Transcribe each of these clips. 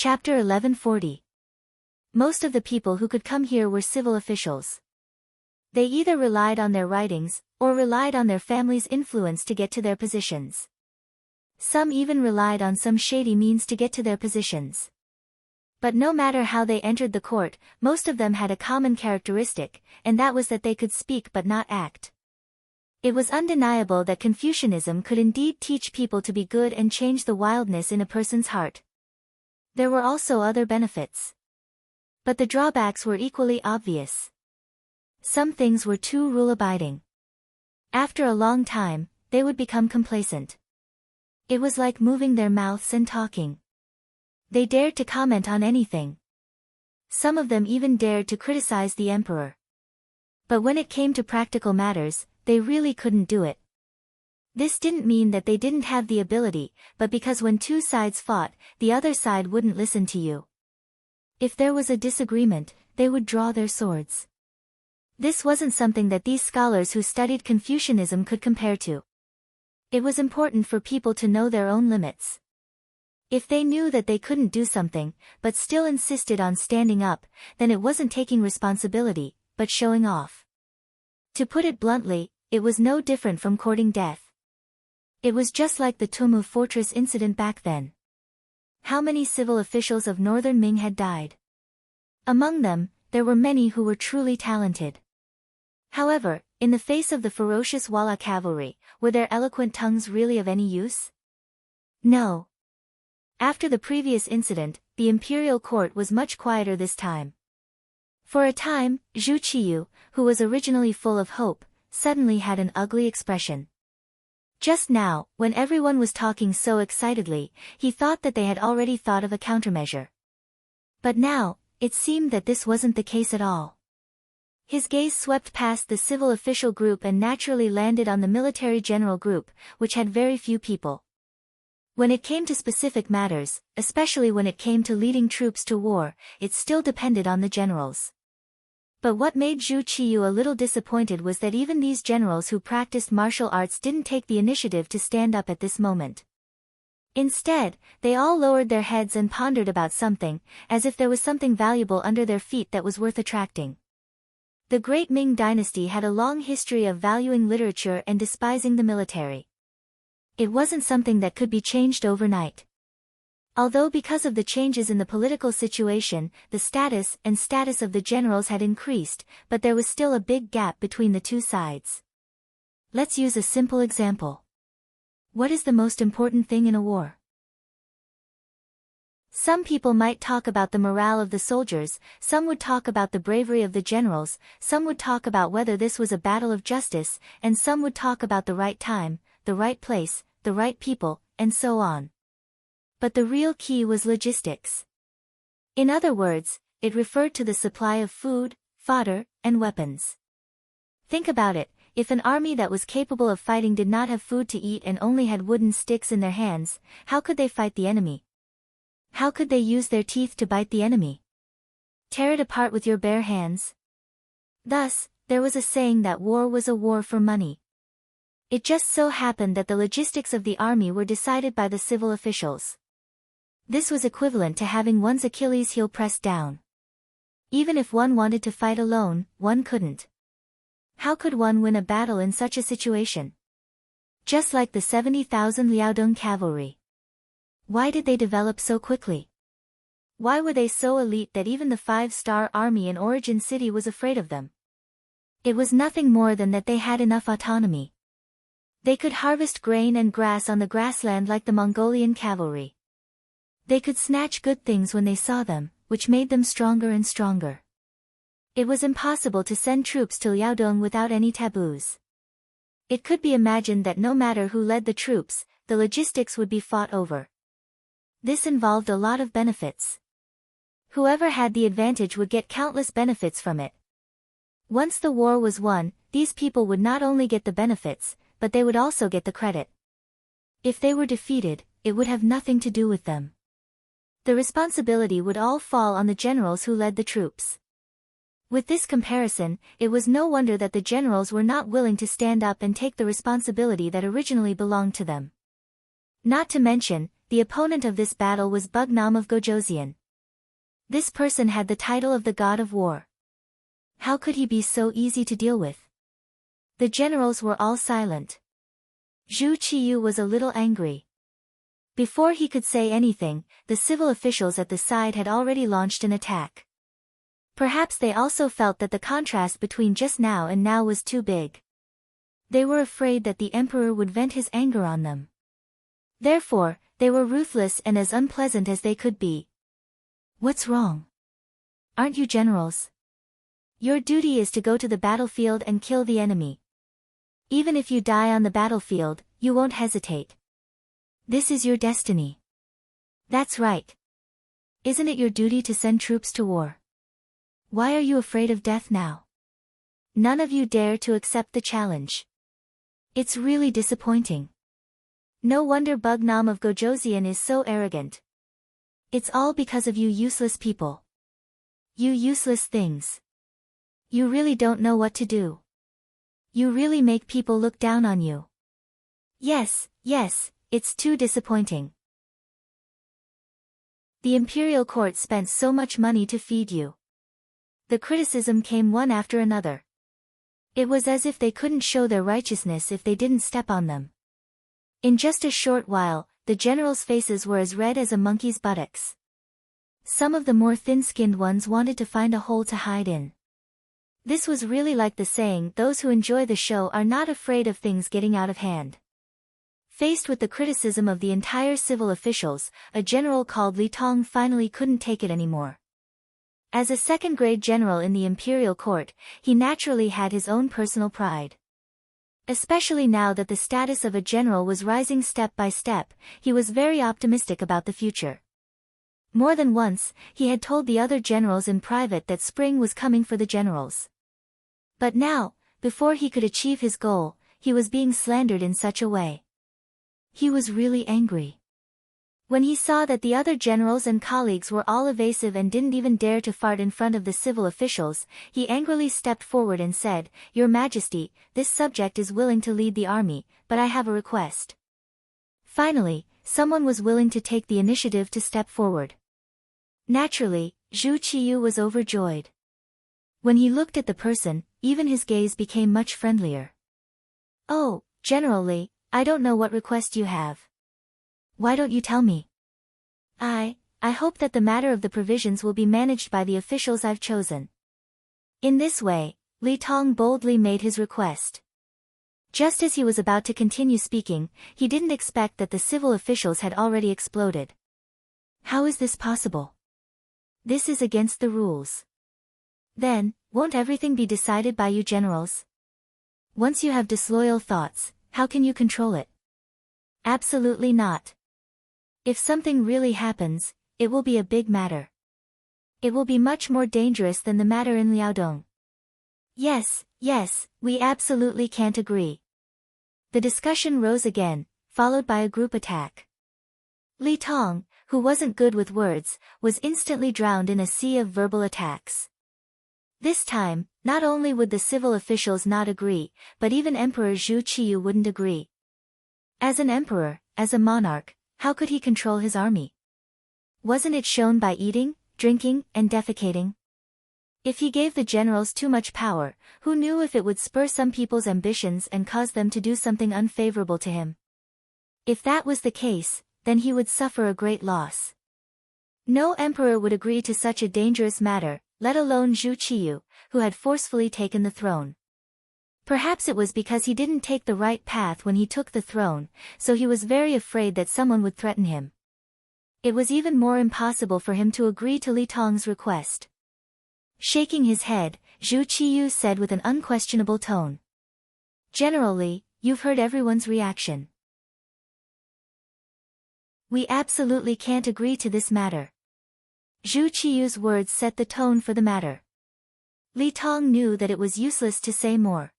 Chapter 1140. Most of the people who could come here were civil officials. They either relied on their writings, or relied on their family's influence to get to their positions. Some even relied on some shady means to get to their positions. But no matter how they entered the court, most of them had a common characteristic, and that was that they could speak but not act. It was undeniable that Confucianism could indeed teach people to be good and change the wildness in a person's heart. There were also other benefits. But the drawbacks were equally obvious. Some things were too rule-abiding. After a long time, they would become complacent. It was like moving their mouths and talking. They dared to comment on anything. Some of them even dared to criticize the emperor. But when it came to practical matters, they really couldn't do it. This didn't mean that they didn't have the ability, but because when two sides fought, the other side wouldn't listen to you. If there was a disagreement, they would draw their swords. This wasn't something that these scholars who studied Confucianism could compare to. It was important for people to know their own limits. If they knew that they couldn't do something, but still insisted on standing up, then it wasn't taking responsibility, but showing off. To put it bluntly, it was no different from courting death. It was just like the Tumu fortress incident back then. How many civil officials of northern Ming had died? Among them, there were many who were truly talented. However, in the face of the ferocious Walla cavalry, were their eloquent tongues really of any use? No. After the previous incident, the imperial court was much quieter this time. For a time, Zhu Qiyu, who was originally full of hope, suddenly had an ugly expression. Just now, when everyone was talking so excitedly, he thought that they had already thought of a countermeasure. But now, it seemed that this wasn't the case at all. His gaze swept past the civil official group and naturally landed on the military general group, which had very few people. When it came to specific matters, especially when it came to leading troops to war, it still depended on the generals. But what made Zhu Qiyu a little disappointed was that even these generals who practiced martial arts didn't take the initiative to stand up at this moment. Instead, they all lowered their heads and pondered about something, as if there was something valuable under their feet that was worth attracting. The Great Ming dynasty had a long history of valuing literature and despising the military. It wasn't something that could be changed overnight. Although because of the changes in the political situation, the status of the generals had increased, but there was still a big gap between the two sides. Let's use a simple example. What is the most important thing in a war? Some people might talk about the morale of the soldiers, some would talk about the bravery of the generals, some would talk about whether this was a battle of justice, and some would talk about the right time, the right place, the right people, and so on. But the real key was logistics. In other words, it referred to the supply of food, fodder, and weapons. Think about it, if an army that was capable of fighting did not have food to eat and only had wooden sticks in their hands, how could they fight the enemy? How could they use their teeth to bite the enemy? Tear it apart with your bare hands? Thus, there was a saying that war was a war for money. It just so happened that the logistics of the army were decided by the civil officials. This was equivalent to having one's Achilles heel pressed down. Even if one wanted to fight alone, one couldn't. How could one win a battle in such a situation? Just like the 70,000 Liaodong cavalry. Why did they develop so quickly? Why were they so elite that even the 5-star army in Origin City was afraid of them? It was nothing more than that they had enough autonomy. They could harvest grain and grass on the grassland like the Mongolian cavalry. They could snatch good things when they saw them, which made them stronger and stronger. It was impossible to send troops to Liaodong without any taboos. It could be imagined that no matter who led the troops, the logistics would be fought over. This involved a lot of benefits. Whoever had the advantage would get countless benefits from it. Once the war was won, these people would not only get the benefits, but they would also get the credit. If they were defeated, it would have nothing to do with them. The responsibility would all fall on the generals who led the troops. With this comparison, it was no wonder that the generals were not willing to stand up and take the responsibility that originally belonged to them. Not to mention, the opponent of this battle was Bugnam of Gojoseon. This person had the title of the god of war. How could he be so easy to deal with? The generals were all silent. Zhu Qiyu was a little angry. Before he could say anything, the civil officials at the side had already launched an attack. Perhaps they also felt that the contrast between just now and now was too big. They were afraid that the emperor would vent his anger on them. Therefore, they were ruthless and as unpleasant as they could be. What's wrong? Aren't you generals? Your duty is to go to the battlefield and kill the enemy. Even if you die on the battlefield, you won't hesitate. This is your destiny. That's right. Isn't it your duty to send troops to war? Why are you afraid of death now? None of you dare to accept the challenge. It's really disappointing. No wonder Bugnam of Gojoseon is so arrogant. It's all because of you useless people. You useless things. You really don't know what to do. You really make people look down on you. Yes, it's too disappointing. The imperial court spent so much money to feed you. The criticism came one after another. It was as if they couldn't show their righteousness if they didn't step on them. In just a short while, the generals' faces were as red as a monkey's buttocks. Some of the more thin-skinned ones wanted to find a hole to hide in. This was really like the saying, those who enjoy the show are not afraid of things getting out of hand. Faced with the criticism of the entire civil officials, a general called Li Tong finally couldn't take it anymore. As a second-grade general in the imperial court, he naturally had his own personal pride. Especially now that the status of a general was rising step by step, he was very optimistic about the future. More than once, he had told the other generals in private that spring was coming for the generals. But now, before he could achieve his goal, he was being slandered in such a way. He was really angry. When he saw that the other generals and colleagues were all evasive and didn't even dare to fart in front of the civil officials, he angrily stepped forward and said, "Your Majesty, this subject is willing to lead the army, but I have a request." Finally, someone was willing to take the initiative to step forward. Naturally, Zhu Qiyu was overjoyed. When he looked at the person, even his gaze became much friendlier. "Oh, General Li, I don't know what request you have. Why don't you tell me? I hope that the matter of the provisions will be managed by the officials I've chosen." In this way, Li Tong boldly made his request. Just as he was about to continue speaking, he didn't expect that the civil officials had already exploded. How is this possible? This is against the rules. Then, won't everything be decided by you generals? Once you have disloyal thoughts, how can you control it? Absolutely not. If something really happens, it will be a big matter. It will be much more dangerous than the matter in Liaodong. Yes, we absolutely can't agree. The discussion rose again, followed by a group attack. Li Tong, who wasn't good with words, was instantly drowned in a sea of verbal attacks. This time, not only would the civil officials not agree, but even Emperor Zhu Qiyu wouldn't agree. As an emperor, as a monarch, how could he control his army? Wasn't it shown by eating, drinking, and defecating? If he gave the generals too much power, who knew if it would spur some people's ambitions and cause them to do something unfavorable to him? If that was the case, then he would suffer a great loss. No emperor would agree to such a dangerous matter, let alone Zhu Qiyu, who had forcefully taken the throne. Perhaps it was because he didn't take the right path when he took the throne, so he was very afraid that someone would threaten him. It was even more impossible for him to agree to Li Tong's request. Shaking his head, Zhu Qiyu said with an unquestionable tone. "General Li, you've heard everyone's reaction. We absolutely can't agree to this matter." Zhu Qiyu's words set the tone for the matter. Li Tong knew that it was useless to say more.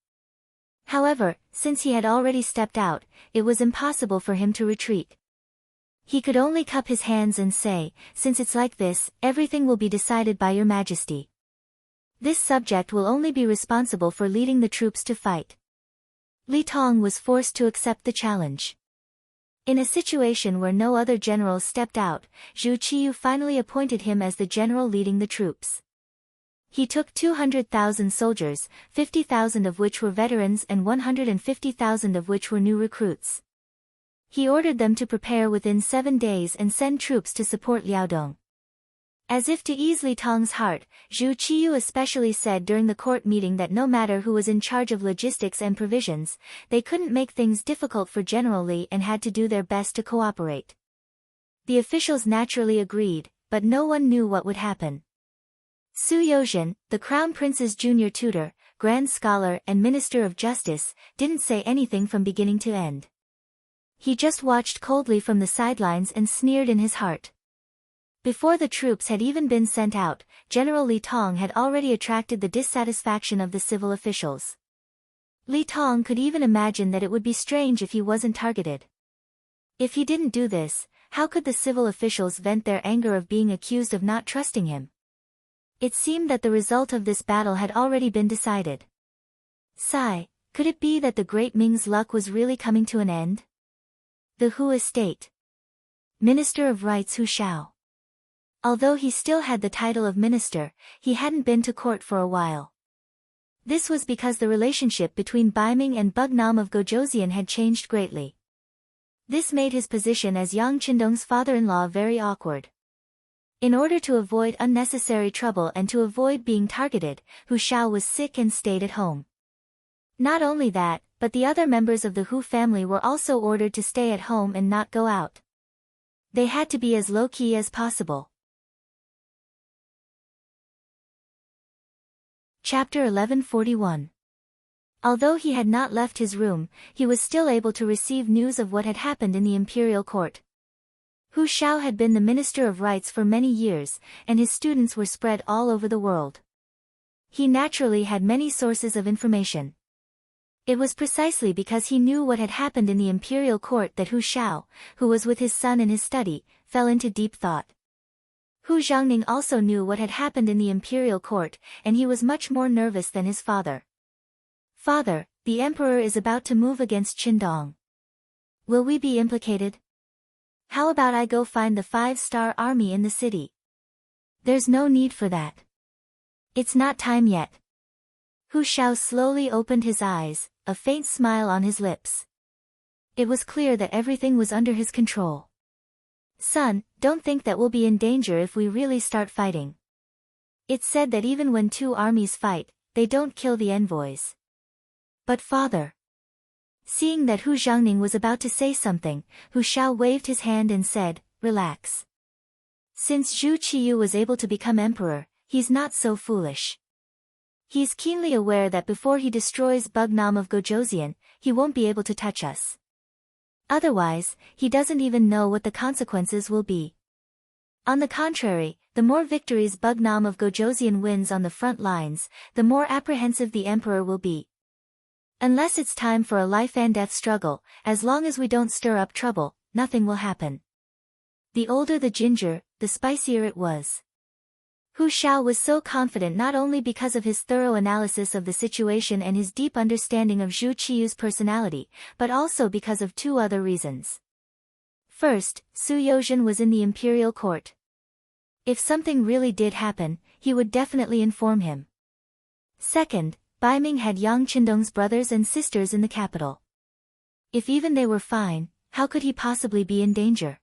However, since he had already stepped out, it was impossible for him to retreat. He could only cup his hands and say, "Since it's like this, everything will be decided by your Majesty. This subject will only be responsible for leading the troops to fight." Li Tong was forced to accept the challenge. In a situation where no other generals stepped out, Zhu Qiyu finally appointed him as the general leading the troops. He took 200,000 soldiers, 50,000 of which were veterans and 150,000 of which were new recruits. He ordered them to prepare within 7 days and send troops to support Liaodong. As if to ease Li Tong's heart, Zhu Qiyu especially said during the court meeting that no matter who was in charge of logistics and provisions, they couldn't make things difficult for General Li and had to do their best to cooperate. The officials naturally agreed, but no one knew what would happen. Su Yozhen, the Crown Prince's junior tutor, Grand Scholar and Minister of Justice, didn't say anything from beginning to end. He just watched coldly from the sidelines and sneered in his heart. Before the troops had even been sent out, General Li Tong had already attracted the dissatisfaction of the civil officials. Li Tong could even imagine that it would be strange if he wasn't targeted. If he didn't do this, how could the civil officials vent their anger of being accused of not trusting him? It seemed that the result of this battle had already been decided. Sigh, could it be that the great Ming's luck was really coming to an end? The Hu estate. Minister of Rights Hu Shao. Although he still had the title of minister, he hadn't been to court for a while. This was because the relationship between Baiming and Bugnam of Gojoseon had changed greatly. This made his position as Yang Qindong's father-in-law very awkward. In order to avoid unnecessary trouble and to avoid being targeted, Hu Shao was sick and stayed at home. Not only that, but the other members of the Hu family were also ordered to stay at home and not go out. They had to be as low-key as possible. Chapter 1141. Although he had not left his room, he was still able to receive news of what had happened in the imperial court. Hu Shao had been the Minister of Rights for many years, and his students were spread all over the world. He naturally had many sources of information. It was precisely because he knew what had happened in the imperial court that Hu Shao, who was with his son in his study, fell into deep thought. Hu Zhangning also knew what had happened in the imperial court, and he was much more nervous than his father. Father, the emperor is about to move against Qingdong. Will we be implicated? How about I go find the 5-star army in the city? There's no need for that. It's not time yet. Hu Shao slowly opened his eyes, a faint smile on his lips. It was clear that everything was under his control. Son, don't think that we'll be in danger if we really start fighting. It's said that even when 2 armies fight, they don't kill the envoys. But father. Seeing that Hu Zhangning was about to say something, Hu Shao waved his hand and said, relax. Since Zhu Qiyu was able to become emperor, he's not so foolish. He's keenly aware that before he destroys Bugnam of Gojoseon, he won't be able to touch us. Otherwise, he doesn't even know what the consequences will be. On the contrary, the more victories Bugnam of Gojoseon wins on the front lines, the more apprehensive the emperor will be. Unless it's time for a life-and-death struggle, as long as we don't stir up trouble, nothing will happen. The older the ginger, the spicier it was. Hu Shao was so confident not only because of his thorough analysis of the situation and his deep understanding of Zhu Qiyu's personality, but also because of 2 other reasons. First, Su Yozhen was in the imperial court. If something really did happen, he would definitely inform him. Second, Baiming had Yang Qindong's brothers and sisters in the capital. If even they were fine, how could he possibly be in danger?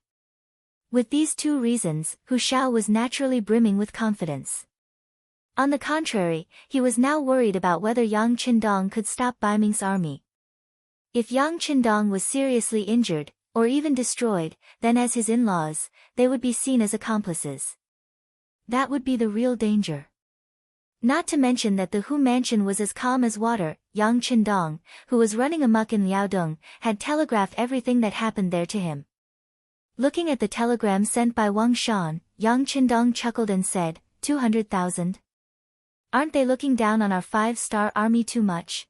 With these 2 reasons, Hu Shao was naturally brimming with confidence. On the contrary, he was now worried about whether Yang Qindong could stop Baiming's army. If Yang Qindong was seriously injured, or even destroyed, then as his in-laws, they would be seen as accomplices. That would be the real danger. Not to mention that the Hu mansion was as calm as water. Yang Qindong, who was running amok in Liaodong, had telegraphed everything that happened there to him. Looking at the telegram sent by Wang Shan, Yang Qindong chuckled and said, 200,000? Aren't they looking down on our 5-star army too much?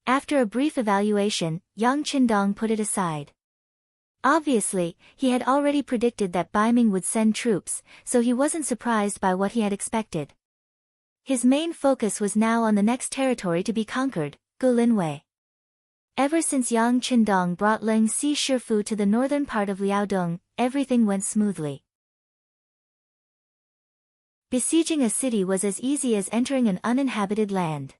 After a brief evaluation, Yang Qindong put it aside. Obviously, he had already predicted that Baiming would send troops, so he wasn't surprised by what he had expected. His main focus was now on the next territory to be conquered, Gulinwei. Ever since Yang Qindong brought Leng Si Shifu to the northern part of Liaodong, everything went smoothly. Besieging a city was as easy as entering an uninhabited land.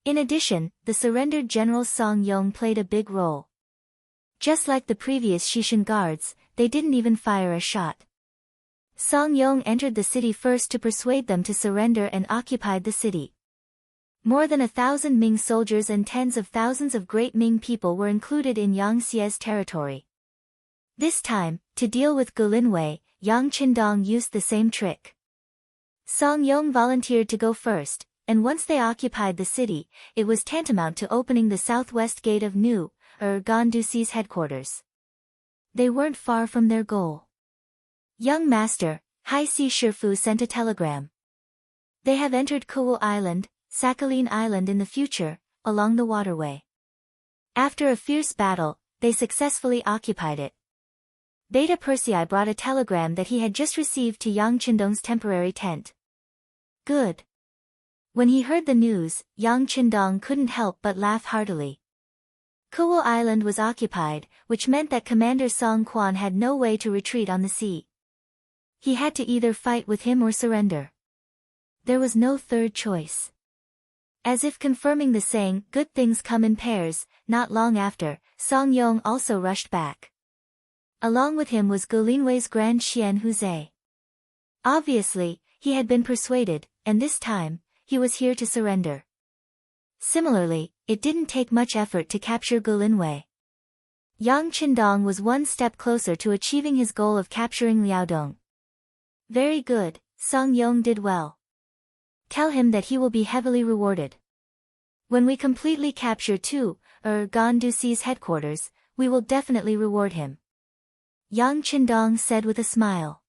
In addition, the surrendered General Song Yong played a big role. Just like the previous Shishin guards, they didn't even fire a shot. Song Yong entered the city first to persuade them to surrender and occupied the city. More than 1,000 Ming soldiers and tens of thousands of great Ming people were included in Yang Xie's territory. This time, to deal with Gulinwei, Yang Qindong used the same trick. Song Yong volunteered to go first, and once they occupied the city, it was tantamount to opening the southwest gate of New, Gandusi's headquarters. They weren't far from their goal. Young Master, Hai Si Shifu sent a telegram. They have entered Kuwu Island, Sakhalin Island in the future, along the waterway. After a fierce battle, they successfully occupied it. Beta Persei brought a telegram that he had just received to Yang Qindong's temporary tent. Good. When he heard the news, Yang Qindong couldn't help but laugh heartily. Kuwu Island was occupied, which meant that Commander Song Quan had no way to retreat on the sea. He had to either fight with him or surrender. There was no third choice. As if confirming the saying, good things come in pairs, not long after, Song Yong also rushed back. Along with him was Gulinwei's Grand Xian Huzhe. Obviously, he had been persuaded, and this time, he was here to surrender. Similarly, it didn't take much effort to capture Gulinwei. Yang Qindong was one step closer to achieving his goal of capturing Liaodong. Very good, Song Yong did well. Tell him that he will be heavily rewarded. When we completely capture Gandusi's headquarters, we will definitely reward him. Yang Qindong said with a smile.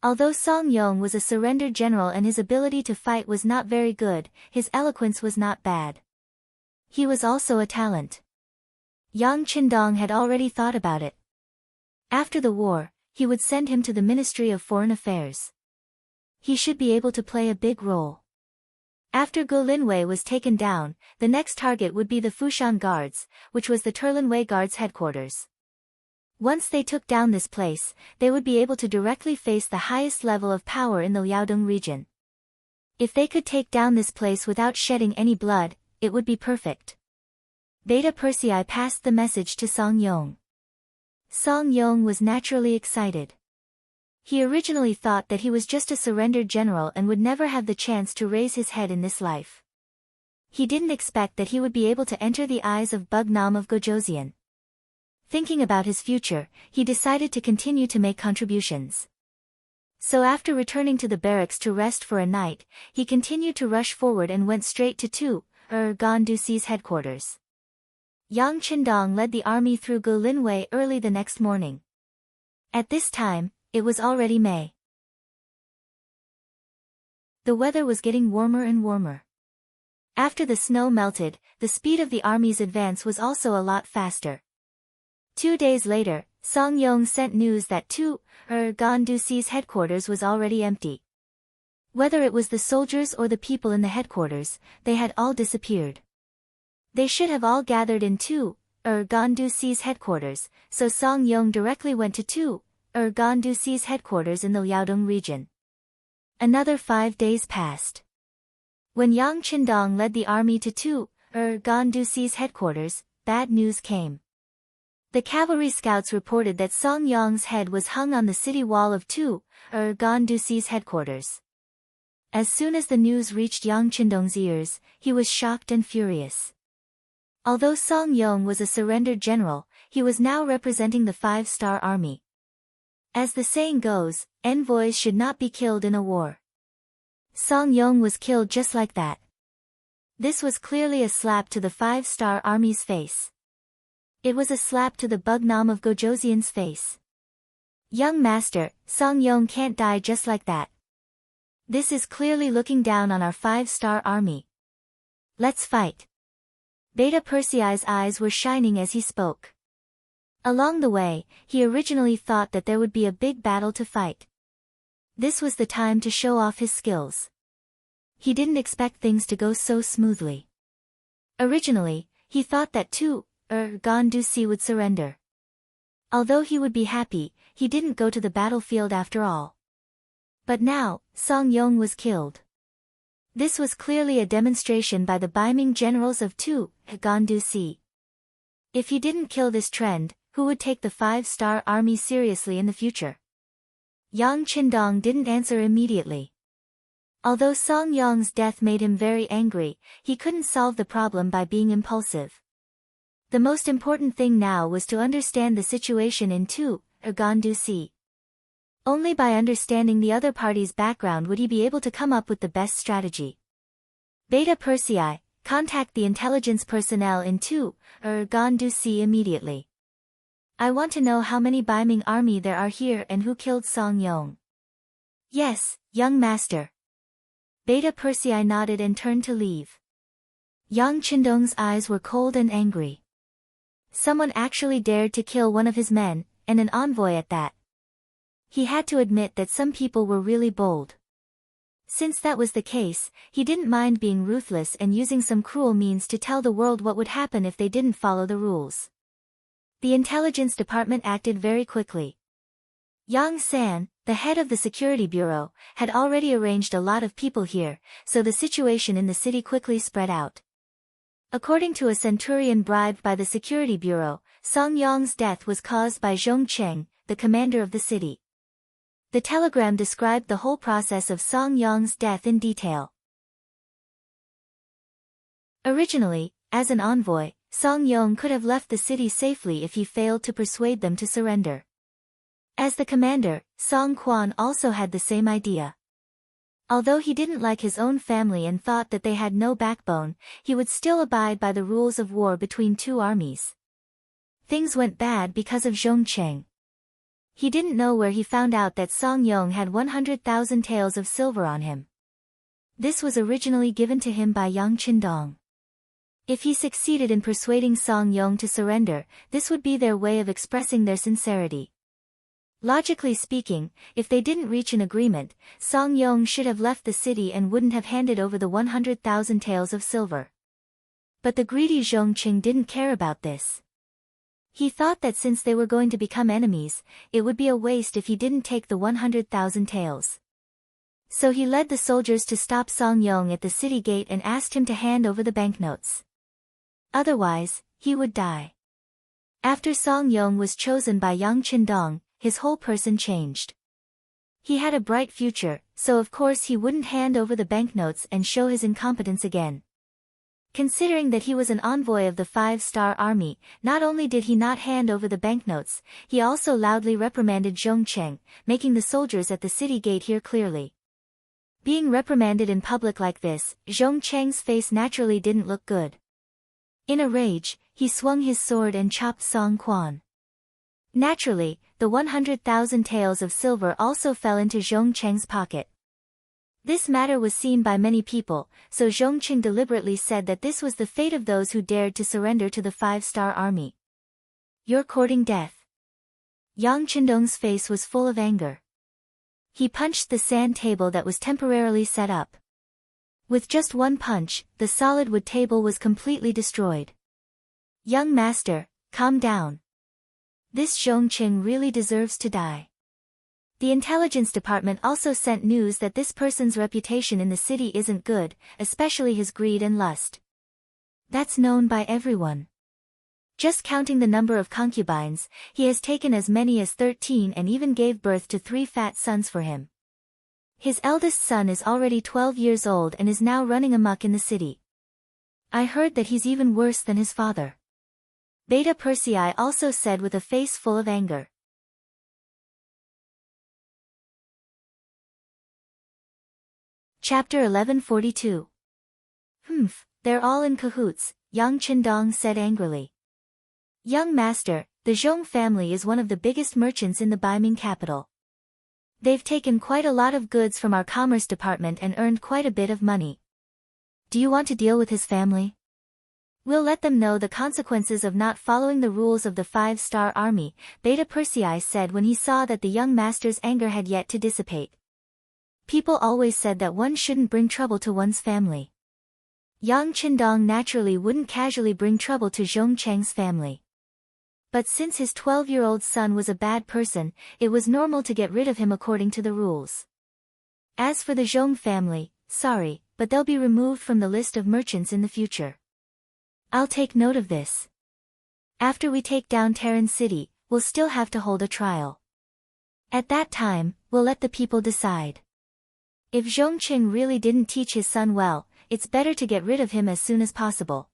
Although Song Yong was a surrendered general and his ability to fight was not very good, his eloquence was not bad. He was also a talent. Yang Qindong had already thought about it. After the war, he would send him to the Ministry of Foreign Affairs. He should be able to play a big role. After Gulinwei was taken down, the next target would be the Fushan Guards, which was the Turlanwei Guards headquarters. Once they took down this place, they would be able to directly face the highest level of power in the Liaodong region. If they could take down this place without shedding any blood, it would be perfect. Beta Persei passed the message to Song Yong. Song Yong was naturally excited. He originally thought that he was just a surrendered general and would never have the chance to raise his head in this life. He didn't expect that he would be able to enter the eyes of Bugnam of Gojoseon. Thinking about his future, he decided to continue to make contributions. So after returning to the barracks to rest for a night, he continued to rush forward and went straight to Gandusi's headquarters. Yang Qindong led the army through Gulinwei early the next morning. At this time, it was already May. The weather was getting warmer and warmer. After the snow melted, the speed of the army's advance was also a lot faster. 2 days later, Song Yong sent news that Gandusi's headquarters was already empty. Whether it was the soldiers or the people in the headquarters, they had all disappeared. They should have all gathered in Gandusi's headquarters, so Song Yong directly went to Gandusi's headquarters in the Liaodong region. Another 5 days passed. When Yang Qindong led the army to Gandusi's headquarters, bad news came. The cavalry scouts reported that Song Yong's head was hung on the city wall of Gandusi's headquarters. As soon as the news reached Yang Qindong's ears, he was shocked and furious. Although Song Yong was a surrendered general, he was now representing the 5-star army. As the saying goes, envoys should not be killed in a war. Song Yong was killed just like that. This was clearly a slap to the 5-star army's face. It was a slap to the Bugnam of Gojoseon's face. Young master, Song Yong can't die just like that. This is clearly looking down on our 5-star army. Let's fight. Beta Persei's eyes were shining as he spoke. Along the way, he originally thought that there would be a big battle to fight. This was the time to show off his skills. He didn't expect things to go so smoothly. Originally, He thought that Tu, Gondusi would surrender. Although he would be happy, he didn't go to the battlefield after all. But now, Song Yong was killed. This was clearly a demonstration by the Baiming generals of Tu, Gondusi. If he didn't kill this trend, who would take the 5-star army seriously in the future? Yang Qindong didn't answer immediately. Although Song Yong's death made him very angry, he couldn't solve the problem by being impulsive. The most important thing now was to understand the situation in Tu, Gondusi. Only by understanding the other party's background would he be able to come up with the best strategy. Beta Persei, contact the intelligence personnel in Tu, Gondusi immediately. I want to know how many Baiming army there are here and who killed Song Yong. Yes, young master. Beta Persei nodded and turned to leave. Yang Qindong's eyes were cold and angry. Someone actually dared to kill one of his men, and an envoy at that. He had to admit that some people were really bold. Since that was the case, he didn't mind being ruthless and using some cruel means to tell the world what would happen if they didn't follow the rules. The intelligence department acted very quickly. Yang San, the head of the security bureau, had already arranged a lot of people here, so the situation in the city quickly spread out. According to a centurion bribed by the security bureau, Song Yong's death was caused by Zhong Cheng, the commander of the city. The telegram described the whole process of Song Yong's death in detail. Originally, as an envoy, Song Yong could have left the city safely if he failed to persuade them to surrender. As the commander, Song Quan also had the same idea. Although he didn't like his own family and thought that they had no backbone, he would still abide by the rules of war between two armies. Things went bad because of Zhong Cheng. He didn't know where he found out that Song Yong had 100,000 taels of silver on him. This was originally given to him by Yang Qindong. If he succeeded in persuading Song Yong to surrender, this would be their way of expressing their sincerity. Logically speaking, if they didn't reach an agreement, Song Yong should have left the city and wouldn't have handed over the 100,000 taels of silver. But the greedy Zhong Cheng didn't care about this. He thought that since they were going to become enemies, it would be a waste if he didn't take the 100,000 taels. So he led the soldiers to stop Song Yong at the city gate and asked him to hand over the banknotes. Otherwise, he would die. After Song Yong was chosen by Yang Qindong, his whole person changed. He had a bright future, so of course he wouldn't hand over the banknotes and show his incompetence again. Considering that he was an envoy of the 5-star army, not only did he not hand over the banknotes, he also loudly reprimanded Zhong Cheng, making the soldiers at the city gate hear clearly. Being reprimanded in public like this, Zhong Cheng's face naturally didn't look good. In a rage, he swung his sword and chopped Song Quan. Naturally, the 100,000 taels of silver also fell into Zhong Cheng's pocket. This matter was seen by many people, so Zhong Cheng deliberately said that this was the fate of those who dared to surrender to the 5-star army. You're courting death. Yang Qindong's face was full of anger. He punched the sand table that was temporarily set up. With just one punch, the solid wood table was completely destroyed. Young master, calm down. This Zhong Cheng really deserves to die. The intelligence department also sent news that this person's reputation in the city isn't good, especially his greed and lust. That's known by everyone. Just counting the number of concubines, he has taken as many as 13 and even gave birth to 3 fat sons for him. His eldest son is already 12 years old and is now running amok in the city. I heard that he's even worse than his father. Beta Persei also said with a face full of anger. Chapter 1142. They're all in cahoots, Yang Qindong said angrily. Young master, the Zhong family is one of the biggest merchants in the Baiming capital. They've taken quite a lot of goods from our commerce department and earned quite a bit of money. Do you want to deal with his family? We'll let them know the consequences of not following the rules of the 5-star army, Beta Persei said when he saw that the young master's anger had yet to dissipate. People always said that one shouldn't bring trouble to one's family. Yang Qindong naturally wouldn't casually bring trouble to Zhong Cheng's family. But since his 12-year-old son was a bad person, it was normal to get rid of him according to the rules. As for the Zhong family, sorry, but they'll be removed from the list of merchants in the future. I'll take note of this. After we take down Terran City, we'll still have to hold a trial. At that time, we'll let the people decide. If Zhong Qing really didn't teach his son well, it's better to get rid of him as soon as possible.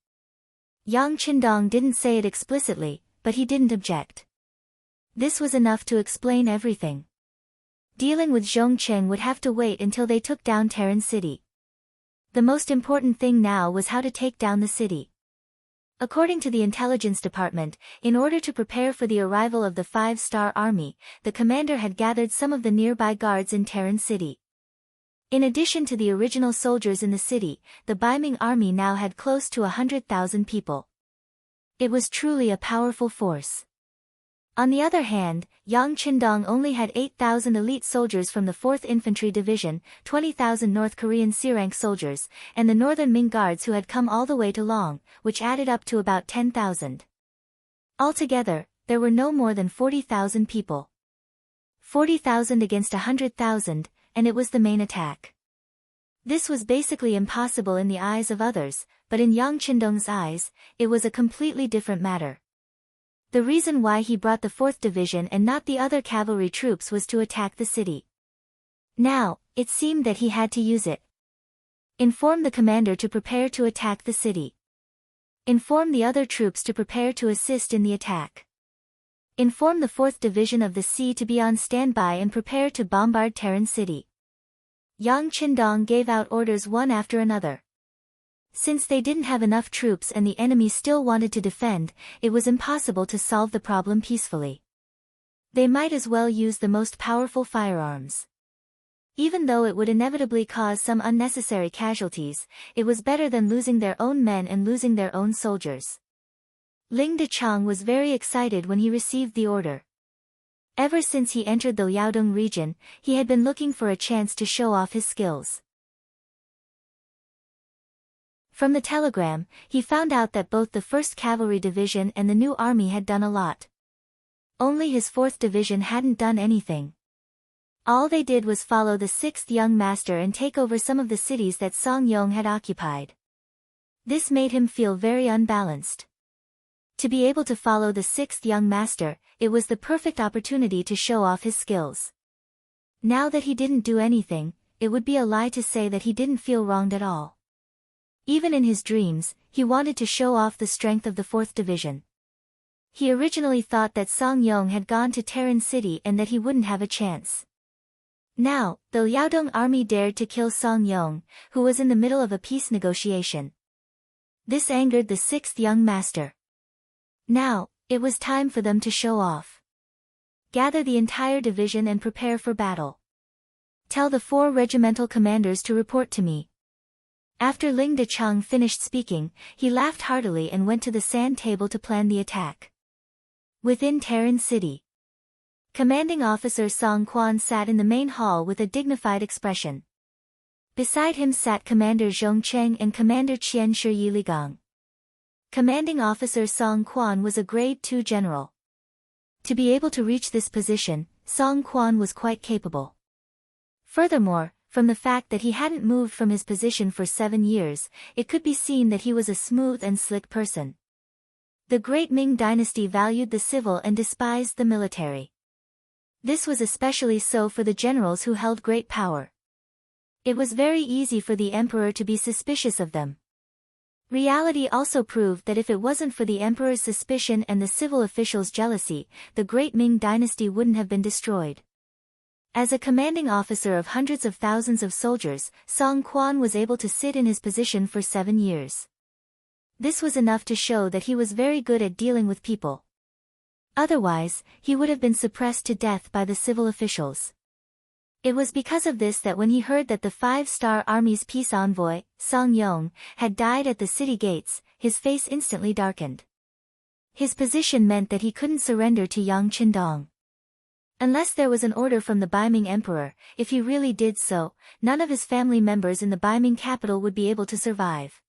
Yang Qindong didn't say it explicitly, but he didn't object. This was enough to explain everything. Dealing with Zhong Qing would have to wait until they took down Terran City. The most important thing now was how to take down the city. According to the intelligence department, in order to prepare for the arrival of the 5-star army, the commander had gathered some of the nearby guards in Terran City. In addition to the original soldiers in the city, the Baiming army now had close to 100,000 people. It was truly a powerful force. On the other hand, Yang Qindong only had 8,000 elite soldiers from the 4th Infantry Division, 20,000 North Korean C-rank soldiers, and the Northern Ming Guards who had come all the way to Long, which added up to about 10,000. Altogether, there were no more than 40,000 people. 40,000 against 100,000, and it was the main attack. This was basically impossible in the eyes of others, but in Yang Qindong's eyes, it was a completely different matter. The reason why he brought the 4th Division and not the other cavalry troops was to attack the city. Now, it seemed that he had to use it. Inform the commander to prepare to attack the city. Inform the other troops to prepare to assist in the attack. Inform the 4th Division of the Sea to be on standby and prepare to bombard Terran City. Yang Qindong gave out orders one after another. Since they didn't have enough troops and the enemy still wanted to defend, it was impossible to solve the problem peacefully. They might as well use the most powerful firearms. Even though it would inevitably cause some unnecessary casualties, it was better than losing their own men and losing their own soldiers. Ling Dechang was very excited when he received the order. Ever since he entered the Liaodong region, he had been looking for a chance to show off his skills. From the telegram, he found out that both the 1st Cavalry Division and the new army had done a lot. Only his 4th Division hadn't done anything. All they did was follow the 6th Young Master and take over some of the cities that Song Yong had occupied. This made him feel very unbalanced. To be able to follow the 6th Young Master, it was the perfect opportunity to show off his skills. Now that he didn't do anything, it would be a lie to say that he didn't feel wronged at all. Even in his dreams, he wanted to show off the strength of the 4th Division. He originally thought that Song Yong had gone to Terran City and that he wouldn't have a chance. Now, the Liaodong army dared to kill Song Yong, who was in the middle of a peace negotiation. This angered the 6th Young Master. Now, it was time for them to show off. Gather the entire division and prepare for battle. Tell the 4 regimental commanders to report to me. After Ling Dechang finished speaking, he laughed heartily and went to the sand table to plan the attack. Within Terran City, Commanding Officer Song Quan sat in the main hall with a dignified expression. Beside him sat Commander Zhong Cheng and Commander Qian Shiyi Ligang. Commanding Officer Song Quan was a Grade 2 general. To be able to reach this position, Song Quan was quite capable. Furthermore, from the fact that he hadn't moved from his position for 7 years, it could be seen that he was a smooth and slick person. The Great Ming dynasty valued the civil and despised the military. This was especially so for the generals who held great power. It was very easy for the emperor to be suspicious of them. Reality also proved that if it wasn't for the emperor's suspicion and the civil officials' jealousy, the Great Ming dynasty wouldn't have been destroyed. As a commanding officer of hundreds of thousands of soldiers, Song Quan was able to sit in his position for 7 years. This was enough to show that he was very good at dealing with people. Otherwise, he would have been suppressed to death by the civil officials. It was because of this that when he heard that the 5-star army's peace envoy, Song Yong, had died at the city gates, his face instantly darkened. His position meant that he couldn't surrender to Yang Qindong. Unless there was an order from the Baiming emperor, if he really did so, none of his family members in the Baiming capital would be able to survive.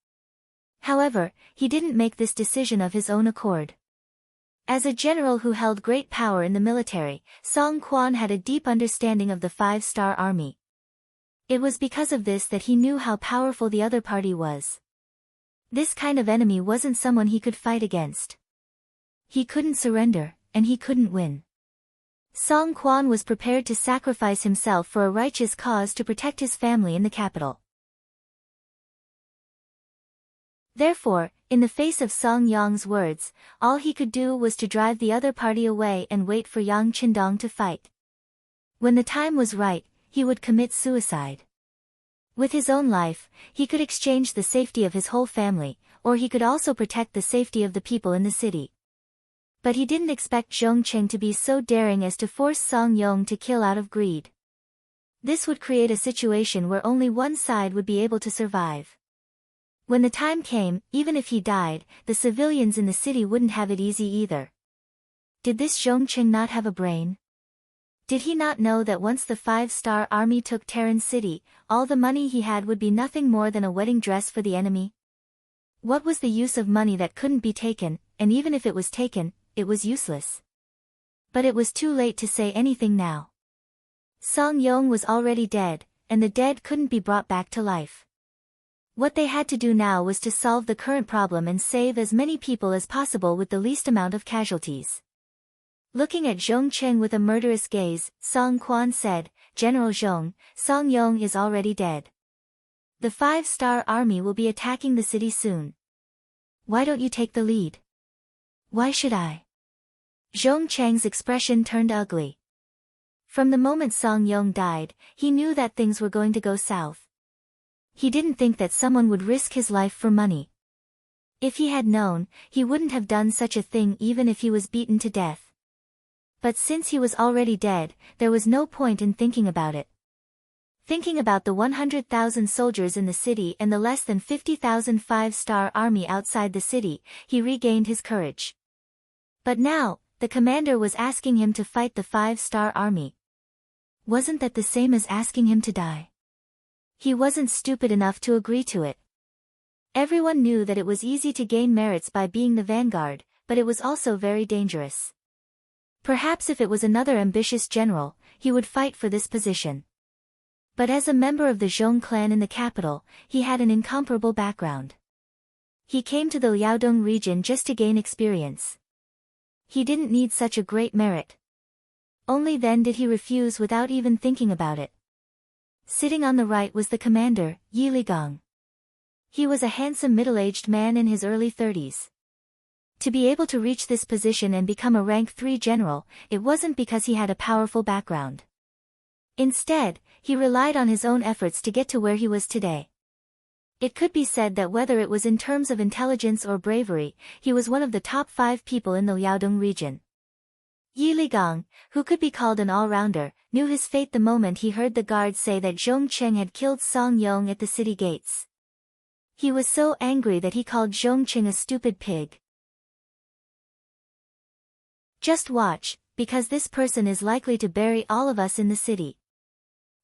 However, he didn't make this decision of his own accord. As a general who held great power in the military, Song Quan had a deep understanding of the five-star army. It was because of this that he knew how powerful the other party was. This kind of enemy wasn't someone he could fight against. He couldn't surrender, and he couldn't win. Song Quan was prepared to sacrifice himself for a righteous cause to protect his family in the capital. Therefore, in the face of Song Yong's words, all he could do was to drive the other party away and wait for Yang Qindong to fight. When the time was right, he would commit suicide. With his own life, he could exchange the safety of his whole family, or he could also protect the safety of the people in the city. But he didn't expect Zhong Qing to be so daring as to force Song Yong to kill out of greed. This would create a situation where only one side would be able to survive. When the time came, even if he died, the civilians in the city wouldn't have it easy either. Did this Zhong Qing not have a brain? Did he not know that once the five-star army took Terran City, all the money he had would be nothing more than a wedding dress for the enemy? What was the use of money that couldn't be taken, and even if it was taken, it was useless? But it was too late to say anything now. Song Yong was already dead, and the dead couldn't be brought back to life. What they had to do now was to solve the current problem and save as many people as possible with the least amount of casualties. Looking at Zhong Qing with a murderous gaze, Song Quan said, "General Zhong, Song Yong is already dead. The five-star army will be attacking the city soon. Why don't you take the lead?" "Why should I?" Zhong Cheng's expression turned ugly. From the moment Song Yong died, he knew that things were going to go south. He didn't think that someone would risk his life for money. If he had known, he wouldn't have done such a thing even if he was beaten to death. But since he was already dead, there was no point in thinking about it. Thinking about the 100,000 soldiers in the city and the less than 50,000 five-star army outside the city, he regained his courage. But now, the commander was asking him to fight the five-star army. Wasn't that the same as asking him to die? He wasn't stupid enough to agree to it. Everyone knew that it was easy to gain merits by being the vanguard, but it was also very dangerous. Perhaps if it was another ambitious general, he would fight for this position. But as a member of the Zhong clan in the capital, he had an incomparable background. He came to the Liaodong region just to gain experience. He didn't need such a great merit. Only then did he refuse without even thinking about it. Sitting on the right was the commander, Yi Ligang. He was a handsome middle-aged man in his early 30s. To be able to reach this position and become a rank 3 general, it wasn't because he had a powerful background. Instead, he relied on his own efforts to get to where he was today. It could be said that whether it was in terms of intelligence or bravery, he was one of the top 5 people in the Liaodong region. Yi Ligang, who could be called an all-rounder, knew his fate the moment he heard the guards say that Zhong Qing had killed Song Yong at the city gates. He was so angry that he called Zhong Qing a stupid pig. "Just watch, because this person is likely to bury all of us in the city."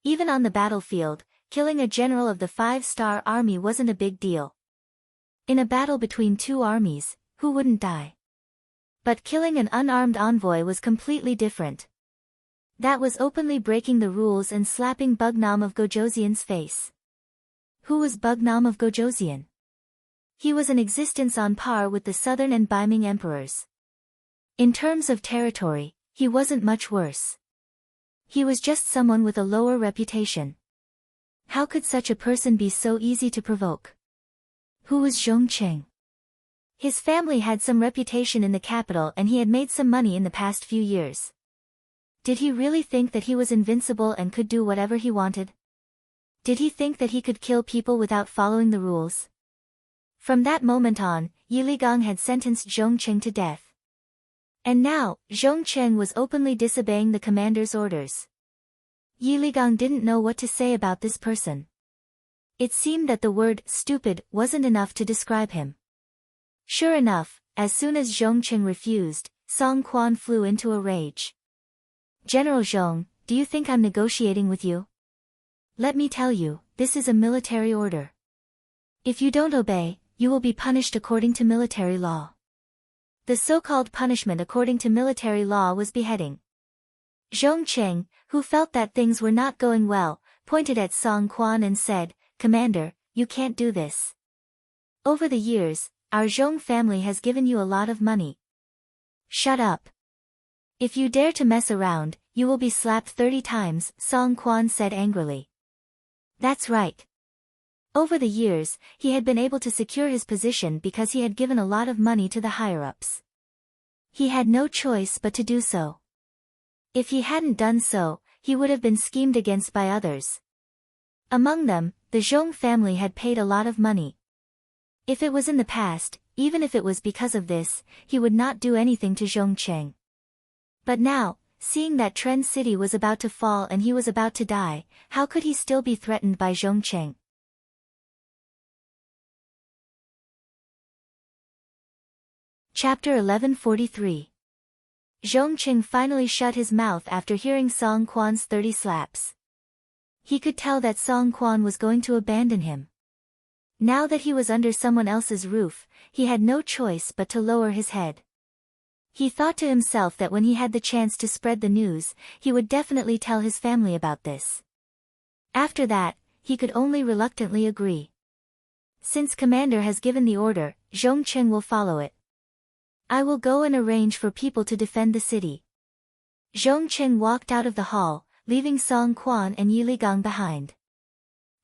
Even on the battlefield, killing a general of the five-star army wasn't a big deal. In a battle between two armies, who wouldn't die? But killing an unarmed envoy was completely different. That was openly breaking the rules and slapping Bugnam of Gojoseon's face. Who was Bugnam of Gojoseon? He was an existence on par with the Southern and Beiming emperors. In terms of territory, he wasn't much worse. He was just someone with a lower reputation. How could such a person be so easy to provoke? Who was Zhong Qing? His family had some reputation in the capital and he had made some money in the past few years. Did he really think that he was invincible and could do whatever he wanted? Did he think that he could kill people without following the rules? From that moment on, Yi Ligang had sentenced Zhong Qing to death. And now, Zhong Qing was openly disobeying the commander's orders. Yi Ligang didn't know what to say about this person. It seemed that the word stupid wasn't enough to describe him. Sure enough, as soon as Zhong Qing refused, Song Quan flew into a rage. "General Zhong, do you think I'm negotiating with you? Let me tell you, this is a military order. If you don't obey, you will be punished according to military law. The so-called punishment according to military law was beheading. Zhong Cheng, who felt that things were not going well, pointed at Song Quan and said, "Commander, you can't do this. Over the years, our Zhong family has given you a lot of money. Shut up. If you dare to mess around, you will be slapped 30 times, Song Quan said angrily. That's right. Over the years, he had been able to secure his position because he had given a lot of money to the higher-ups. He had no choice but to do so. If he hadn't done so, he would have been schemed against by others. Among them, the Zhong family had paid a lot of money. If it was in the past, even if it was because of this, he would not do anything to Zhong Cheng. But now, seeing that Tren City was about to fall and he was about to die, how could he still be threatened by Zhong Cheng? Chapter 1143. Zhong Cheng finally shut his mouth after hearing Song Quan's 30 slaps. He could tell that Song Quan was going to abandon him. Now that he was under someone else's roof, he had no choice but to lower his head. He thought to himself that when he had the chance to spread the news, he would definitely tell his family about this. After that, he could only reluctantly agree. Since Commander has given the order, Zhong Cheng will follow it. I will go and arrange for people to defend the city. Zhong Cheng walked out of the hall, leaving Song Quan and Yi Ligang behind.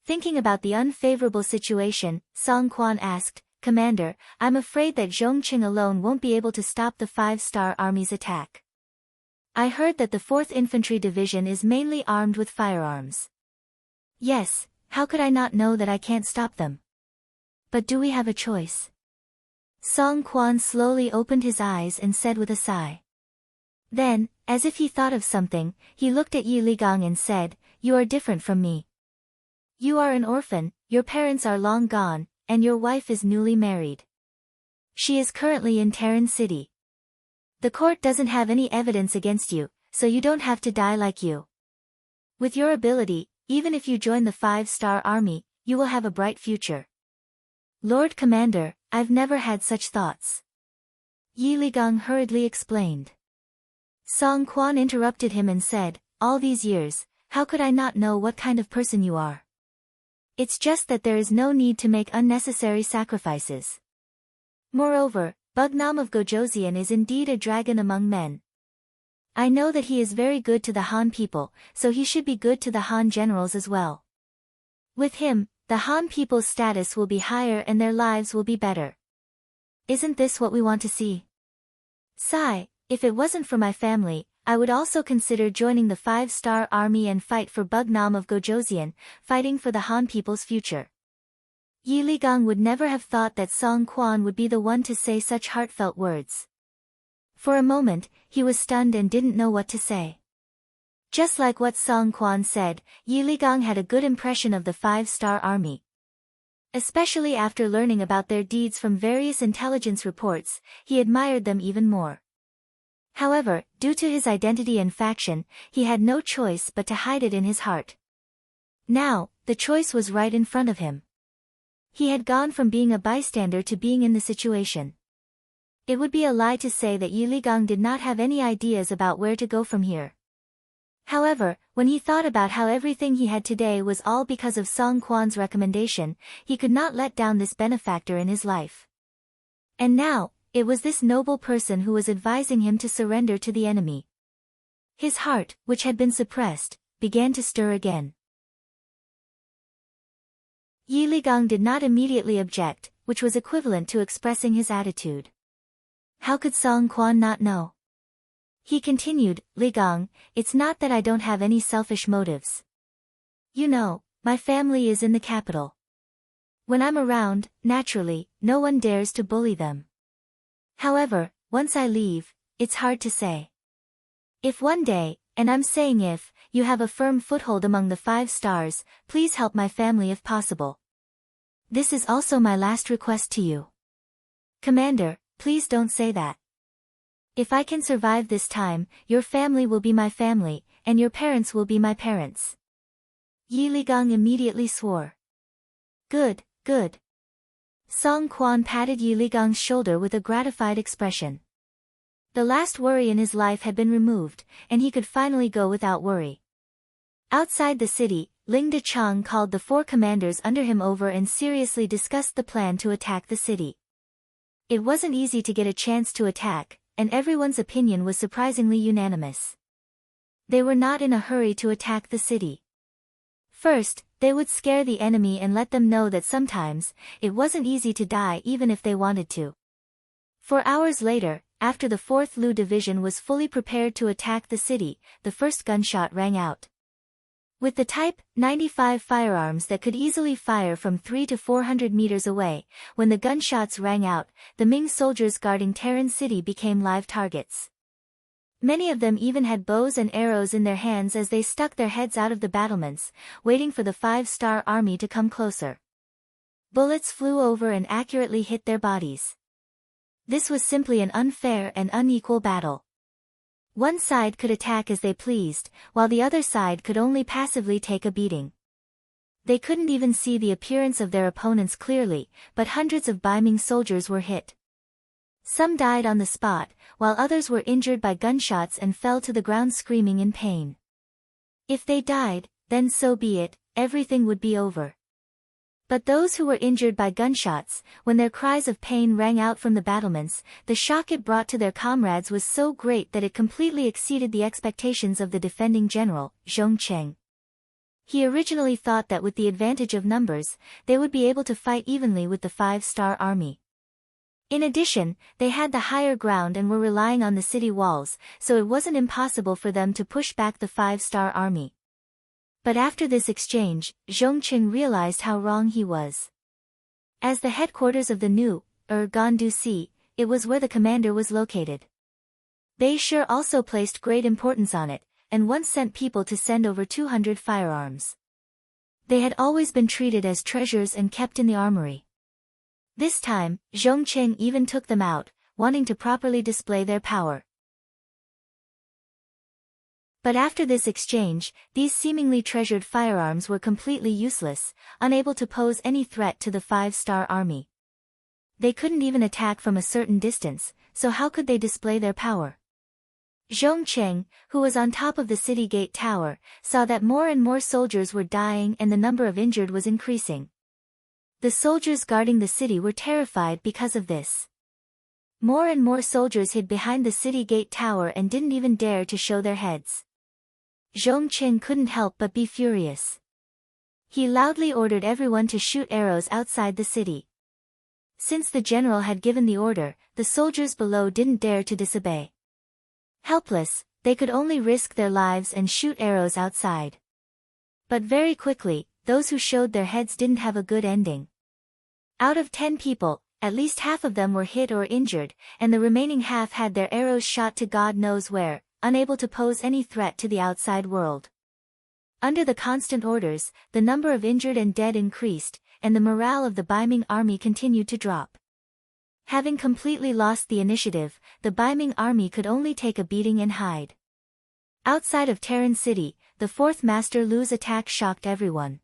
Thinking about the unfavorable situation, Song Quan asked, "Commander, I'm afraid that Zhong Cheng alone won't be able to stop the 5-star army's attack. I heard that the 4th Infantry Division is mainly armed with firearms." "Yes, how could I not know that I can't stop them? But do we have a choice?" Song Quan slowly opened his eyes and said with a sigh. Then, as if he thought of something, he looked at Yi Ligang and said, "You are different from me. You are an orphan, your parents are long gone, and your wife is newly married. She is currently in Terran City. The court doesn't have any evidence against you, so you don't have to die like you. With your ability, even if you join the 5-star army, you will have a bright future." "Lord Commander, I've never had such thoughts," Yi Ligang hurriedly explained. Song Quan interrupted him and said, "All these years, how could I not know what kind of person you are? It's just that there is no need to make unnecessary sacrifices. Moreover, Bugnam of Gojoseon is indeed a dragon among men. I know that he is very good to the Han people, so he should be good to the Han generals as well. With him, the Han people's status will be higher and their lives will be better. Isn't this what we want to see? Sigh, if it wasn't for my family, I would also consider joining the 5-star army and fight for Bugnam of Gojoseon, fighting for the Han people's future." Yi Ligang would never have thought that Song Quan would be the one to say such heartfelt words. For a moment, he was stunned and didn't know what to say. Just like what Song Quan said, Yi Ligang had a good impression of the 5-star army. Especially after learning about their deeds from various intelligence reports, he admired them even more. However, due to his identity and faction, he had no choice but to hide it in his heart. Now, the choice was right in front of him. He had gone from being a bystander to being in the situation. It would be a lie to say that Yi Ligang did not have any ideas about where to go from here. However, when he thought about how everything he had today was all because of Song Quan's recommendation, he could not let down this benefactor in his life. And now, it was this noble person who was advising him to surrender to the enemy. His heart, which had been suppressed, began to stir again. Yi Ligang did not immediately object, which was equivalent to expressing his attitude. How could Song Quan not know? He continued, "Ligang, it's not that I don't have any selfish motives. You know, my family is in the capital. When I'm around, naturally, no one dares to bully them. However, once I leave, it's hard to say. If one day, and I'm saying if, you have a firm foothold among the 5 stars, please help my family if possible. This is also my last request to you. Commander, please don't say that. If I can survive this time, your family will be my family, and your parents will be my parents." Yi Ligang immediately swore. Good, good. Song Quan patted Yi Ligang's shoulder with a gratified expression. The last worry in his life had been removed, and he could finally go without worry. Outside the city, Ling Dechang called the 4 commanders under him over and seriously discussed the plan to attack the city. It wasn't easy to get a chance to attack, and everyone's opinion was surprisingly unanimous. They were not in a hurry to attack the city. First, they would scare the enemy and let them know that sometimes, it wasn't easy to die even if they wanted to. 4 hours later, after the 4th Lu Division was fully prepared to attack the city, the first gunshot rang out. With the Type 95 firearms that could easily fire from 300 to 400 meters away, when the gunshots rang out, the Ming soldiers guarding Terran City became live targets. Many of them even had bows and arrows in their hands as they stuck their heads out of the battlements, waiting for the 5-star army to come closer. Bullets flew over and accurately hit their bodies. This was simply an unfair and unequal battle. One side could attack as they pleased, while the other side could only passively take a beating. They couldn't even see the appearance of their opponents clearly, but hundreds of Ming soldiers were hit. Some died on the spot, while others were injured by gunshots and fell to the ground screaming in pain. If they died, then so be it, everything would be over. But those who were injured by gunshots, when their cries of pain rang out from the battlements, the shock it brought to their comrades was so great that it completely exceeded the expectations of the defending general, Zhong Cheng. He originally thought that with the advantage of numbers, they would be able to fight evenly with the 5-star army. In addition, they had the higher ground and were relying on the city walls, so it wasn't impossible for them to push back the 5-star army. But after this exchange, Zhong Cheng realized how wrong he was. As the headquarters of the new, Gandu, it was where the commander was located. Bei Shi also placed great importance on it, and once sent people to send over 200 firearms. They had always been treated as treasures and kept in the armory. This time, Zhong Cheng even took them out, wanting to properly display their power. But after this exchange, these seemingly treasured firearms were completely useless, unable to pose any threat to the 5-star army. They couldn't even attack from a certain distance, so how could they display their power? Zhong Cheng, who was on top of the city gate tower, saw that more and more soldiers were dying and the number of injured was increasing. The soldiers guarding the city were terrified because of this. More and more soldiers hid behind the city gate tower and didn't even dare to show their heads. Zhong Cheng couldn't help but be furious. He loudly ordered everyone to shoot arrows outside the city. Since the general had given the order, the soldiers below didn't dare to disobey. Helpless, they could only risk their lives and shoot arrows outside. But very quickly, those who showed their heads didn't have a good ending. Out of 10 people, at least half of them were hit or injured, and the remaining half had their arrows shot to God knows where, unable to pose any threat to the outside world. Under the constant orders, the number of injured and dead increased, and the morale of the Ming army continued to drop. Having completely lost the initiative, the Ming army could only take a beating and hide. Outside of Terran City, the 4th Master Lu's attack shocked everyone.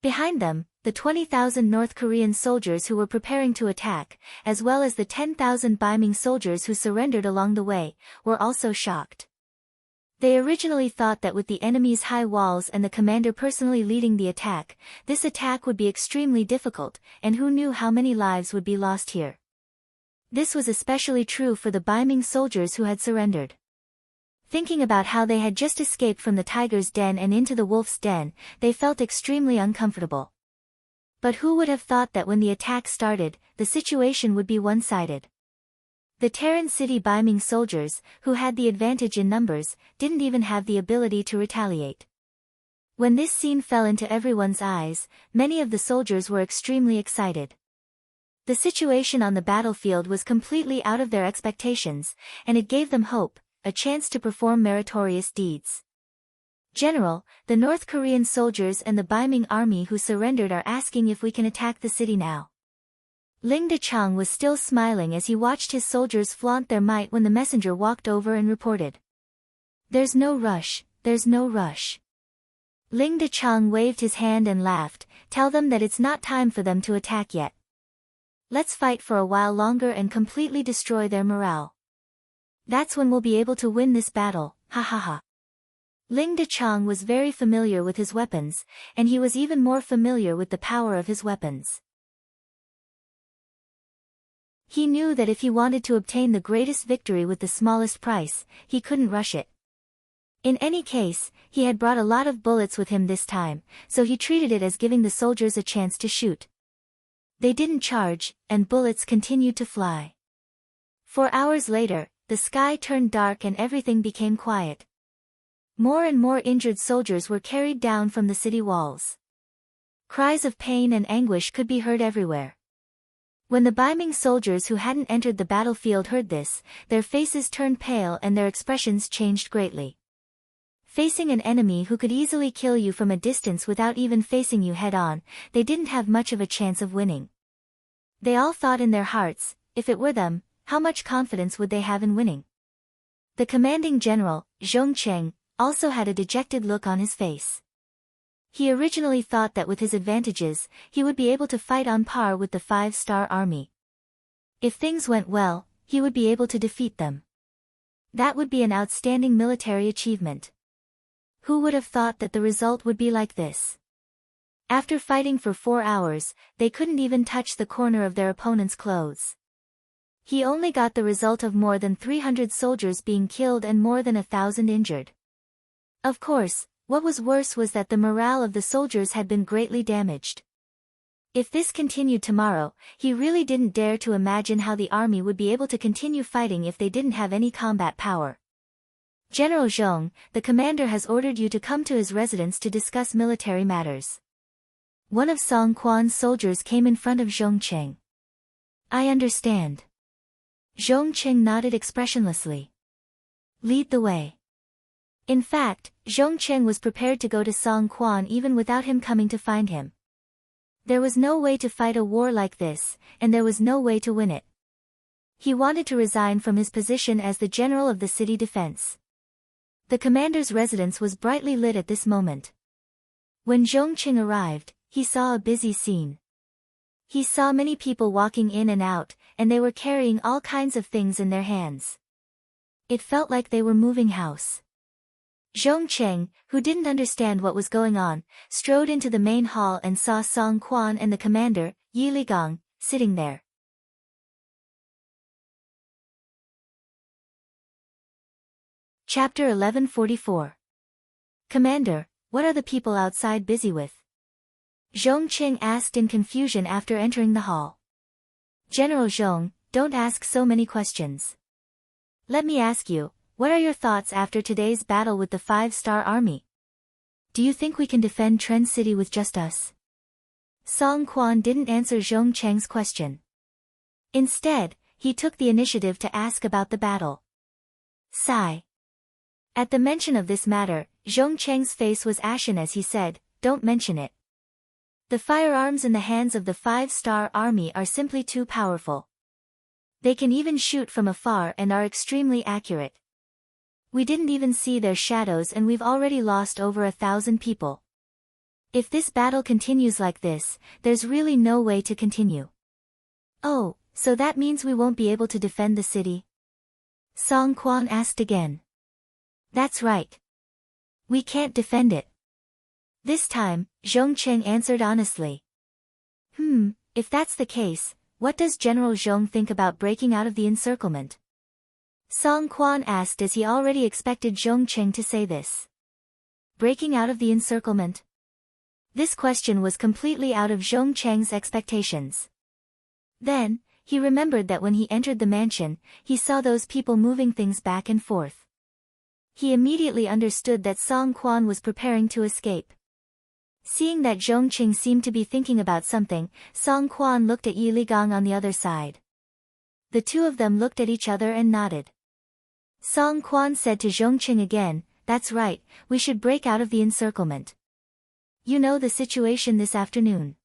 Behind them, the 20,000 North Korean soldiers who were preparing to attack, as well as the 10,000 Ming soldiers who surrendered along the way, were also shocked. They originally thought that with the enemy's high walls and the commander personally leading the attack, this attack would be extremely difficult, and who knew how many lives would be lost here. This was especially true for the Ming soldiers who had surrendered. Thinking about how they had just escaped from the tiger's den and into the wolf's den, they felt extremely uncomfortable. But who would have thought that when the attack started, the situation would be one-sided? The Terran City Ming soldiers, who had the advantage in numbers, didn't even have the ability to retaliate. When this scene fell into everyone's eyes, many of the soldiers were extremely excited. The situation on the battlefield was completely out of their expectations, and it gave them hope, a chance to perform meritorious deeds. General, the North Korean soldiers and the Ming army who surrendered are asking if we can attack the city now. Ling Dechang was still smiling as he watched his soldiers flaunt their might when the messenger walked over and reported. "There's no rush, there's no rush." Ling Dechang waved his hand and laughed, "Tell them that it's not time for them to attack yet. Let's fight for a while longer and completely destroy their morale. That's when we'll be able to win this battle, ha ha ha. Ling Dechang was very familiar with his weapons, and he was even more familiar with the power of his weapons. He knew that if he wanted to obtain the greatest victory with the smallest price, he couldn't rush it. In any case, he had brought a lot of bullets with him this time, so he treated it as giving the soldiers a chance to shoot. They didn't charge, and bullets continued to fly. 4 hours later, the sky turned dark and everything became quiet. More and more injured soldiers were carried down from the city walls. Cries of pain and anguish could be heard everywhere. When the Beiming soldiers who hadn't entered the battlefield heard this, their faces turned pale and their expressions changed greatly. Facing an enemy who could easily kill you from a distance without even facing you head-on, they didn't have much of a chance of winning. They all thought in their hearts, if it were them, how much confidence would they have in winning? The commanding general, Zhong Cheng, also had a dejected look on his face. He originally thought that with his advantages, he would be able to fight on par with the 5-star army. If things went well, he would be able to defeat them. That would be an outstanding military achievement. Who would have thought that the result would be like this? After fighting for 4 hours, they couldn't even touch the corner of their opponent's clothes. He only got the result of more than 300 soldiers being killed and more than 1,000 injured. Of course, what was worse was that the morale of the soldiers had been greatly damaged. If this continued tomorrow, he really didn't dare to imagine how the army would be able to continue fighting if they didn't have any combat power. General Zhong, the commander has ordered you to come to his residence to discuss military matters. One of Song Quan's soldiers came in front of Zhong Cheng. I understand. Zhong Cheng nodded expressionlessly. Lead the way. In fact, Zhong Cheng was prepared to go to Song Quan even without him coming to find him. There was no way to fight a war like this, and there was no way to win it. He wanted to resign from his position as the general of the city defense. The commander's residence was brightly lit at this moment. When Zhong Cheng arrived, he saw a busy scene. He saw many people walking in and out, and they were carrying all kinds of things in their hands. It felt like they were moving house. Zhong Cheng, who didn't understand what was going on, strode into the main hall and saw Song Quan and the commander, Yi Ligang, sitting there. Chapter 1144. Commander, what are the people outside busy with? Zhong Cheng asked in confusion after entering the hall. General Zhong, don't ask so many questions. Let me ask you, what are your thoughts after today's battle with the 5-star army? Do you think we can defend Tren City with just us? Song Quan didn't answer Zhong Cheng's question. Instead, he took the initiative to ask about the battle. Sigh. At the mention of this matter, Zhong Cheng's face was ashen as he said, don't mention it. The firearms in the hands of the 5-star army are simply too powerful. They can even shoot from afar and are extremely accurate. We didn't even see their shadows and we've already lost over 1,000 people. If this battle continues like this, there's really no way to continue. Oh, so that means we won't be able to defend the city? Song Quan asked again. That's right. We can't defend it. This time, Zhong Cheng answered honestly. If that's the case, what does General Zhong think about breaking out of the encirclement? Song Quan asked as he already expected Zhong Cheng to say this. Breaking out of the encirclement? This question was completely out of Zhong Cheng's expectations. Then, he remembered that when he entered the mansion, he saw those people moving things back and forth. He immediately understood that Song Quan was preparing to escape. Seeing that Zhong Cheng seemed to be thinking about something, Song Quan looked at Yi Ligang on the other side. The two of them looked at each other and nodded. Song Quan said to Zhong Cheng again, that's right, we should break out of the encirclement. You know the situation this afternoon.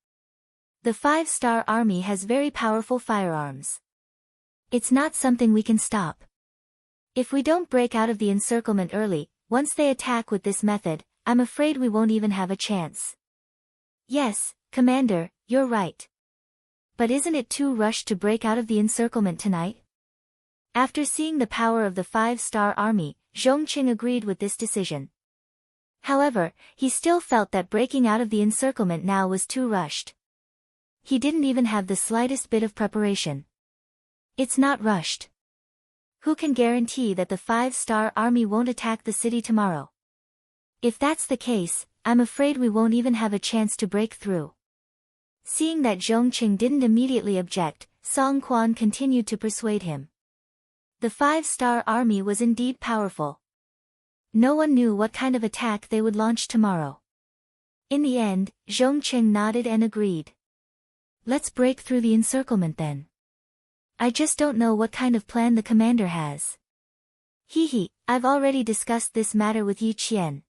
The 5-star army has very powerful firearms. It's not something we can stop. If we don't break out of the encirclement early, once they attack with this method, I'm afraid we won't even have a chance. Yes, Commander, you're right. But isn't it too rushed to break out of the encirclement tonight? After seeing the power of the 5-star army, Zhongqing agreed with this decision. However, he still felt that breaking out of the encirclement now was too rushed. He didn't even have the slightest bit of preparation. It's not rushed. Who can guarantee that the 5-star army won't attack the city tomorrow? If that's the case, I'm afraid we won't even have a chance to break through. Seeing that Zhongqing didn't immediately object, Song Quan continued to persuade him. The 5-star army was indeed powerful. No one knew what kind of attack they would launch tomorrow. In the end, Zhongqing nodded and agreed. Let's break through the encirclement then. I just don't know what kind of plan the commander has. I've already discussed this matter with Yi Qian.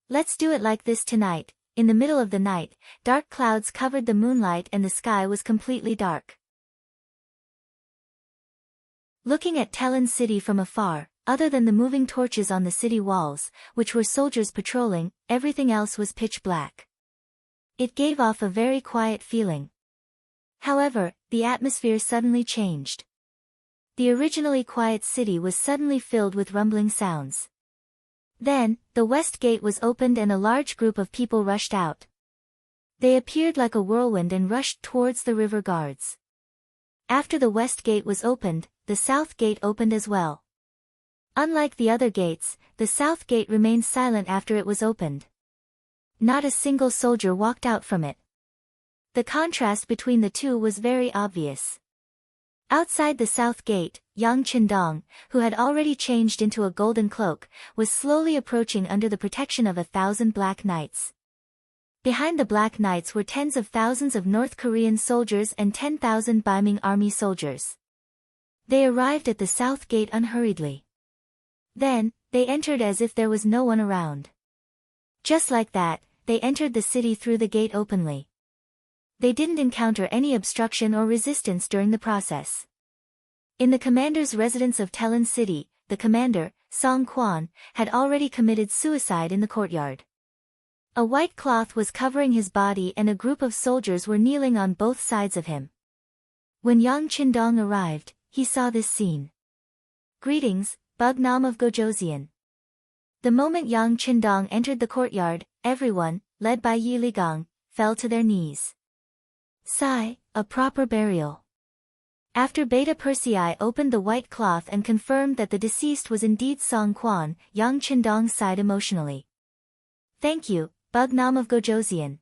Let's do it like this tonight. In the middle of the night, dark clouds covered the moonlight and the sky was completely dark. Looking at Telin city from afar, other than the moving torches on the city walls, which were soldiers patrolling, everything else was pitch black. It gave off a very quiet feeling. However, the atmosphere suddenly changed. The originally quiet city was suddenly filled with rumbling sounds. Then, the west gate was opened and a large group of people rushed out. They appeared like a whirlwind and rushed towards the river guards. After the west gate was opened, the south gate opened as well. Unlike the other gates, the south gate remained silent after it was opened. Not a single soldier walked out from it. The contrast between the two was very obvious. Outside the south gate, Yang Qindong, who had already changed into a golden cloak, was slowly approaching under the protection of 1,000 black knights. Behind the black knights were tens of thousands of North Korean soldiers and 10,000 Baiming army soldiers. They arrived at the south gate unhurriedly. Then, they entered as if there was no one around. Just like that, they entered the city through the gate openly. They didn't encounter any obstruction or resistance during the process. In the commander's residence of Telin City, the commander, Song Quan, had already committed suicide in the courtyard. A white cloth was covering his body and a group of soldiers were kneeling on both sides of him. When Yang Qindong arrived, he saw this scene. Greetings, Bugnam of Gojoseon. The moment Yang Qindong entered the courtyard, everyone, led by Yi Ligang, fell to their knees. Sigh, a proper burial. After Beta Persei opened the white cloth and confirmed that the deceased was indeed Song Quan, Yang Qindong sighed emotionally. Thank you, Bugnam of Gojoseon.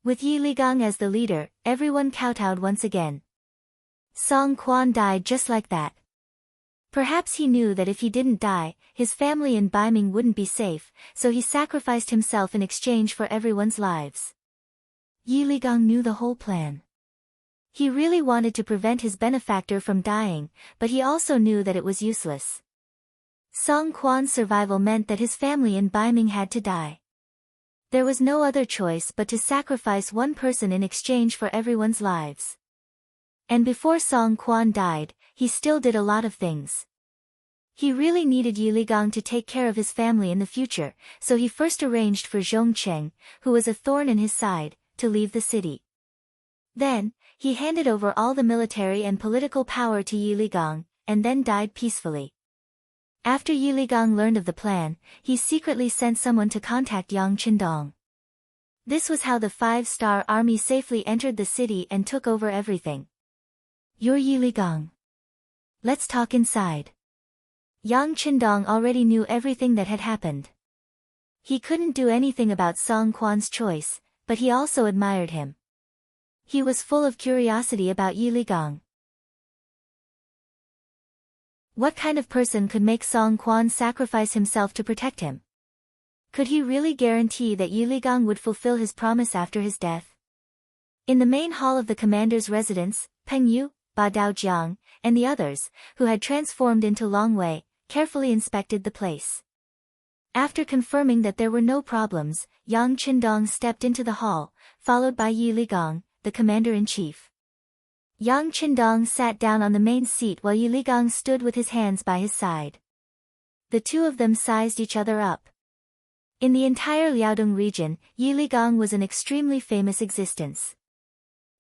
With Yi Ligang as the leader, everyone kowtowed once again. Song Quan died just like that. Perhaps he knew that if he didn't die, his family in Baiming wouldn't be safe, so he sacrificed himself in exchange for everyone's lives. Yi Ligang knew the whole plan. He really wanted to prevent his benefactor from dying, but he also knew that it was useless. Song Quan's survival meant that his family in Baiming had to die. There was no other choice but to sacrifice one person in exchange for everyone's lives. And before Song Quan died, he still did a lot of things. He really needed Yi Ligang to take care of his family in the future, so he first arranged for Zhongqing, who was a thorn in his side, to leave the city. Then, he handed over all the military and political power to Yi Ligang, and then died peacefully. After Yi Ligang learned of the plan, he secretly sent someone to contact Yang Qindong. This was how the 5-star army safely entered the city and took over everything. You're Yi Ligang. Let's talk inside. Yang Qindong already knew everything that had happened. He couldn't do anything about Song Quan's choice, but he also admired him. He was full of curiosity about Yi Ligang. What kind of person could make Song Quan sacrifice himself to protect him? Could he really guarantee that Yi Ligang would fulfill his promise after his death? In the main hall of the commander's residence, Peng Yu, Ba Daojiang, and the others, who had transformed into Long Wei, carefully inspected the place. After confirming that there were no problems, Yang Qindong stepped into the hall, followed by Yi Ligang, the commander-in-chief. Yang Qindong sat down on the main seat while Yi Ligang stood with his hands by his side. The two of them sized each other up. In the entire Liaodong region, Yi Ligang was an extremely famous existence.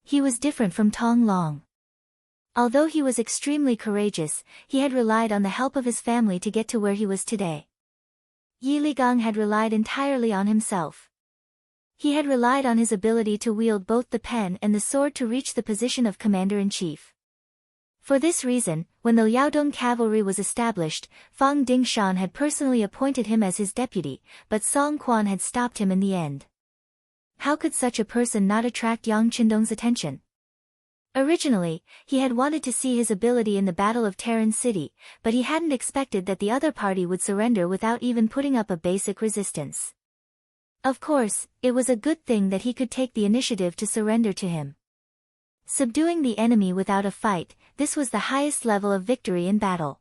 He was different from Tong Long. Although he was extremely courageous, he had relied on the help of his family to get to where he was today. Yi Ligang had relied entirely on himself. He had relied on his ability to wield both the pen and the sword to reach the position of commander-in-chief. For this reason, when the Liaodong cavalry was established, Fang Dingshan had personally appointed him as his deputy, but Song Quan had stopped him in the end. How could such a person not attract Yang Qindong's attention? Originally, he had wanted to see his ability in the Battle of Terran City, but he hadn't expected that the other party would surrender without even putting up a basic resistance. Of course, it was a good thing that he could take the initiative to surrender to him. Subduing the enemy without a fight, this was the highest level of victory in battle.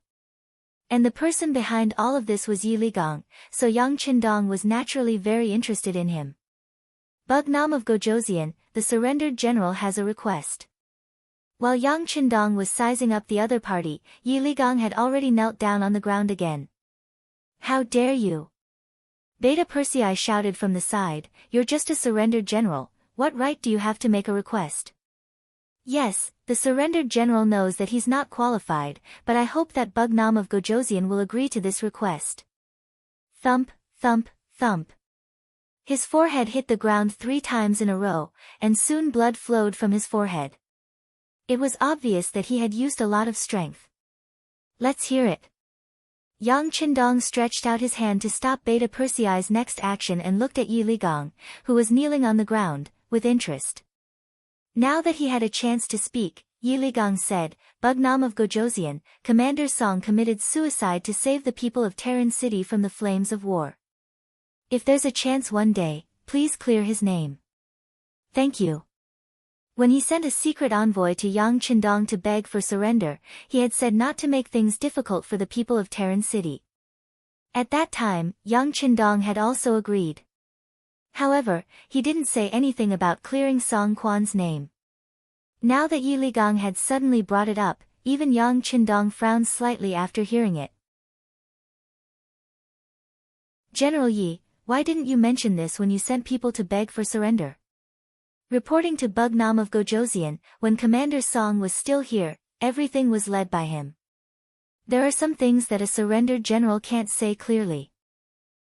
And the person behind all of this was Yi Ligang, so Yang Qindong was naturally very interested in him. Bugnam of Gojoseon, the surrendered general has a request. While Yang Qindong was sizing up the other party, Yi Ligang had already knelt down on the ground again. How dare you? Beta Persei shouted from the side, you're just a surrendered general, what right do you have to make a request? Yes, the surrendered general knows that he's not qualified, but I hope that Bugnam of Gojoseon will agree to this request. Thump, thump, thump. His forehead hit the ground 3 times in a row, and soon blood flowed from his forehead. It was obvious that he had used a lot of strength. Let's hear it. Yang Qindong stretched out his hand to stop Beta Persei's next action and looked at Yi Ligang, who was kneeling on the ground, with interest. Now that he had a chance to speak, Yi Ligang said, Bugnam of Gojoseon, Commander Song committed suicide to save the people of Terran City from the flames of war. If there's a chance one day, please clear his name. Thank you. When he sent a secret envoy to Yang Qindong to beg for surrender, he had said not to make things difficult for the people of Terran City. At that time, Yang Qindong had also agreed. However, he didn't say anything about clearing Song Quan's name. Now that Yi Ligang had suddenly brought it up, even Yang Qindong frowned slightly after hearing it. General Yi, why didn't you mention this when you sent people to beg for surrender? Reporting to Bugnam of Gojoseon, when Commander Song was still here, everything was led by him. There are some things that a surrendered general can't say clearly.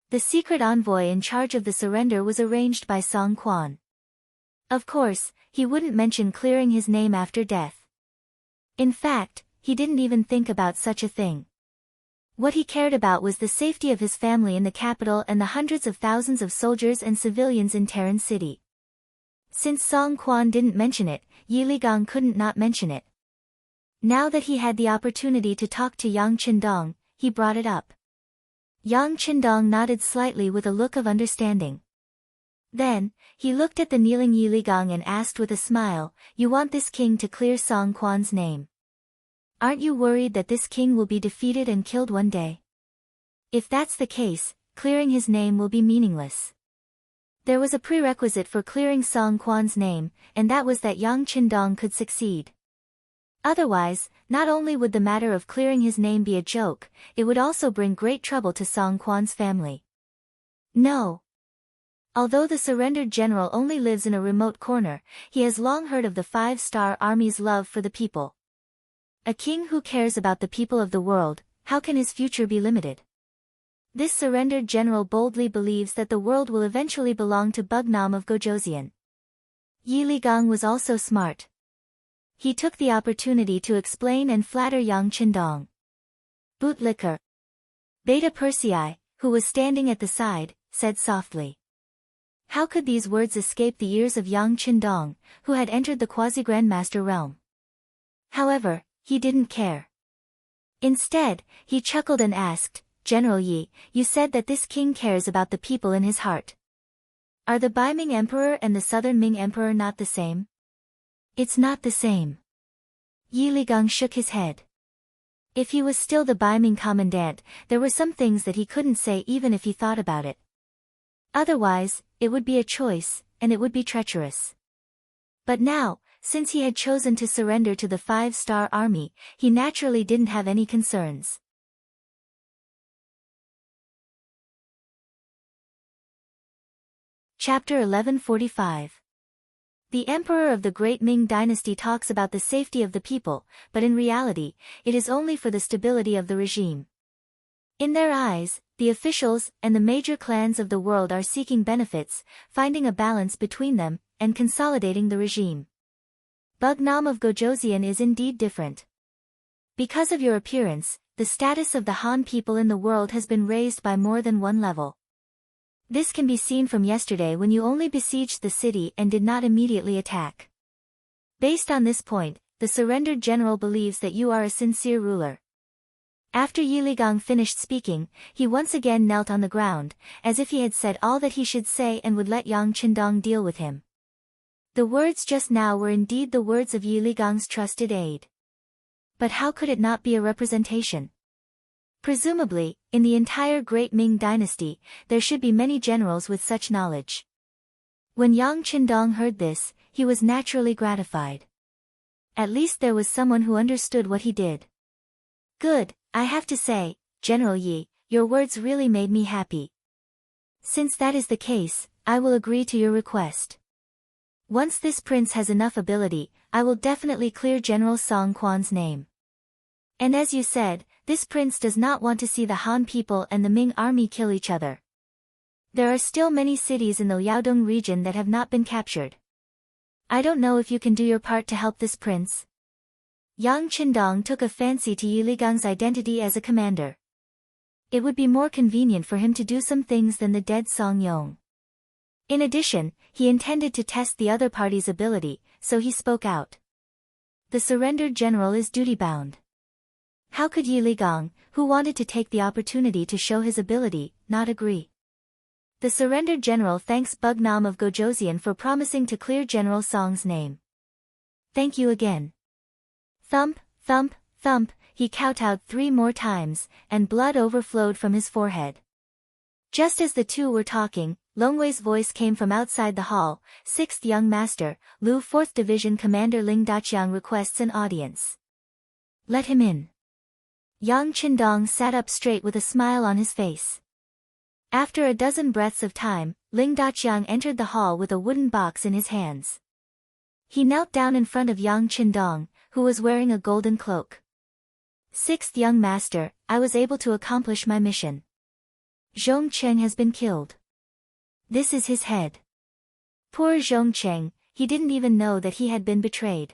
The secret envoy in charge of the surrender was arranged by Song Quan. Of course, he wouldn't mention clearing his name after death. In fact, he didn't even think about such a thing. What he cared about was the safety of his family in the capital and the hundreds of thousands of soldiers and civilians in Terran City. Since Song Quan didn't mention it, Yi Ligang couldn't not mention it. Now that he had the opportunity to talk to Yang Qindong, he brought it up. Yang Qindong nodded slightly with a look of understanding. Then, he looked at the kneeling Yi Ligang and asked with a smile, you want this king to clear Song Quan's name? Aren't you worried that this king will be defeated and killed one day? If that's the case, clearing his name will be meaningless. There was a prerequisite for clearing Song Quan's name, and that was that Yang Qindong could succeed. Otherwise, not only would the matter of clearing his name be a joke, it would also bring great trouble to Song Quan's family. No. Although the surrendered general only lives in a remote corner, he has long heard of the 5-star army's love for the people. A king who cares about the people of the world, how can his future be limited? This surrendered general boldly believes that the world will eventually belong to Bugnam of Gojoseon. Yi Ligang was also smart. He took the opportunity to explain and flatter Yang Qindong. Bootlicker. Beta Persei, who was standing at the side, said softly. How could these words escape the ears of Yang Qindong, who had entered the quasi-grandmaster realm? However, he didn't care. Instead, he chuckled and asked, General Yi, you said that this king cares about the people in his heart. Are the Bai Ming Emperor and the Southern Ming Emperor not the same? It's not the same. Yi Ligang shook his head. If he was still the Bai Ming commandant, there were some things that he couldn't say even if he thought about it. Otherwise, it would be a choice, and it would be treacherous. But now, since he had chosen to surrender to the 5-star army, he naturally didn't have any concerns. Chapter 1145. The emperor of the great Ming dynasty talks about the safety of the people, but in reality, it is only for the stability of the regime. In their eyes, the officials and the major clans of the world are seeking benefits, finding a balance between them, and consolidating the regime. Bugnam of Gojoseon is indeed different. Because of your appearance, the status of the Han people in the world has been raised by more than one level. This can be seen from yesterday when you only besieged the city and did not immediately attack. Based on this point, the surrendered general believes that you are a sincere ruler. After Yiligang finished speaking, he once again knelt on the ground, as if he had said all that he should say and would let Yang Qindong deal with him. The words just now were indeed the words of Yiligang's trusted aide. But how could it not be a representation? Presumably, in the entire Great Ming dynasty, there should be many generals with such knowledge. When Yang Qindong heard this, he was naturally gratified. At least there was someone who understood what he did. Good, I have to say, General Yi, your words really made me happy. Since that is the case, I will agree to your request. Once this prince has enough ability, I will definitely clear General Song Quan's name. And as you said, this prince does not want to see the Han people and the Ming army kill each other. There are still many cities in the Liaodong region that have not been captured. I don't know if you can do your part to help this prince. Yang Qindong took a fancy to Yiligang's identity as a commander. It would be more convenient for him to do some things than the dead Song Yong. In addition, he intended to test the other party's ability, so he spoke out. The surrendered general is duty-bound. How could Yiligang, who wanted to take the opportunity to show his ability, not agree? The surrendered general thanks Bugnam of Gojoseon for promising to clear General Song's name. Thank you again. Thump, thump, thump, he kowtowed 3 more times, and blood overflowed from his forehead. Just as the two were talking, Longwei's voice came from outside the hall. 6th Young Master, Lu 4th Division Commander Ling Daqiang requests an audience. Let him in. Yang Qindong sat up straight with a smile on his face. After a dozen breaths of time, Ling Daqiang entered the hall with a wooden box in his hands. He knelt down in front of Yang Qindong, who was wearing a golden cloak. 6th Young Master, I was able to accomplish my mission. Zhong Cheng has been killed. This is his head. Poor Zhong Cheng, he didn't even know that he had been betrayed.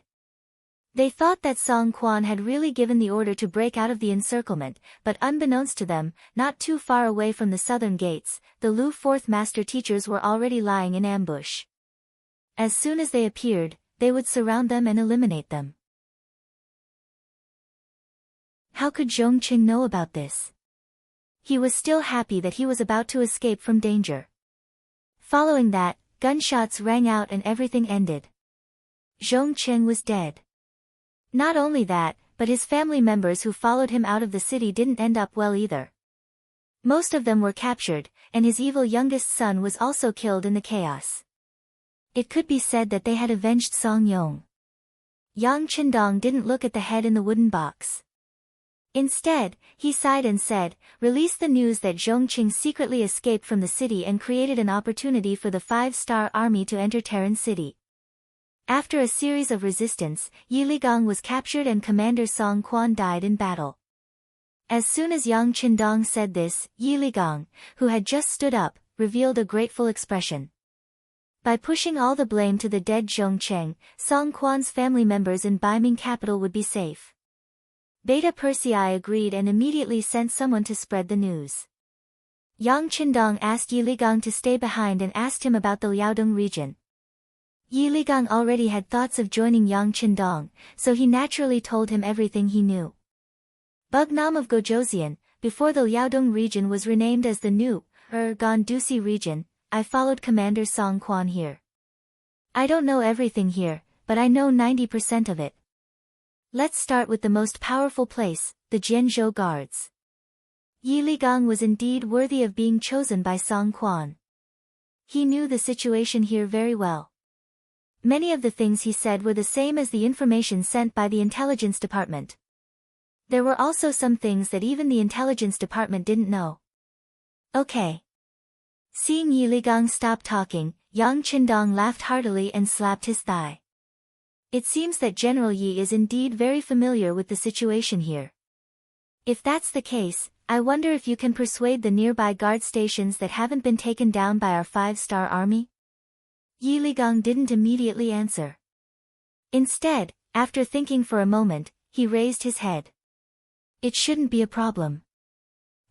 They thought that Song Quan had really given the order to break out of the encirclement, but unbeknownst to them, not too far away from the southern gates, the Lu 4th Master teachers were already lying in ambush. As soon as they appeared, they would surround them and eliminate them. How could Zhong Cheng know about this? He was still happy that he was about to escape from danger. Following that, gunshots rang out and everything ended. Zhong Cheng was dead. Not only that, but his family members who followed him out of the city didn't end up well either. Most of them were captured, and his evil youngest son was also killed in the chaos. It could be said that they had avenged Song Yong. Yang Qindong didn't look at the head in the wooden box. Instead, he sighed and said, release the news that Zhong Qing secretly escaped from the city and created an opportunity for the 5-star army to enter Terran City. After a series of resistance, Yiligang was captured and Commander Song Quan died in battle. As soon as Yang Qindong said this, Yiligang, who had just stood up, revealed a grateful expression. By pushing all the blame to the dead Zhong Cheng, Song Quan's family members in Baiming capital would be safe. Beta Persei agreed and immediately sent someone to spread the news. Yang Qindong asked Yiligang to stay behind and asked him about the Liaodong region. Yiligang already had thoughts of joining Yang Qindong, so he naturally told him everything he knew. Bugnam of Gojoseon, before the Liaodong region was renamed as the new Gandusi region, I followed Commander Song Quan here. I don't know everything here, but I know 90% of it. Let's start with the most powerful place, the Jianzhou Guards. Yiligang was indeed worthy of being chosen by Song Quan. He knew the situation here very well. Many of the things he said were the same as the information sent by the intelligence department. There were also some things that even the intelligence department didn't know. Okay. Seeing Yiligang stop talking, Yang Qindong laughed heartily and slapped his thigh. It seems that General Yi is indeed very familiar with the situation here. If that's the case, I wonder if you can persuade the nearby guard stations that haven't been taken down by our 5-star army? Yi Ligang didn't immediately answer. Instead, after thinking for a moment, he raised his head. It shouldn't be a problem.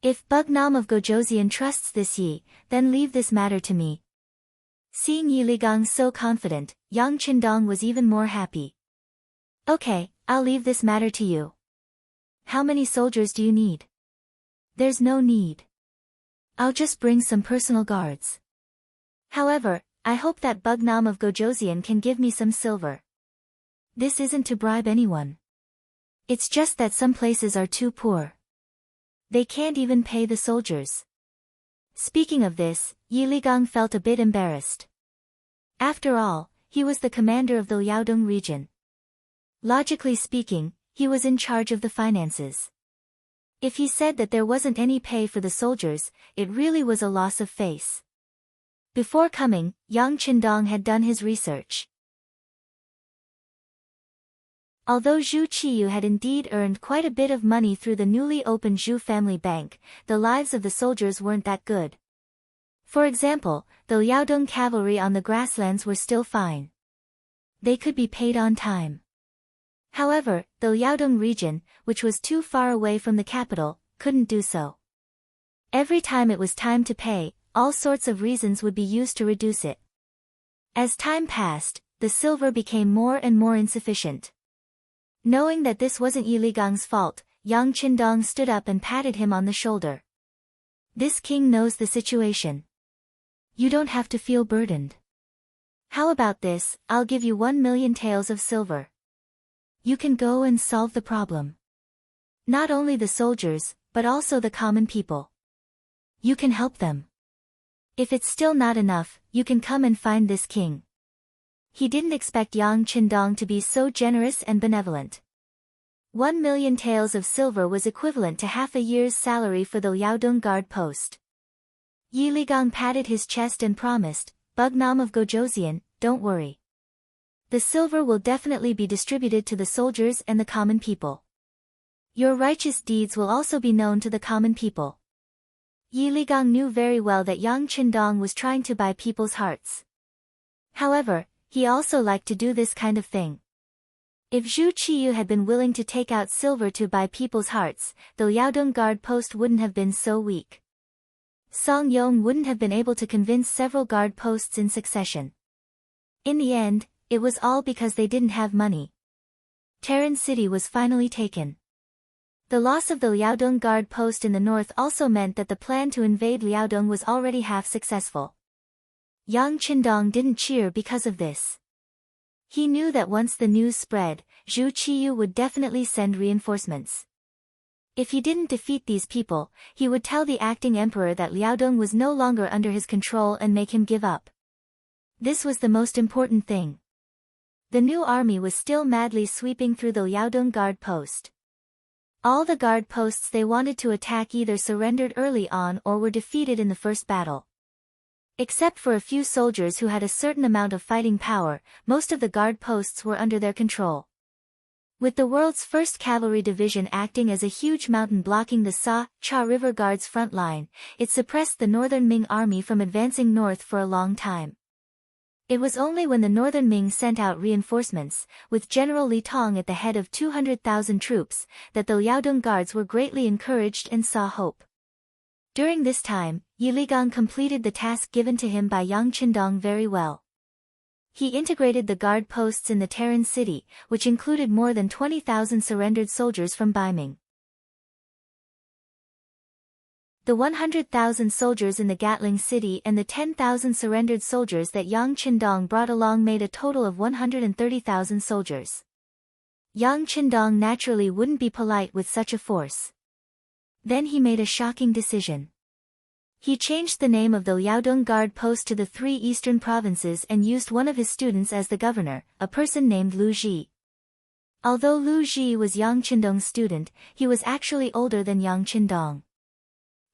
If Bugnam of Gojoseon trusts this Yi, then leave this matter to me. Seeing Yi Ligang so confident, Yang Qindong was even more happy. Okay, I'll leave this matter to you. How many soldiers do you need? There's no need. I'll just bring some personal guards. However, I hope that Bugnam of Gojoseon can give me some silver. This isn't to bribe anyone. It's just that some places are too poor. They can't even pay the soldiers. Speaking of this, Yi Ligang felt a bit embarrassed. After all, he was the commander of the Liaodong region. Logically speaking, he was in charge of the finances. If he said that there wasn't any pay for the soldiers, it really was a loss of face. Before coming, Yang Qindong had done his research. Although Zhu Qiyu had indeed earned quite a bit of money through the newly opened Zhu family bank, the lives of the soldiers weren't that good. For example, the Liaodong cavalry on the grasslands were still fine. They could be paid on time. However, the Liaodong region, which was too far away from the capital, couldn't do so. Every time it was time to pay, all sorts of reasons would be used to reduce it. As time passed, the silver became more and more insufficient. Knowing that this wasn't Yi Ligang's fault, Yang Qindong stood up and patted him on the shoulder. This king knows the situation. You don't have to feel burdened. How about this, I'll give you 1 million taels of silver. You can go and solve the problem. Not only the soldiers, but also the common people. You can help them. If it's still not enough, you can come and find this king. He didn't expect Yang Qindong to be so generous and benevolent. 1 million taels of silver was equivalent to half a year's salary for the Liaodong guard post. Yi Ligang patted his chest and promised, Bugnam of Gojoseon, don't worry. The silver will definitely be distributed to the soldiers and the common people. Your righteous deeds will also be known to the common people. Yi Ligang knew very well that Yang Qindong was trying to buy people's hearts. However, he also liked to do this kind of thing. If Zhu Qiyu had been willing to take out silver to buy people's hearts, the Liaodong guard post wouldn't have been so weak. Song Yong wouldn't have been able to convince several guard posts in succession. In the end, it was all because they didn't have money. Terran City was finally taken. The loss of the Liaodong guard post in the north also meant that the plan to invade Liaodong was already half successful. Yang Qindong didn't cheer because of this. He knew that once the news spread, Zhu Qiyu would definitely send reinforcements. If he didn't defeat these people, he would tell the acting emperor that Liaodong was no longer under his control and make him give up. This was the most important thing. The new army was still madly sweeping through the Liaodong guard post. All the guard posts they wanted to attack either surrendered early on or were defeated in the first battle. Except for a few soldiers who had a certain amount of fighting power, most of the guard posts were under their control. With the world's first cavalry division acting as a huge mountain blocking the Cha River Guard's front line, it suppressed the northern Ming army from advancing north for a long time. It was only when the northern Ming sent out reinforcements, with General Li Tong at the head of 200,000 troops, that the Liaodong guards were greatly encouraged and saw hope. During this time, Yi Ligang completed the task given to him by Yang Qindong very well. He integrated the guard posts in the Terran City, which included more than 20,000 surrendered soldiers from Baiming. The 100,000 soldiers in the Gatling City and the 10,000 surrendered soldiers that Yang Qindong brought along made a total of 130,000 soldiers. Yang Qindong naturally wouldn't be polite with such a force. Then he made a shocking decision. He changed the name of the Liaodong Guard post to the 3 eastern provinces and used one of his students as the governor, a person named Lu Ji. Although Lu Ji was Yang Qindong's student, he was actually older than Yang Qindong.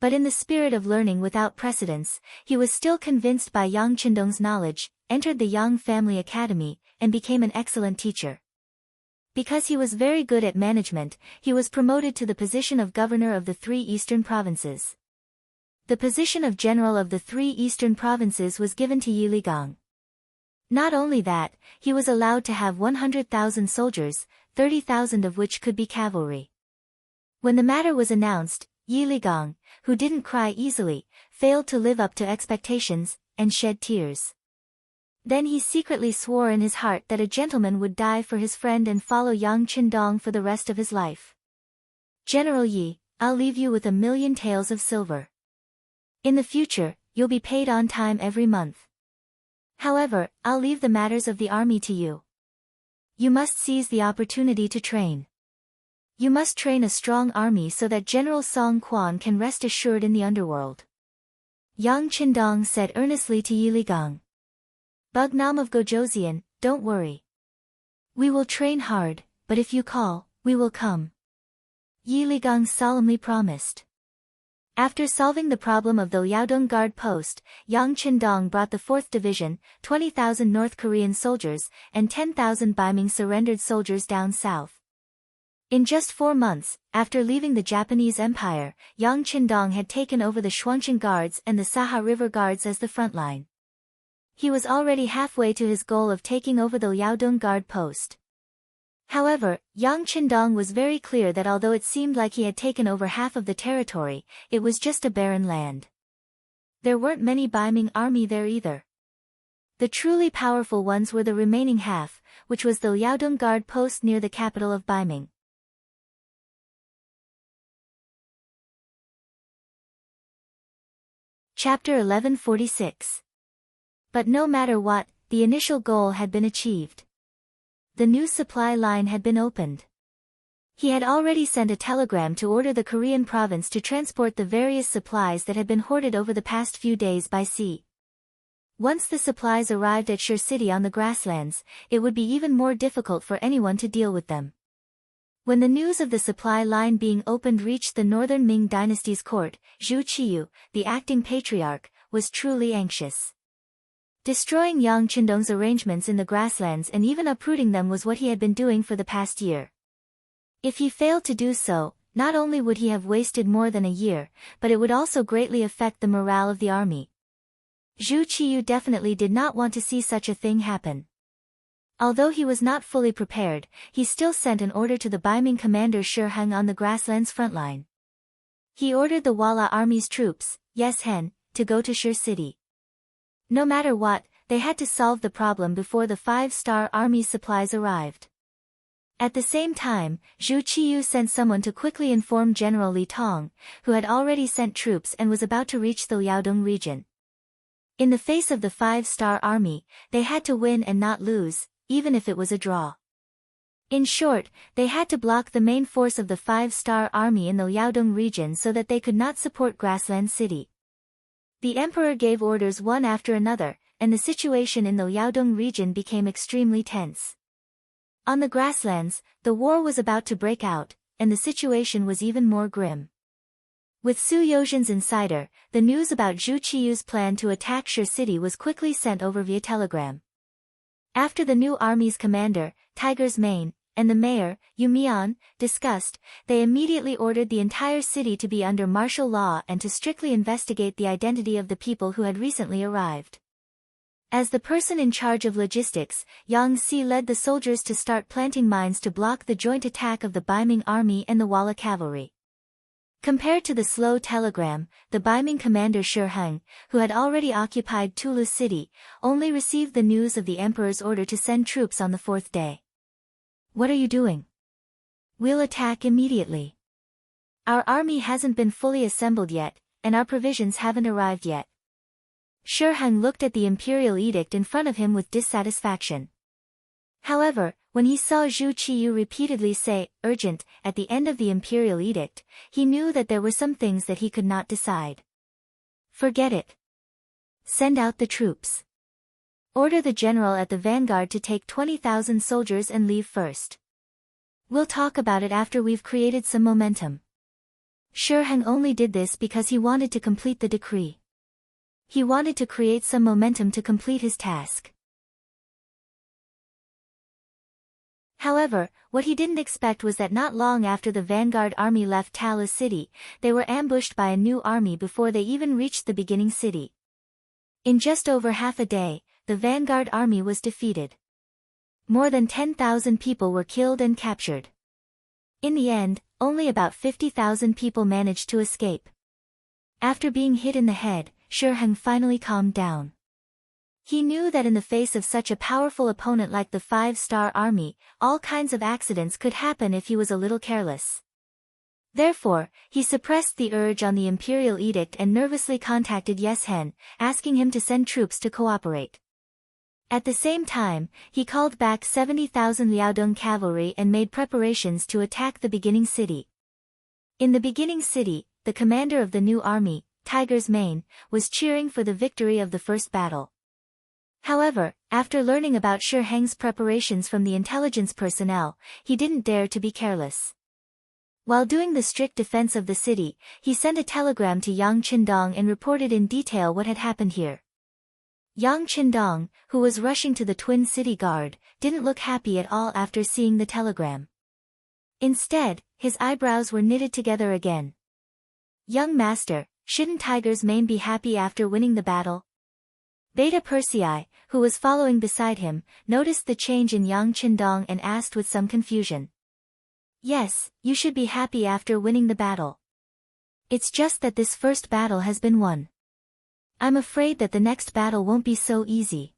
But in the spirit of learning without precedence, he was still convinced by Yang Qindong's knowledge, entered the Yang Family Academy, and became an excellent teacher. Because he was very good at management, he was promoted to the position of governor of the 3 eastern provinces. The position of general of the 3 eastern provinces was given to Yi Ligang. Not only that, he was allowed to have 100,000 soldiers, 30,000 of which could be cavalry. When the matter was announced, Yi Ligang, who didn't cry easily, failed to live up to expectations, and shed tears. Then he secretly swore in his heart that a gentleman would die for his friend and follow Yang Qindong for the rest of his life. General Yi, I'll leave you with 1,000,000 taels of silver. In the future, you'll be paid on time every month. However, I'll leave the matters of the army to you. You must seize the opportunity to train. You must train a strong army so that General Song Quan can rest assured in the underworld. Yang Qindong said earnestly to Yi Ligang. Bugnam of Gojoseon, don't worry. We will train hard, but if you call, we will come. Yi Ligang solemnly promised. After solving the problem of the Liaodong Guard Post, Yang Qindong brought the 4th Division, 20,000 North Korean soldiers, and 10,000 Baiming surrendered soldiers down south. In just 4 months, after leaving the Japanese Empire, Yang Qindong had taken over the Shuangqing Guards and the Saha River Guards as the front line. He was already halfway to his goal of taking over the Liaodong Guard Post. However, Yang Qindong was very clear that although it seemed like he had taken over half of the territory, it was just a barren land. There weren't many Baiming army there either. The truly powerful ones were the remaining half, which was the Liaodong Guard Post near the capital of Baiming. Chapter 1146. But no matter what, the initial goal had been achieved. The new supply line had been opened. He had already sent a telegram to order the Korean province to transport the various supplies that had been hoarded over the past few days by sea. Once the supplies arrived at Shur City on the grasslands, it would be even more difficult for anyone to deal with them. When the news of the supply line being opened reached the northern Ming dynasty's court, Zhu Qiyu, the acting patriarch, was truly anxious. Destroying Yang Qindong's arrangements in the grasslands and even uprooting them was what he had been doing for the past year. If he failed to do so, not only would he have wasted more than a year, but it would also greatly affect the morale of the army. Zhu Qiyu definitely did not want to see such a thing happen. Although he was not fully prepared, he still sent an order to the Baiming commander Shi Heng on the grasslands front line. He ordered the Walla army's troops, Yes Hen, to go to Shur City. No matter what, they had to solve the problem before the 5-star army supplies arrived. At the same time, Zhu Qiyu sent someone to quickly inform General Li Tong, who had already sent troops and was about to reach the Liaodong region. In the face of the 5-star army, they had to win and not lose, even if it was a draw. In short, they had to block the main force of the 5-star army in the Liaodong region so that they could not support Grassland City. The emperor gave orders one after another, and the situation in the Liaodong region became extremely tense. On the grasslands, the war was about to break out, and the situation was even more grim. With Su Yozhen's insider, the news about Zhu Qiyu's plan to attack Shur City was quickly sent over via telegram. After the new army's commander, Tiger's Mane, and the mayor, Yu Mian, discussed, they immediately ordered the entire city to be under martial law and to strictly investigate the identity of the people who had recently arrived. As the person in charge of logistics, Yang Si led the soldiers to start planting mines to block the joint attack of the Baiming army and the Walla cavalry. Compared to the slow telegram, the Baiming commander Shi Heng, who had already occupied Tulu City, only received the news of the emperor's order to send troops on the 4th day. What are you doing? We'll attack immediately. Our army hasn't been fully assembled yet, and our provisions haven't arrived yet. Shi Heng looked at the imperial edict in front of him with dissatisfaction. However, when he saw Zhu Qiyu repeatedly say, urgent, at the end of the imperial edict, he knew that there were some things that he could not decide. Forget it. Send out the troops. Order the general at the vanguard to take 20,000 soldiers and leave first. We'll talk about it after we've created some momentum. Heng only did this because he wanted to complete the decree. He wanted to create some momentum to complete his task. However, what he didn't expect was that not long after the vanguard army left Talis city, they were ambushed by a new army before they even reached the beginning city. In just over half a day, the vanguard army was defeated. More than 10,000 people were killed and captured. In the end, only about 50,000 people managed to escape. After being hit in the head, Heng finally calmed down. He knew that in the face of such a powerful opponent like the 5-star army, all kinds of accidents could happen if he was a little careless. Therefore, he suppressed the urge on the imperial edict and nervously contacted Heng, asking him to send troops to cooperate. At the same time, he called back 70,000 Liaodong cavalry and made preparations to attack the beginning city. In the beginning city, the commander of the new army, Tiger's Mane, was cheering for the victory of the first battle. However, after learning about Heng's preparations from the intelligence personnel, he didn't dare to be careless. While doing the strict defense of the city, he sent a telegram to Yang Qindong and reported in detail what had happened here. Yang Qindong, who was rushing to the Twin City Guard, didn't look happy at all after seeing the telegram. Instead, his eyebrows were knitted together again. "Young master, shouldn't Tiger's Mane be happy after winning the battle?" Beta Persei, who was following beside him, noticed the change in Yang Qindong and asked with some confusion. "Yes, you should be happy after winning the battle. It's just that this first battle has been won. I'm afraid that the next battle won't be so easy."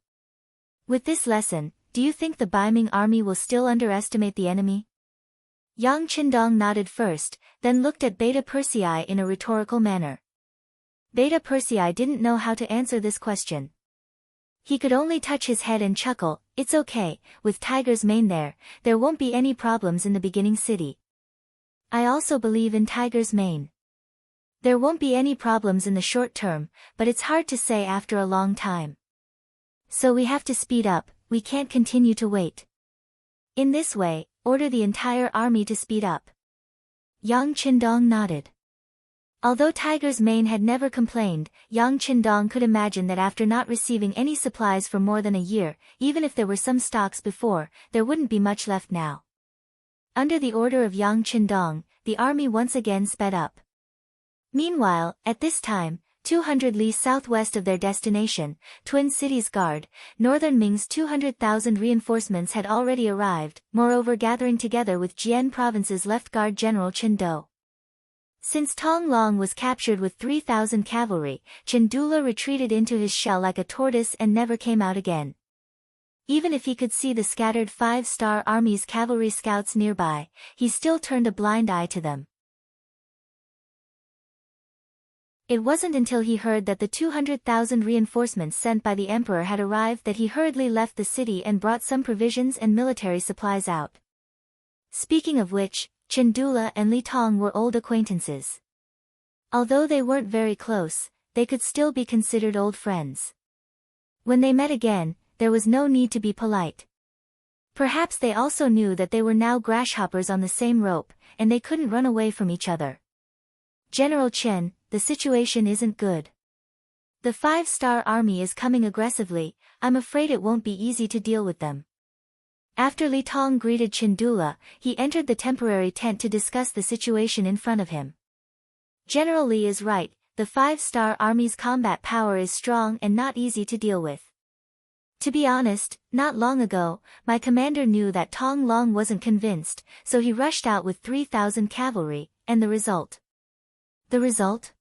With this lesson, do you think the Baiming army will still underestimate the enemy? Yang Qindong nodded first, then looked at Beta Persei in a rhetorical manner. Beta Persei didn't know how to answer this question. He could only touch his head and chuckle. "It's okay, with Tiger's Mane there won't be any problems in the beginning city. I also believe in Tiger's Mane. There won't be any problems in the short term, but it's hard to say after a long time. So we have to speed up, we can't continue to wait. In this way, order the entire army to speed up." Yang Qindong nodded. Although Tiger's Mane had never complained, Yang Qindong could imagine that after not receiving any supplies for more than a year, even if there were some stocks before, there wouldn't be much left now. Under the order of Yang Qindong, the army once again sped up. Meanwhile, at this time, 200 li southwest of their destination, Twin Cities Guard, Northern Ming's 200,000 reinforcements had already arrived, moreover gathering together with Jian Province's left guard General Chen Do. Since Tong Long was captured with 3,000 cavalry, Chen Dula retreated into his shell like a tortoise and never came out again. Even if he could see the scattered 5-star army's cavalry scouts nearby, he still turned a blind eye to them. It wasn't until he heard that the 200,000 reinforcements sent by the emperor had arrived that he hurriedly left the city and brought some provisions and military supplies out. Speaking of which, Chen Dula and Li Tong were old acquaintances. Although they weren't very close, they could still be considered old friends. When they met again, there was no need to be polite. Perhaps they also knew that they were now grasshoppers on the same rope, and they couldn't run away from each other. "General Chen, the situation isn't good. The 5-star army is coming aggressively, I'm afraid it won't be easy to deal with them." After Li Tong greeted Chen Dula, he entered the temporary tent to discuss the situation in front of him. "General Li is right, the 5-star army's combat power is strong and not easy to deal with. To be honest, not long ago, my commander knew that Tong Long wasn't convinced, so he rushed out with 3,000 cavalry, and the result?" "The result?"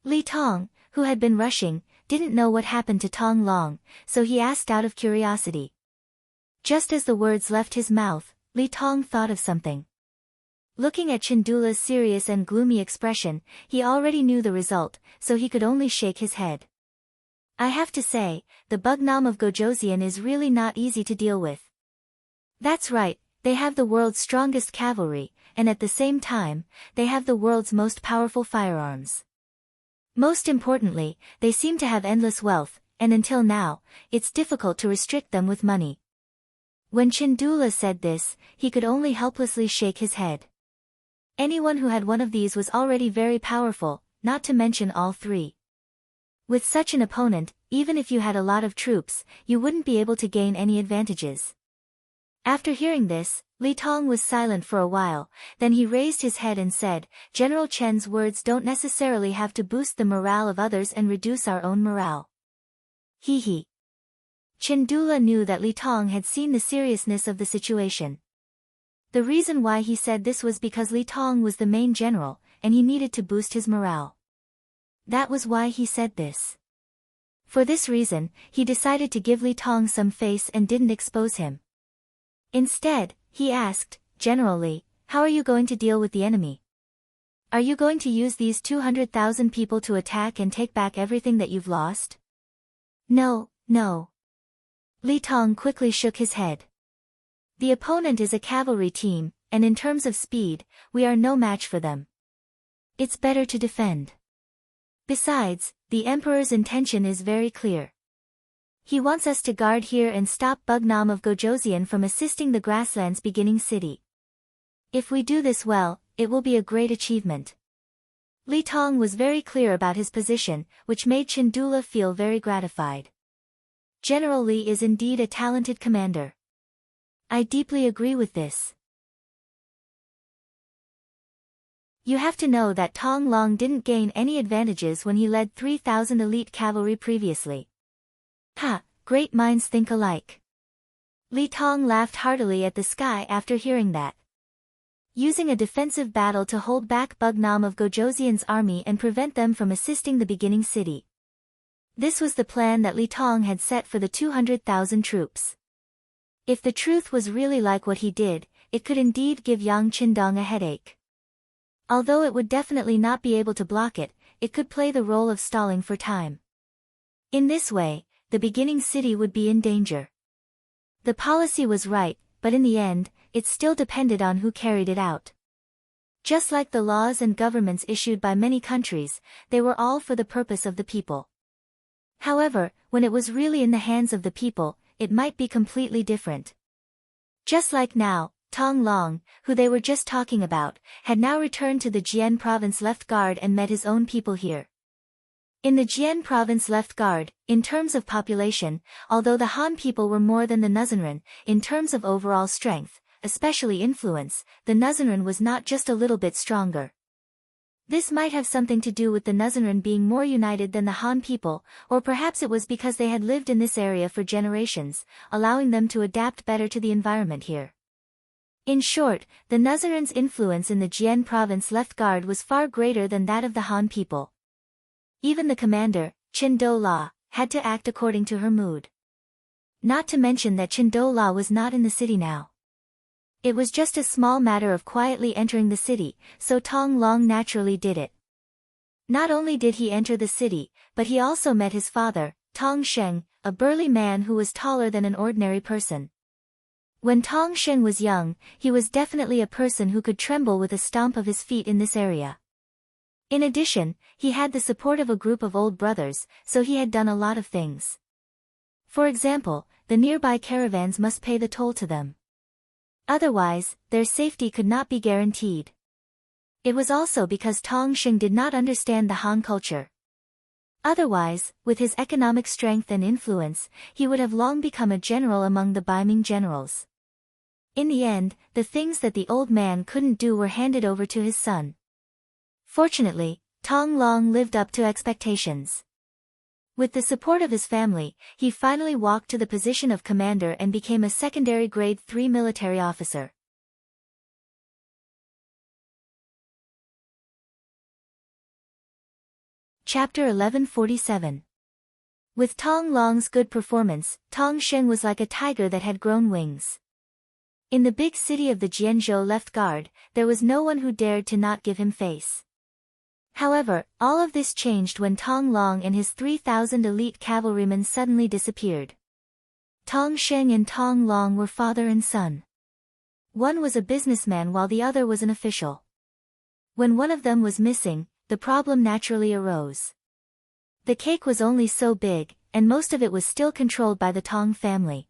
Li Tong, who had been rushing, didn't know what happened to Tong Long, so he asked out of curiosity. Just as the words left his mouth, Li Tong thought of something. Looking at Chen Dula's serious and gloomy expression, he already knew the result, so he could only shake his head. "I have to say, the Bugnam of Gojoseon is really not easy to deal with." "That's right, they have the world's strongest cavalry, and at the same time, they have the world's most powerful firearms. Most importantly, they seem to have endless wealth, and until now, it's difficult to restrict them with money." When Chen Dula said this, he could only helplessly shake his head. Anyone who had one of these was already very powerful, not to mention all three. With such an opponent, even if you had a lot of troops, you wouldn't be able to gain any advantages. After hearing this, Li Tong was silent for a while, then he raised his head and said, "General Chen's words don't necessarily have to boost the morale of others and reduce our own morale." He. Chen Dula knew that Li Tong had seen the seriousness of the situation. The reason why he said this was because Li Tong was the main general, and he needed to boost his morale. That was why he said this. For this reason, he decided to give Li Tong some face and didn't expose him. Instead, he asked, "General Li, how are you going to deal with the enemy? Are you going to use these 200,000 people to attack and take back everything that you've lost?" No. Li Tong quickly shook his head. "The opponent is a cavalry team, and in terms of speed, we are no match for them. It's better to defend. Besides, the Emperor's intention is very clear. He wants us to guard here and stop Bugnam of Gojoseon from assisting the Grasslands beginning city. If we do this well, it will be a great achievement." Li Tong was very clear about his position, which made Chen Dula feel very gratified. General Li is indeed a talented commander. I deeply agree with this. You have to know that Tong Long didn't gain any advantages when he led 3,000 elite cavalry previously. Ha, great minds think alike. Li Tong laughed heartily at the sky after hearing that. Using a defensive battle to hold back Bugnam of Gojoseon's army and prevent them from assisting the beginning city. This was the plan that Li Tong had set for the 200,000 troops. If the truth was really like what he did, it could indeed give Yang Qindong a headache. Although it would definitely not be able to block it, it could play the role of stalling for time. In this way, the beginning city would be in danger. The policy was right, but in the end, it still depended on who carried it out. Just like the laws and governments issued by many countries, they were all for the purpose of the people. However, when it was really in the hands of the people, it might be completely different. Just like now, Tong Long, who they were just talking about, had now returned to the Jian province left guard and met his own people here. In the Jian province left guard, in terms of population, although the Han people were more than the Nuzanren, in terms of overall strength, especially influence, the Nuzanren was not just a little bit stronger. This might have something to do with the Nuzanren being more united than the Han people, or perhaps it was because they had lived in this area for generations, allowing them to adapt better to the environment here. In short, the Nuzanren's influence in the Jian province left guard was far greater than that of the Han people. Even the commander, Chen Do-la, had to act according to her mood. Not to mention that Chen Do-la was not in the city now. It was just a small matter of quietly entering the city, so Tong Long naturally did it. Not only did he enter the city, but he also met his father, Tong Sheng, a burly man who was taller than an ordinary person. When Tong Sheng was young, he was definitely a person who could tremble with a stomp of his feet in this area. In addition, he had the support of a group of old brothers, so he had done a lot of things. For example, the nearby caravans must pay the toll to them. Otherwise, their safety could not be guaranteed. It was also because Tong Sheng did not understand the Han culture. Otherwise, with his economic strength and influence, he would have long become a general among the Baiming generals. In the end, the things that the old man couldn't do were handed over to his son. Fortunately, Tong Long lived up to expectations. With the support of his family, he finally walked to the position of commander and became a secondary grade 3 military officer. Chapter 1147. With Tong Long's good performance, Tong Sheng was like a tiger that had grown wings. In the big city of the Jianzhou left guard, there was no one who dared to not give him face. However, all of this changed when Tong Long and his 3,000 elite cavalrymen suddenly disappeared. Tong Sheng and Tong Long were father and son. One was a businessman while the other was an official. When one of them was missing, the problem naturally arose. The cake was only so big, and most of it was still controlled by the Tong family.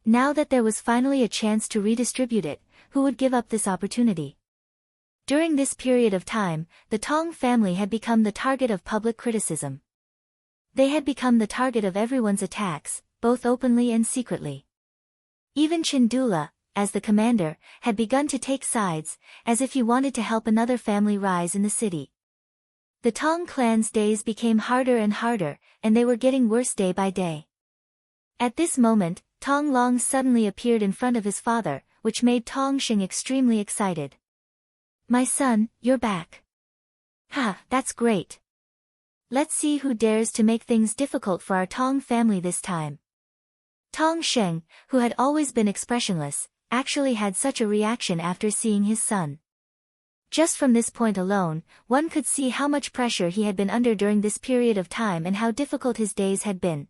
Now that there was finally a chance to redistribute it, who would give up this opportunity? During this period of time, the Tong family had become the target of public criticism. They had become the target of everyone's attacks, both openly and secretly. Even Chindula, as the commander, had begun to take sides, as if he wanted to help another family rise in the city. The Tong clan's days became harder and harder, and they were getting worse day by day. At this moment, Tong Long suddenly appeared in front of his father, which made Tong Xing extremely excited. "My son, you're back. Ha, that's great. Let's see who dares to make things difficult for our Tong family this time." Tong Sheng, who had always been expressionless, actually had such a reaction after seeing his son. Just from this point alone, one could see how much pressure he had been under during this period of time and how difficult his days had been.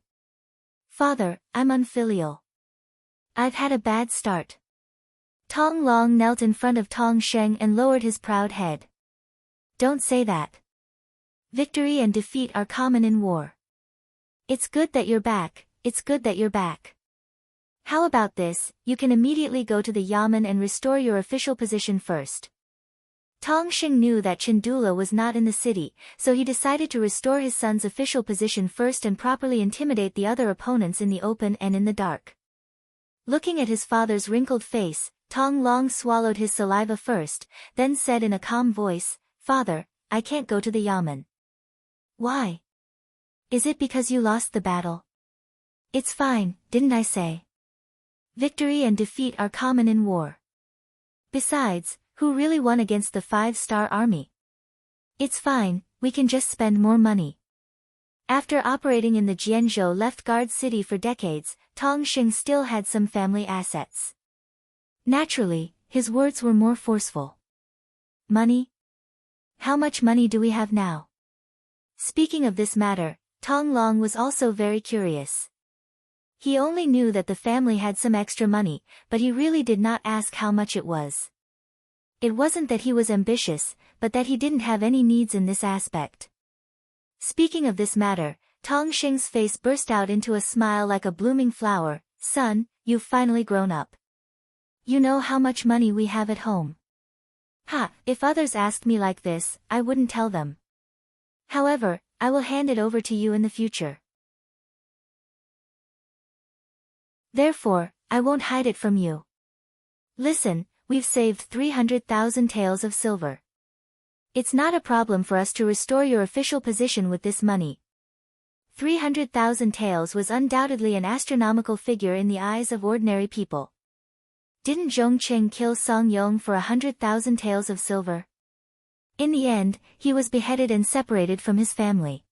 "Father, I'm unfilial. I've had a bad start." Tong Long knelt in front of Tong Sheng and lowered his proud head. "Don't say that. Victory and defeat are common in war. It's good that you're back, it's good that you're back. How about this, you can immediately go to the Yamen and restore your official position first." Tong Xing knew that Chindula was not in the city, so he decided to restore his son's official position first and properly intimidate the other opponents in the open and in the dark. Looking at his father's wrinkled face, Tong Long swallowed his saliva first, then said in a calm voice, "Father, I can't go to the Yamen." "Why? Is it because you lost the battle?" "It's fine, didn't I say? Victory and defeat are common in war. Besides, who really won against the 5-star army? It's fine, we can just spend more money." After operating in the Jianzhou left guard city for decades, Tong Xing still had some family assets. Naturally, his words were more forceful. "Money? How much money do we have now?" Speaking of this matter, Tong Long was also very curious. He only knew that the family had some extra money, but he really did not ask how much it was. It wasn't that he was ambitious, but that he didn't have any needs in this aspect. Speaking of this matter, Tong Xing's face burst out into a smile like a blooming flower. "Son, you've finally grown up. You know how much money we have at home." "Ha, if others asked me like this, I wouldn't tell them. However, I will hand it over to you in the future. Therefore, I won't hide it from you. Listen, we've saved 300,000 taels of silver. It's not a problem for us to restore your official position with this money." 300,000 taels was undoubtedly an astronomical figure in the eyes of ordinary people. Didn't Zhongqing kill Song Yong for 100,000 taels of silver? In the end, he was beheaded and separated from his family.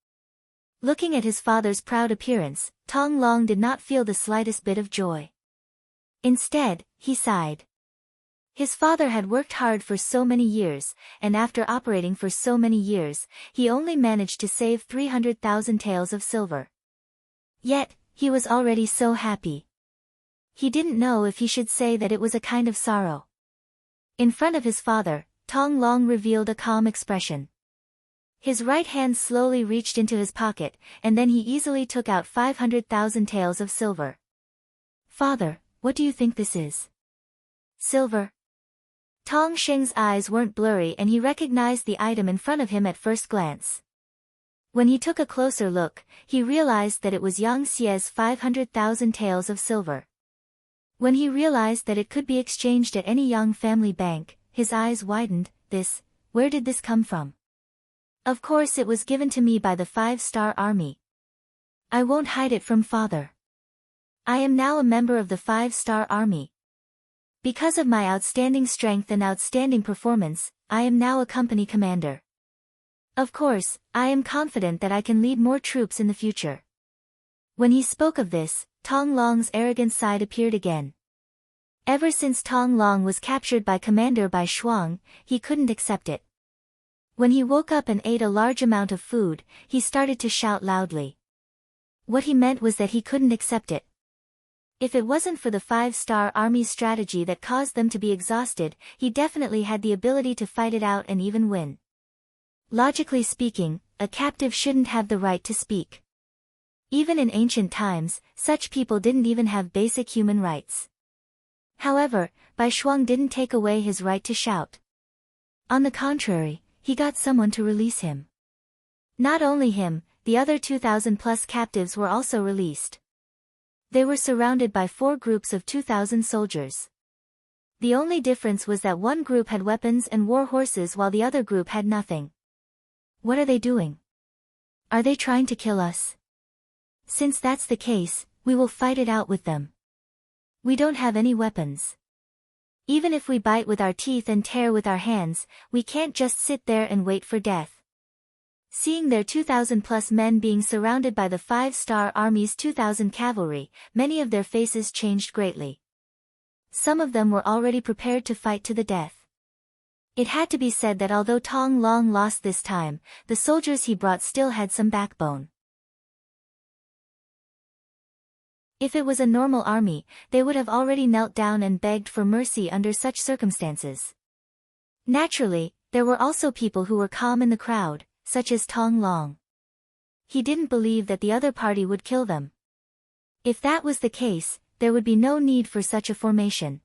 Looking at his father's proud appearance, Tong Long did not feel the slightest bit of joy. Instead, he sighed. His father had worked hard for so many years, and after operating for so many years, he only managed to save 300,000 taels of silver. Yet, he was already so happy. He didn't know if he should say that it was a kind of sorrow. In front of his father, Tong Long revealed a calm expression. His right hand slowly reached into his pocket, and then he easily took out 500,000 taels of silver. "Father, what do you think this is?" "Silver?" Tong Xing's eyes weren't blurry and he recognized the item in front of him at first glance. When he took a closer look, he realized that it was Yang Xie's 500,000 taels of silver. When he realized that it could be exchanged at any Yang family bank, his eyes widened. Where did this come from?" "Of course it was given to me by the 5-star army. I won't hide it from father. I am now a member of the 5-star army. Because of my outstanding strength and outstanding performance, I am now a company commander. Of course, I am confident that I can lead more troops in the future." When he spoke of this, Tong Long's arrogant side appeared again. Ever since Tong Long was captured by Commander Bai Shuang, he couldn't accept it. When he woke up and ate a large amount of food, he started to shout loudly. What he meant was that he couldn't accept it. If it wasn't for the 5-star army's strategy that caused them to be exhausted, he definitely had the ability to fight it out and even win. Logically speaking, a captive shouldn't have the right to speak. Even in ancient times, such people didn't even have basic human rights. However, Bai Shuang didn't take away his right to shout. On the contrary, he got someone to release him. Not only him, the other 2,000 plus captives were also released. They were surrounded by 4 groups of 2,000 soldiers. The only difference was that one group had weapons and war horses while the other group had nothing. What are they doing? Are they trying to kill us? Since that's the case, we will fight it out with them. We don't have any weapons. Even if we bite with our teeth and tear with our hands, we can't just sit there and wait for death. Seeing their 2,000 plus men being surrounded by the 5-star army's 2,000 cavalry, many of their faces changed greatly. Some of them were already prepared to fight to the death. It had to be said that although Tong Long lost this time, the soldiers he brought still had some backbone. If it was a normal army, they would have already knelt down and begged for mercy under such circumstances. Naturally, there were also people who were calm in the crowd, such as Tong Long. He didn't believe that the other party would kill them. If that was the case, there would be no need for such a formation.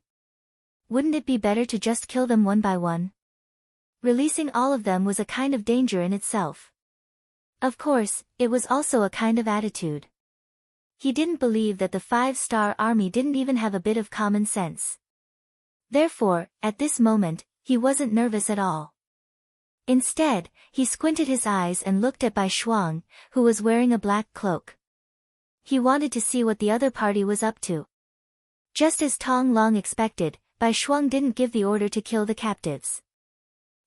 Wouldn't it be better to just kill them one by one? Releasing all of them was a kind of danger in itself. Of course, it was also a kind of attitude. He didn't believe that the 5-star army didn't even have a bit of common sense. Therefore, at this moment, he wasn't nervous at all. Instead, he squinted his eyes and looked at Bai Shuang, who was wearing a black cloak. He wanted to see what the other party was up to. Just as Tong Long expected, Bai Shuang didn't give the order to kill the captives.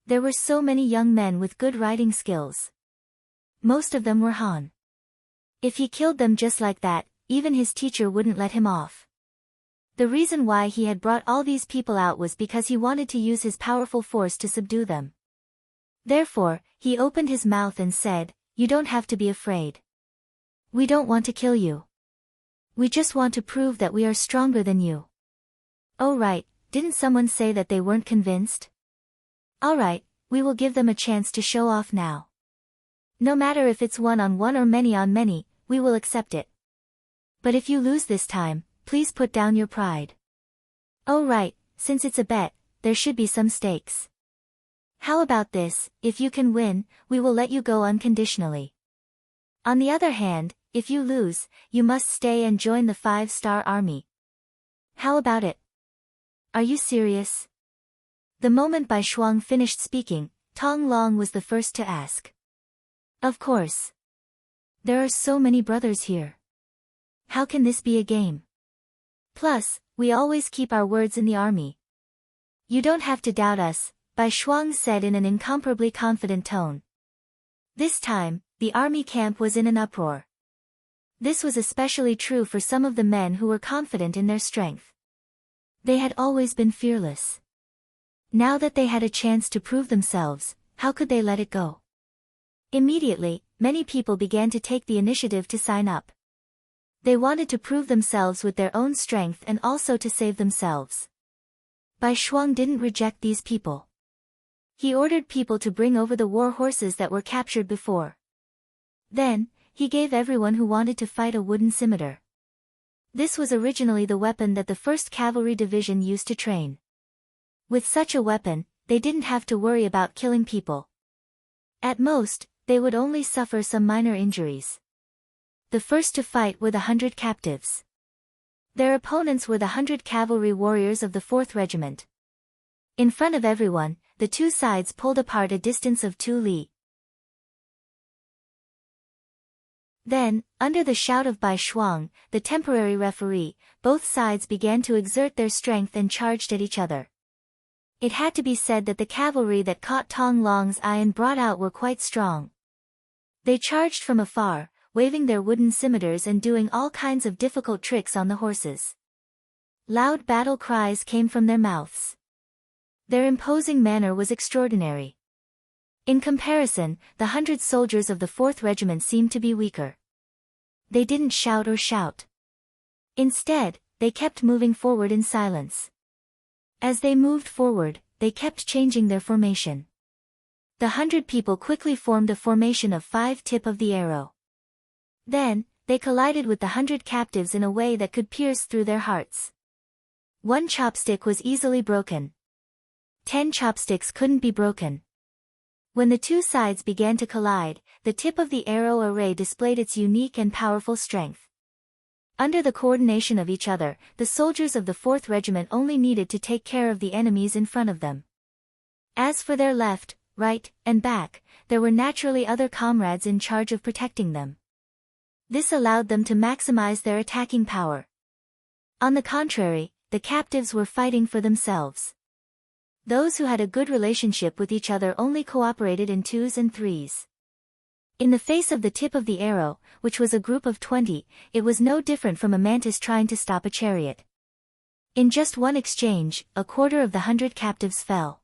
There were so many young men with good riding skills. Most of them were Han. If he killed them just like that, even his teacher wouldn't let him off. The reason why he had brought all these people out was because he wanted to use his powerful force to subdue them. Therefore, he opened his mouth and said, "You don't have to be afraid. We don't want to kill you. We just want to prove that we are stronger than you." Oh right, didn't someone say that they weren't convinced? Alright, we will give them a chance to show off now. No matter if it's 1-on-1 or many-on-many, we will accept it. But if you lose this time, please put down your pride. Oh right, since it's a bet, there should be some stakes. How about this, if you can win, we will let you go unconditionally. On the other hand, if you lose, you must stay and join the 5-star army. How about it? Are you serious? The moment Bai Shuang finished speaking, Tong Long was the first to ask. Of course. There are so many brothers here. How can this be a game? Plus, we always keep our words in the army. You don't have to doubt us, Bai Shuang said in an incomparably confident tone. This time, the army camp was in an uproar. This was especially true for some of the men who were confident in their strength. They had always been fearless. Now that they had a chance to prove themselves, how could they let it go? Immediately, many people began to take the initiative to sign up. They wanted to prove themselves with their own strength and also to save themselves. Bai Shuang didn't reject these people. He ordered people to bring over the war horses that were captured before. Then, he gave everyone who wanted to fight a wooden scimitar. This was originally the weapon that the 1st Cavalry Division used to train. With such a weapon, they didn't have to worry about killing people. At most, they would only suffer some minor injuries. The first to fight were the 100 captives. Their opponents were the 100 cavalry warriors of the 4th Regiment. In front of everyone, the two sides pulled apart a distance of 2 li. Then, under the shout of Bai Shuang, the temporary referee, both sides began to exert their strength and charged at each other. It had to be said that the cavalry that caught Tong Long's eye and brought out were quite strong. They charged from afar, waving their wooden scimitars and doing all kinds of difficult tricks on the horses. Loud battle cries came from their mouths. Their imposing manner was extraordinary. In comparison, the 100 soldiers of the 4th Regiment seemed to be weaker. They didn't shout or shout. Instead, they kept moving forward in silence. As they moved forward, they kept changing their formation. The 100 people quickly formed a formation of 5 tip of the arrow. Then, they collided with the 100 captives in a way that could pierce through their hearts. One chopstick was easily broken. 10 chopsticks couldn't be broken. When the two sides began to collide, the tip of the arrow array displayed its unique and powerful strength. Under the coordination of each other, the soldiers of the 4th Regiment only needed to take care of the enemies in front of them. As for their left, right, and back, there were naturally other comrades in charge of protecting them. This allowed them to maximize their attacking power. On the contrary, the captives were fighting for themselves. Those who had a good relationship with each other only cooperated in 2s and 3s. In the face of the tip of the arrow, which was a group of 20, it was no different from a mantis trying to stop a chariot. In just one exchange, 1/4 of the 100 captives fell.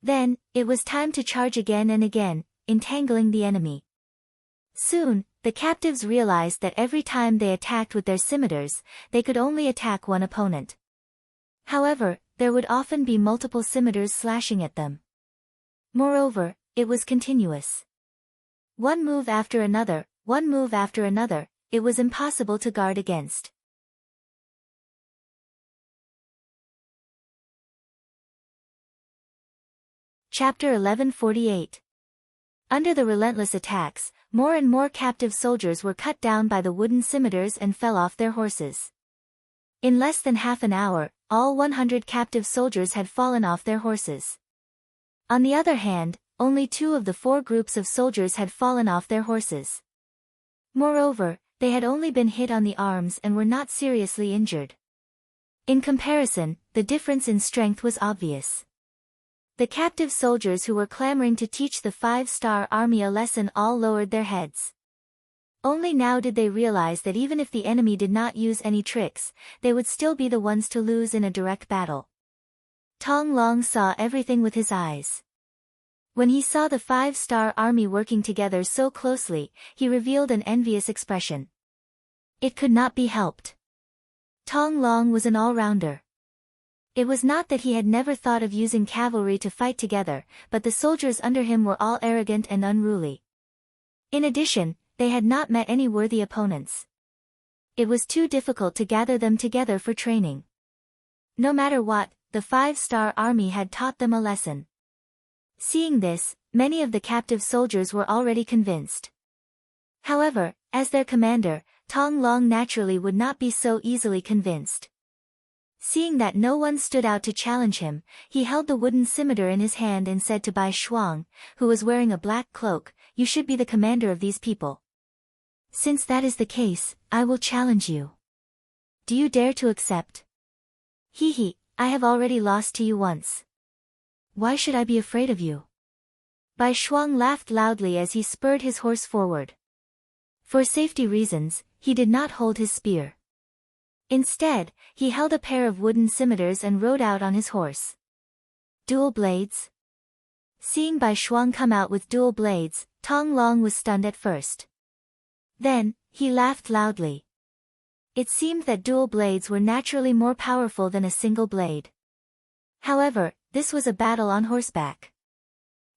Then, it was time to charge again and again, entangling the enemy. Soon, the captives realized that every time they attacked with their scimitars, they could only attack one opponent. However, there would often be multiple scimitars slashing at them. Moreover, it was continuous. One move after another, it was impossible to guard against. Chapter 1148. Under the relentless attacks, more and more captive soldiers were cut down by the wooden scimitars and fell off their horses. In less than half an hour, all 100 captive soldiers had fallen off their horses. On the other hand, only 2 of the 4 groups of soldiers had fallen off their horses. Moreover, they had only been hit on the arms and were not seriously injured. In comparison, the difference in strength was obvious. The captive soldiers who were clamoring to teach the 5-star army a lesson all lowered their heads. Only now did they realize that even if the enemy did not use any tricks, they would still be the ones to lose in a direct battle. Tong Long saw everything with his eyes. When he saw the 5-star army working together so closely, he revealed an envious expression. It could not be helped. Tong Long was an all-rounder. It was not that he had never thought of using cavalry to fight together, but the soldiers under him were all arrogant and unruly. In addition, they had not met any worthy opponents. It was too difficult to gather them together for training. No matter what, the 5-star army had taught them a lesson. Seeing this, many of the captive soldiers were already convinced. However, as their commander, Tong Long naturally would not be so easily convinced. Seeing that no one stood out to challenge him, he held the wooden scimitar in his hand and said to Bai Shuang, who was wearing a black cloak, "You should be the commander of these people. Since that is the case, I will challenge you. Do you dare to accept?" "Hee, I have already lost to you once. Why should I be afraid of you?" Bai Shuang laughed loudly as he spurred his horse forward. For safety reasons, he did not hold his spear. Instead, he held a pair of wooden scimitars and rode out on his horse. Dual blades? Seeing Bai Shuang come out with dual blades, Tong Long was stunned at first. Then, he laughed loudly. It seemed that dual blades were naturally more powerful than a single blade. However, this was a battle on horseback.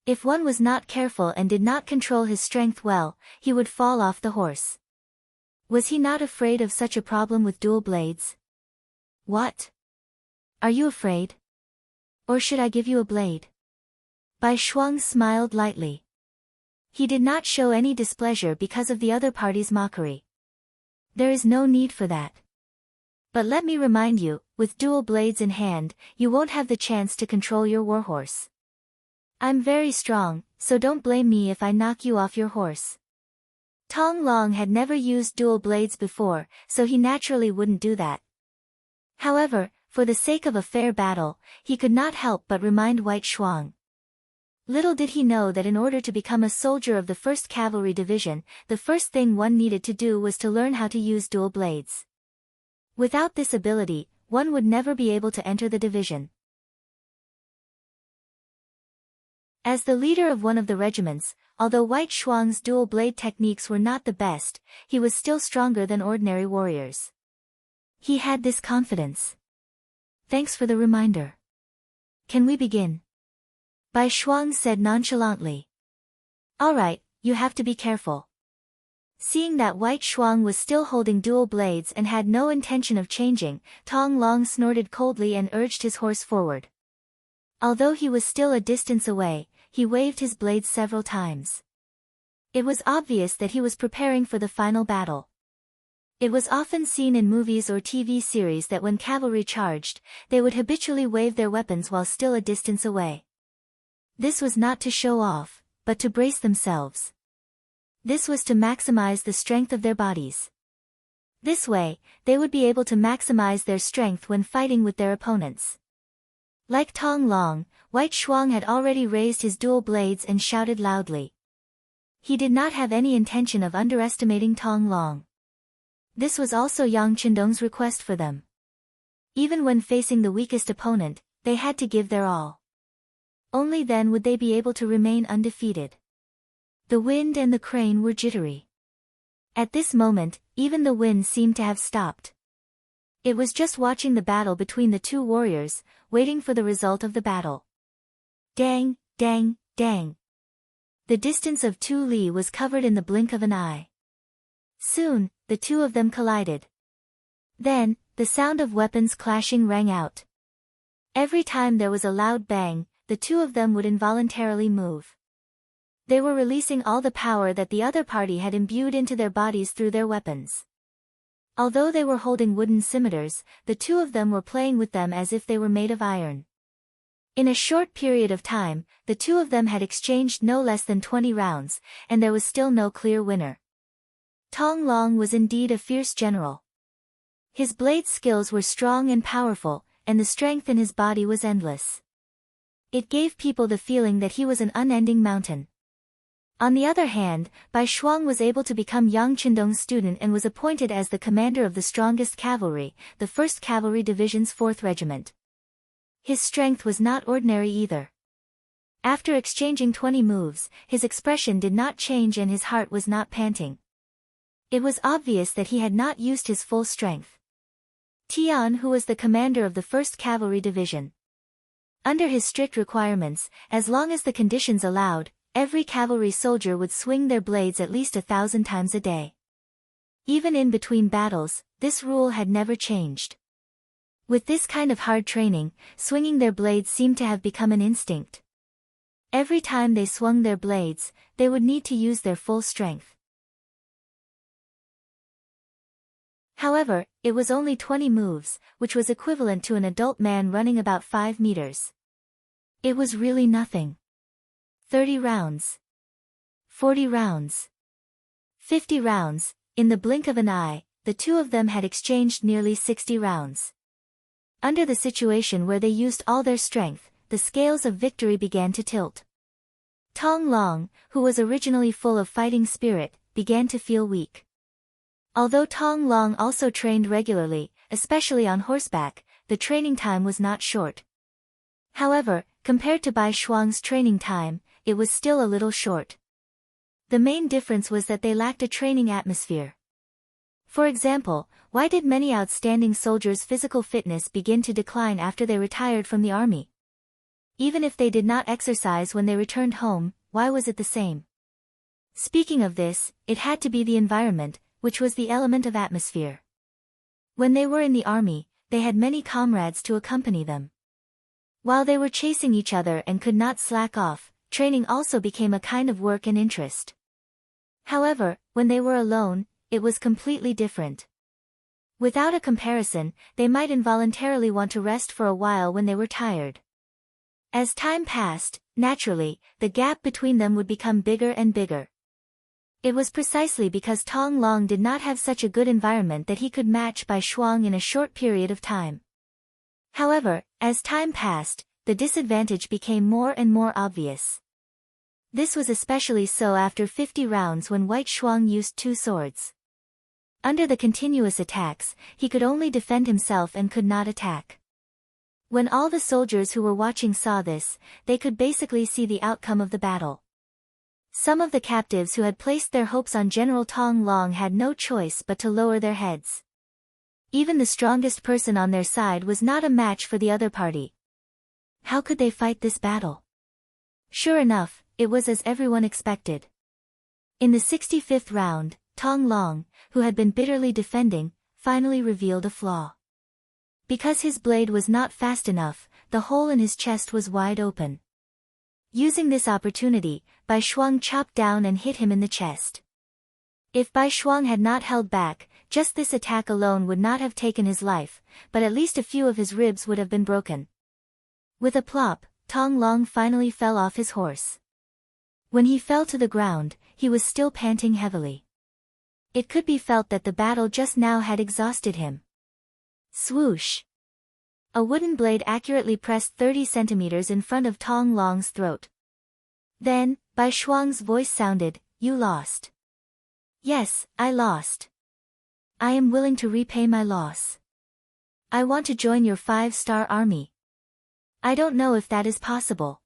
If one was not careful and did not control his strength well, he would fall off the horse. Was he not afraid of such a problem with dual blades? "What? Are you afraid? Or should I give you a blade?" Bai Shuang smiled lightly. He did not show any displeasure because of the other party's mockery. "There is no need for that. But let me remind you, with dual blades in hand, you won't have the chance to control your warhorse. I'm very strong, so don't blame me if I knock you off your horse." Tong Long had never used dual blades before, so he naturally wouldn't do that. However, for the sake of a fair battle, he could not help but remind White Shuang. Little did he know that in order to become a soldier of the 1st Cavalry Division, the first thing one needed to do was to learn how to use dual blades. Without this ability, one would never be able to enter the division. As the leader of one of the regiments, although White Shuang's dual blade techniques were not the best, he was still stronger than ordinary warriors. He had this confidence. "Thanks for the reminder. Can we begin?" Bai Shuang said nonchalantly. "All right, you have to be careful." Seeing that White Shuang was still holding dual blades and had no intention of changing, Tong Long snorted coldly and urged his horse forward. Although he was still a distance away, he waved his blades several times. It was obvious that he was preparing for the final battle. It was often seen in movies or TV series that when cavalry charged, they would habitually wave their weapons while still a distance away. This was not to show off, but to brace themselves. This was to maximize the strength of their bodies. This way, they would be able to maximize their strength when fighting with their opponents. Like Tong Long, White Shuang had already raised his dual blades and shouted loudly. He did not have any intention of underestimating Tong Long. This was also Yang Qindong's request for them. Even when facing the weakest opponent, they had to give their all. Only then would they be able to remain undefeated. The wind and the crane were jittery. At this moment, even the wind seemed to have stopped. It was just watching the battle between the two warriors, waiting for the result of the battle. Dang, dang, dang. The distance of 2 li was covered in the blink of an eye. Soon, the two of them collided. Then, the sound of weapons clashing rang out. Every time there was a loud bang, the two of them would involuntarily move. They were releasing all the power that the other party had imbued into their bodies through their weapons. Although they were holding wooden scimitars, the two of them were playing with them as if they were made of iron. In a short period of time, the two of them had exchanged no less than 20 rounds, and there was still no clear winner. Tong Long was indeed a fierce general. His blade skills were strong and powerful, and the strength in his body was endless. It gave people the feeling that he was an unending mountain. On the other hand, Bai Shuang was able to become Yang Qindong's student and was appointed as the commander of the strongest cavalry, the 1st Cavalry Division's 4th Regiment. His strength was not ordinary either. After exchanging 20 moves, his expression did not change and his heart was not panting. It was obvious that he had not used his full strength. Tian, who was the commander of the 1st Cavalry Division. Under his strict requirements, as long as the conditions allowed, every cavalry soldier would swing their blades at least 1,000 times a day. Even in between battles, this rule had never changed. With this kind of hard training, swinging their blades seemed to have become an instinct. Every time they swung their blades, they would need to use their full strength. However, it was only 20 moves, which was equivalent to an adult man running about 5 meters. It was really nothing. 30 rounds. 40 rounds. 50 rounds, in the blink of an eye, the two of them had exchanged nearly 60 rounds. Under the situation where they used all their strength, the scales of victory began to tilt. Tong Long, who was originally full of fighting spirit, began to feel weak. Although Tong Long also trained regularly, especially on horseback, the training time was not short. However, compared to Bai Shuang's training time, it was still a little short. The main difference was that they lacked a training atmosphere. For example, why did many outstanding soldiers' physical fitness begin to decline after they retired from the army? Even if they did not exercise when they returned home, why was it the same? Speaking of this, it had to be the environment, which was the element of atmosphere. When they were in the army, they had many comrades to accompany them. While they were chasing each other and could not slack off, training also became a kind of work and interest. However, when they were alone, it was completely different. Without a comparison, they might involuntarily want to rest for a while when they were tired. As time passed, naturally, the gap between them would become bigger and bigger. It was precisely because Tong Long did not have such a good environment that he could match Bai Shuang in a short period of time. However, as time passed, the disadvantage became more and more obvious. This was especially so after 50 rounds when White Shuang used 2 swords. Under the continuous attacks, he could only defend himself and could not attack. When all the soldiers who were watching saw this, they could basically see the outcome of the battle. Some of the captives who had placed their hopes on General Tong Long had no choice but to lower their heads. Even the strongest person on their side was not a match for the other party. How could they fight this battle? Sure enough, it was as everyone expected. In the 65th round, Tong Long, who had been bitterly defending, finally revealed a flaw. Because his blade was not fast enough, the hole in his chest was wide open. Using this opportunity, Bai Shuang chopped down and hit him in the chest. If Bai Shuang had not held back, just this attack alone would not have taken his life, but at least a few of his ribs would have been broken. With a plop, Tong Long finally fell off his horse. When he fell to the ground, he was still panting heavily. It could be felt that the battle just now had exhausted him. Swoosh! A wooden blade accurately pressed 30 centimeters in front of Tong Long's throat. Then, Bai Shuang's voice sounded, "You lost." "Yes, I lost. I am willing to repay my loss. I want to join your 5-star army." "I don't know if that is possible."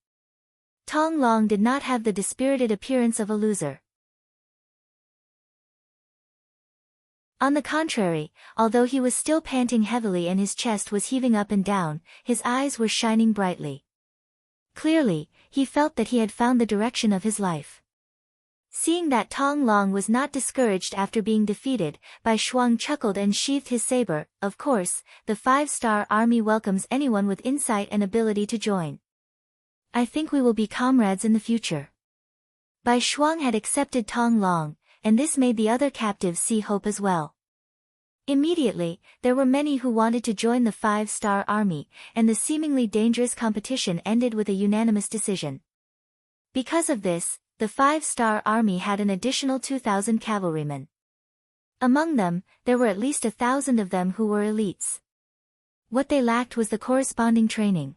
Tong Long did not have the dispirited appearance of a loser. On the contrary, although he was still panting heavily and his chest was heaving up and down, his eyes were shining brightly. Clearly, he felt that he had found the direction of his life. Seeing that Tong Long was not discouraged after being defeated, Bai Shuang chuckled and sheathed his saber. "Of course, the 5-star army welcomes anyone with insight and ability to join. I think we will be comrades in the future." Bai Shuang had accepted Tong Long, and this made the other captives see hope as well. Immediately, there were many who wanted to join the 5-star army, and the seemingly dangerous competition ended with a unanimous decision. Because of this, the 5-star army had an additional 2,000 cavalrymen. Among them, there were at least 1,000 of them who were elites. What they lacked was the corresponding training.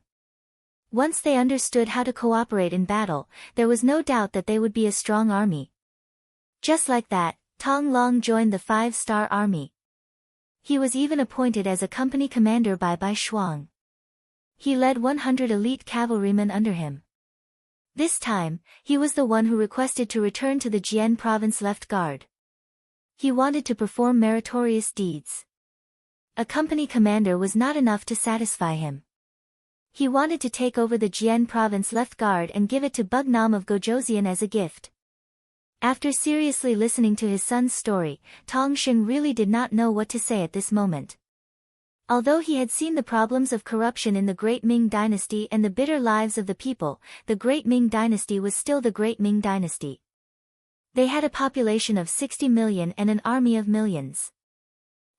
Once they understood how to cooperate in battle, there was no doubt that they would be a strong army. Just like that, Tong Long joined the 5-star army. He was even appointed as a company commander by Bai Shuang. He led 100 elite cavalrymen under him. This time, he was the one who requested to return to the Jian province left guard. He wanted to perform meritorious deeds. A company commander was not enough to satisfy him. He wanted to take over the Jian province left guard and give it to Bugnam of Gojoseon as a gift. After seriously listening to his son's story, Tong Xing really did not know what to say at this moment. Although he had seen the problems of corruption in the Great Ming Dynasty and the bitter lives of the people, the Great Ming Dynasty was still the Great Ming Dynasty. They had a population of 60 million and an army of millions.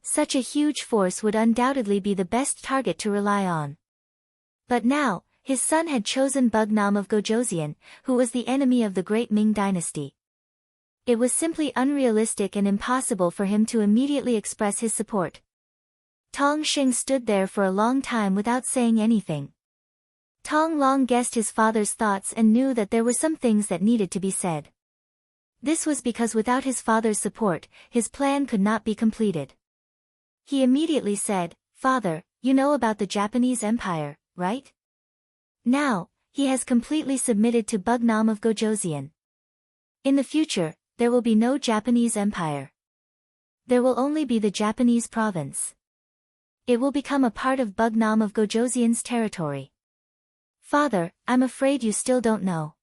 Such a huge force would undoubtedly be the best target to rely on. But now, his son had chosen Bugnam of Gojoseon, who was the enemy of the Great Ming Dynasty. It was simply unrealistic and impossible for him to immediately express his support. Tong Xing stood there for a long time without saying anything. Tong Long guessed his father's thoughts and knew that there were some things that needed to be said. This was because without his father's support, his plan could not be completed. He immediately said, "Father, you know about the Japanese Empire, right? Now, he has completely submitted to Bugnam of Gojoseon. In the future, there will be no Japanese Empire. There will only be the Japanese province. It will become a part of Bugnam of Gojoseon's territory." "Father, I'm afraid you still don't know.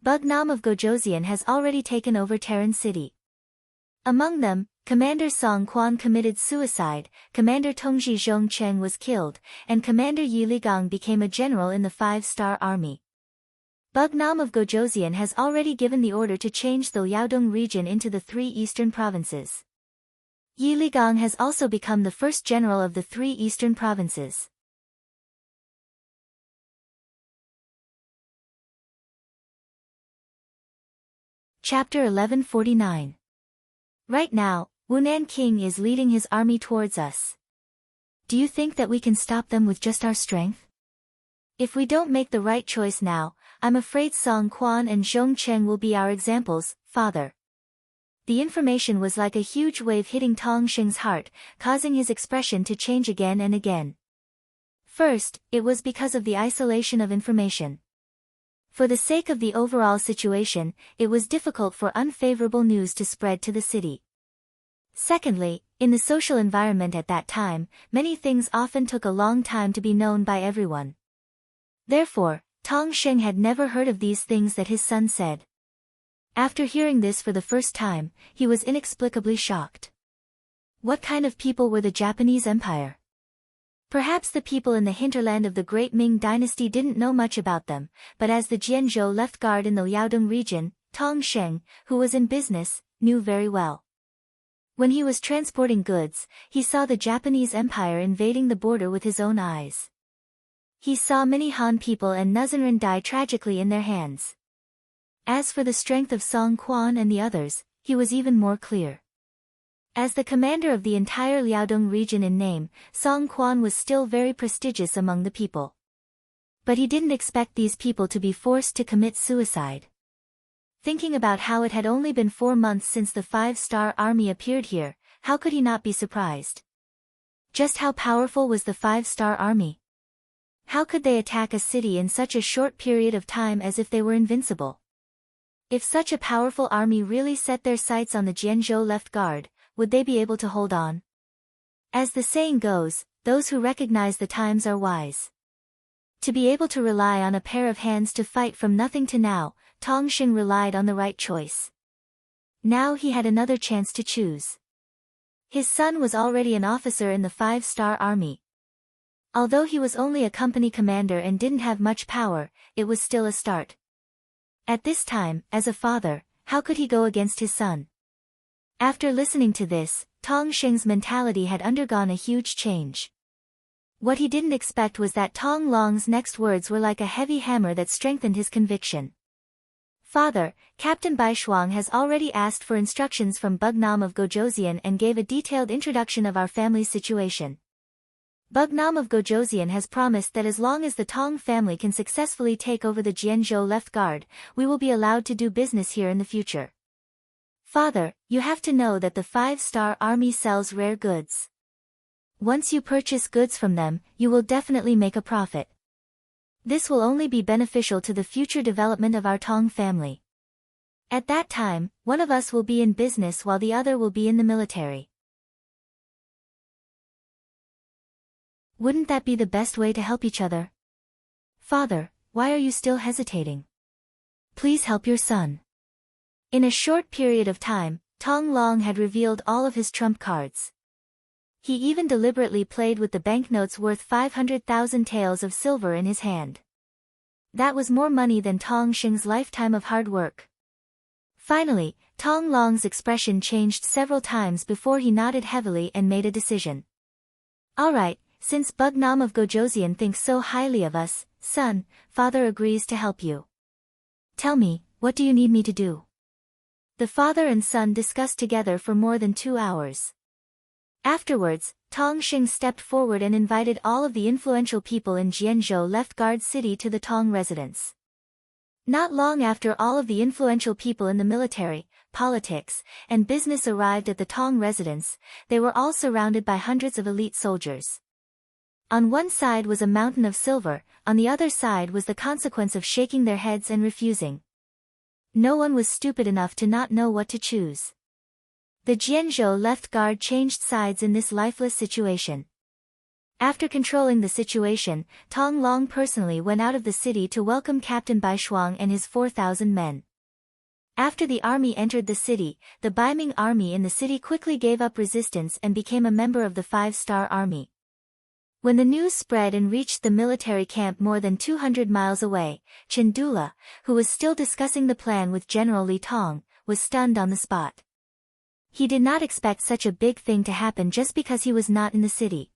Bugnam of Gojoseon has already taken over Terran City. Among them, Commander Song Quan committed suicide, Commander Tongji Zhongcheng was killed, and Commander Yi Ligang became a general in the 5-star army. Bugnam of Gojoseon has already given the order to change the Liaodong region into the 3 eastern provinces. Yi Ligang has also become the first general of the 3 eastern provinces. Chapter 1149. Right now, Wunan Qing is leading his army towards us. Do you think that we can stop them with just our strength? If we don't make the right choice now, I'm afraid Song Quan and Zhongcheng will be our examples, father." The information was like a huge wave hitting Tong Xing's heart, causing his expression to change again and again. First, it was because of the isolation of information. For the sake of the overall situation, it was difficult for unfavorable news to spread to the city. Secondly, in the social environment at that time, many things often took a long time to be known by everyone. Therefore, Tong Xing had never heard of these things that his son said. After hearing this for the first time, he was inexplicably shocked. What kind of people were the Japanese Empire? Perhaps the people in the hinterland of the great Ming dynasty didn't know much about them, but as the Jianzhou left guard in the Liaodong region, Tong Sheng, who was in business, knew very well. When he was transporting goods, he saw the Japanese Empire invading the border with his own eyes. He saw many Han people and Nuzanren die tragically in their hands. As for the strength of Song Quan and the others, he was even more clear. As the commander of the entire Liaodong region in name, Song Quan was still very prestigious among the people. But he didn't expect these people to be forced to commit suicide. Thinking about how it had only been 4 months since the 5-star army appeared here, how could he not be surprised? Just how powerful was the 5-star army? How could they attack a city in such a short period of time as if they were invincible? If such a powerful army really set their sights on the Jianzhou left guard, would they be able to hold on? As the saying goes, those who recognize the times are wise. To be able to rely on a pair of hands to fight from nothing to now, Tong Sheng relied on the right choice. Now he had another chance to choose. His son was already an officer in the 5-star army. Although he was only a company commander and didn't have much power, it was still a start. At this time, as a father, how could he go against his son? After listening to this, Tong Sheng's mentality had undergone a huge change. What he didn't expect was that Tong Long's next words were like a heavy hammer that strengthened his conviction. Father, Captain Bai Shuang has already asked for instructions from Bugnam of Gojoseon and gave a detailed introduction of our family's situation. Bugnam of Gojoseon has promised that as long as the Tong family can successfully take over the Jianzhou left guard, we will be allowed to do business here in the future. Father, you have to know that the 5-star army sells rare goods. Once you purchase goods from them, you will definitely make a profit. This will only be beneficial to the future development of our Tong family. At that time, one of us will be in business while the other will be in the military. Wouldn't that be the best way to help each other? Father, why are you still hesitating? Please help your son. In a short period of time, Tong Long had revealed all of his trump cards. He even deliberately played with the banknotes worth 500,000 taels of silver in his hand. That was more money than Tong Sheng's lifetime of hard work. Finally, Tong Long's expression changed several times before he nodded heavily and made a decision. All right, since Bugnam of Gojoseon thinks so highly of us, son, father agrees to help you. Tell me, what do you need me to do? The father and son discussed together for more than 2 hours. Afterwards, Tong Sheng stepped forward and invited all of the influential people in Jianzhou left guard city to the Tong residence. Not long after all of the influential people in the military, politics, and business arrived at the Tong residence, they were all surrounded by hundreds of elite soldiers. On one side was a mountain of silver, on the other side was the consequence of shaking their heads and refusing. No one was stupid enough to not know what to choose. The Jianzhou left guard changed sides in this lifeless situation. After controlling the situation, Tong Long personally went out of the city to welcome Captain Bai Shuang and his 4,000 men. After the army entered the city, the Baiming army in the city quickly gave up resistance and became a member of the 5-star army. When the news spread and reached the military camp more than 200 miles away, Chen Dula, who was still discussing the plan with General Li Tong, was stunned on the spot. He did not expect such a big thing to happen just because he was not in the city.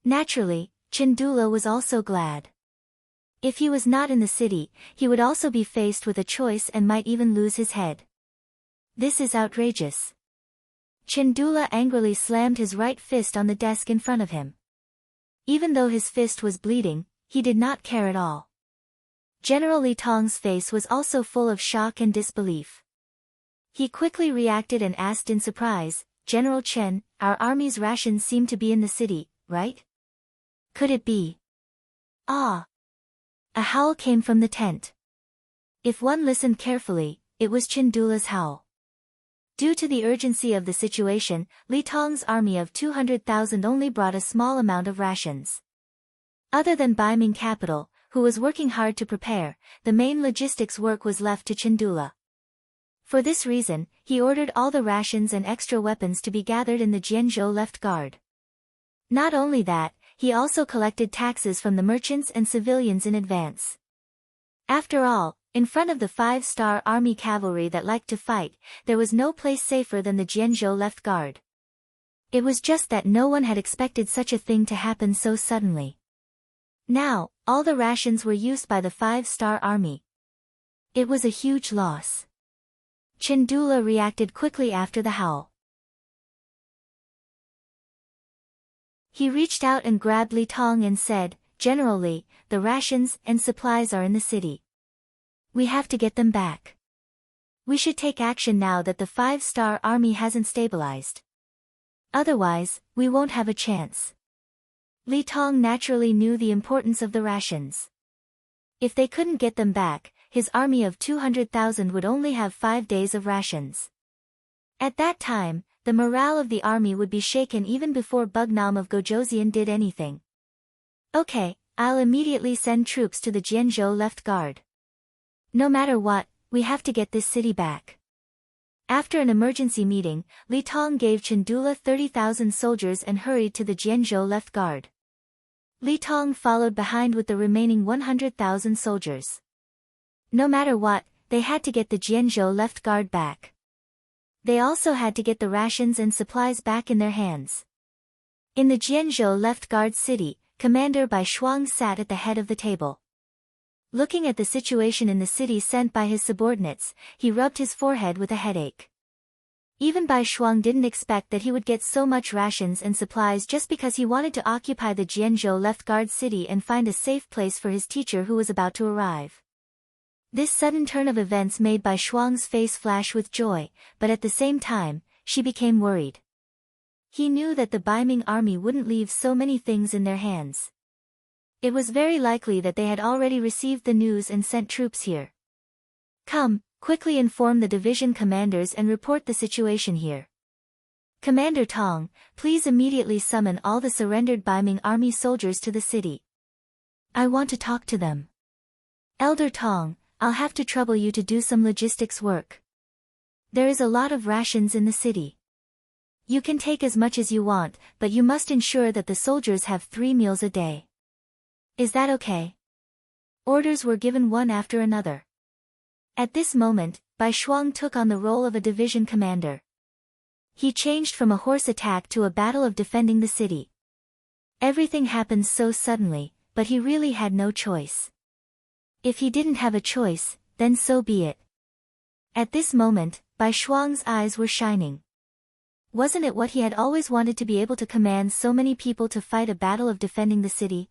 Naturally, Chen Dula was also glad. If he was not in the city, he would also be faced with a choice and might even lose his head. This is outrageous. Chen Dula angrily slammed his right fist on the desk in front of him. Even though his fist was bleeding, he did not care at all. General Li Tong's face was also full of shock and disbelief. He quickly reacted and asked in surprise, General Chen, our army's rations seem to be in the city, right? Could it be? Ah! A howl came from the tent. If one listened carefully, it was Chen Dula's howl. Due to the urgency of the situation, Li Tong's army of 200,000 only brought a small amount of rations. Other than Baiming capital, who was working hard to prepare, the main logistics work was left to Chen Dula. For this reason, he ordered all the rations and extra weapons to be gathered in the Jianzhou left guard. Not only that, he also collected taxes from the merchants and civilians in advance. After all, in front of the 5-star army cavalry that liked to fight, there was no place safer than the Jianzhou left guard. It was just that no one had expected such a thing to happen so suddenly. Now, all the rations were used by the 5-star army. It was a huge loss. Chandula reacted quickly after the howl. He reached out and grabbed Li Tong and said, "General Li, the rations and supplies are in the city. We have to get them back. We should take action now that the 5-star army hasn't stabilized. Otherwise, we won't have a chance." Li Tong naturally knew the importance of the rations. If they couldn't get them back, his army of 200,000 would only have 5 days of rations. At that time, the morale of the army would be shaken even before Bugnam of Gojoseon did anything. "Okay, I'll immediately send troops to the Jianzhou left guard. No matter what, we have to get this city back." After an emergency meeting, Li Tong gave Chandula 30,000 soldiers and hurried to the Jianzhou left guard. Li Tong followed behind with the remaining 100,000 soldiers. No matter what, they had to get the Jianzhou left guard back. They also had to get the rations and supplies back in their hands. In the Jianzhou left guard city, Commander Bai Shuang sat at the head of the table. Looking at the situation in the city sent by his subordinates, he rubbed his forehead with a headache. Even Bai Shuang didn't expect that he would get so much rations and supplies just because he wanted to occupy the Jianzhou left guard city and find a safe place for his teacher who was about to arrive. This sudden turn of events made Bai Shuang's face flash with joy, but at the same time, she became worried. He knew that the Baiming army wouldn't leave so many things in their hands. It was very likely that they had already received the news and sent troops here. "Come, quickly inform the division commanders and report the situation here. Commander Tong, please immediately summon all the surrendered Baiming army soldiers to the city. I want to talk to them. Elder Tong, I'll have to trouble you to do some logistics work. There is a lot of rations in the city. You can take as much as you want, but you must ensure that the soldiers have 3 meals a day. Is that okay?" Orders were given one after another. At this moment, Bai Shuang took on the role of a division commander. He changed from a horse attack to a battle of defending the city. Everything happened so suddenly, but he really had no choice. If he didn't have a choice, then so be it. At this moment, Bai Shuang's eyes were shining. Wasn't it what he had always wanted to be able to command so many people to fight a battle of defending the city?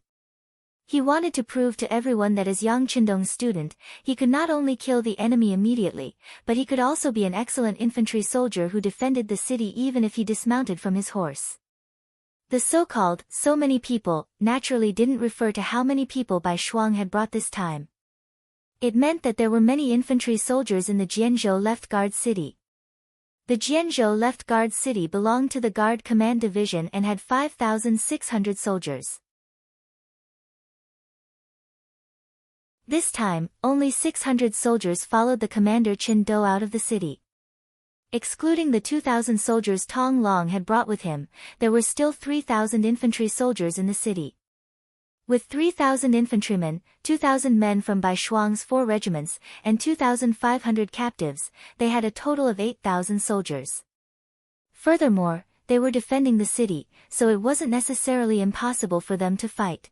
He wanted to prove to everyone that as Yang Qindong's student, he could not only kill the enemy immediately, but he could also be an excellent infantry soldier who defended the city even if he dismounted from his horse. The so-called "so many people" naturally didn't refer to how many people Bai Shuang had brought this time. It meant that there were many infantry soldiers in the Jianzhou left guard city. The Jianzhou left guard city belonged to the Guard Command Division and had 5,600 soldiers. This time, only 600 soldiers followed the commander Qin Do out of the city. Excluding the 2,000 soldiers Tong Long had brought with him, there were still 3,000 infantry soldiers in the city. With 3,000 infantrymen, 2,000 men from Bai Shuang's 4 regiments, and 2,500 captives, they had a total of 8,000 soldiers. Furthermore, they were defending the city, so it wasn't necessarily impossible for them to fight.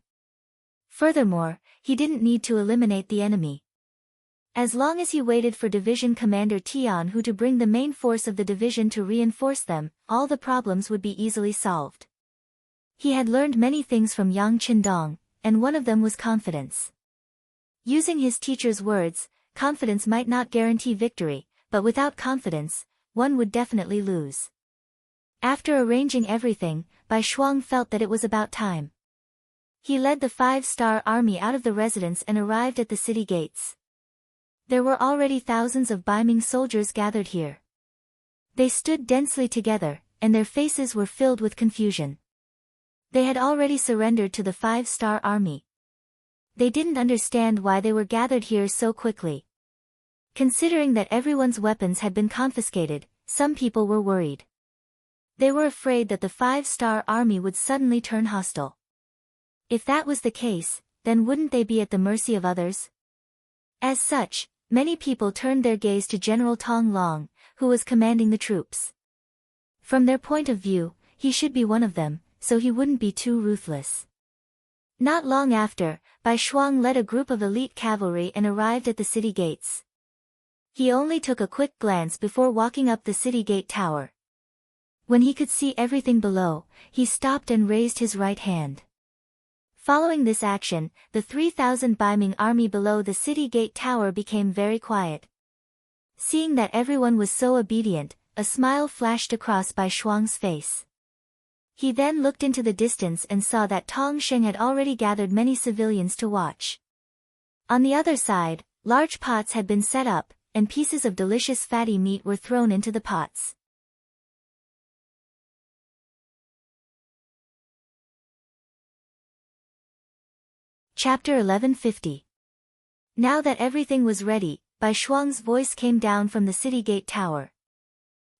Furthermore, he didn't need to eliminate the enemy. As long as he waited for Division Commander Tian Hu to bring the main force of the division to reinforce them, all the problems would be easily solved. He had learned many things from Yang Qindong, and one of them was confidence. Using his teacher's words, confidence might not guarantee victory, but without confidence, one would definitely lose. After arranging everything, Bai Shuang felt that it was about time. He led the 5-star army out of the residence and arrived at the city gates. There were already thousands of Baiming soldiers gathered here. They stood densely together, and their faces were filled with confusion. They had already surrendered to the 5-star army. They didn't understand why they were gathered here so quickly. Considering that everyone's weapons had been confiscated, some people were worried. They were afraid that the 5-star army would suddenly turn hostile. If that was the case, then wouldn't they be at the mercy of others? As such, many people turned their gaze to General Tong Long, who was commanding the troops. From their point of view, he should be one of them, so he wouldn't be too ruthless. Not long after, Bai Shuang led a group of elite cavalry and arrived at the city gates. He only took a quick glance before walking up the city gate tower. When he could see everything below, he stopped and raised his right hand. Following this action, the 3,000 Baiming army below the city gate tower became very quiet. Seeing that everyone was so obedient, a smile flashed across Bai Shuang's face. He then looked into the distance and saw that Tong Sheng had already gathered many civilians to watch. On the other side, large pots had been set up, and pieces of delicious fatty meat were thrown into the pots. Chapter 1150. Now that everything was ready, Bai Shuang's voice came down from the city gate tower.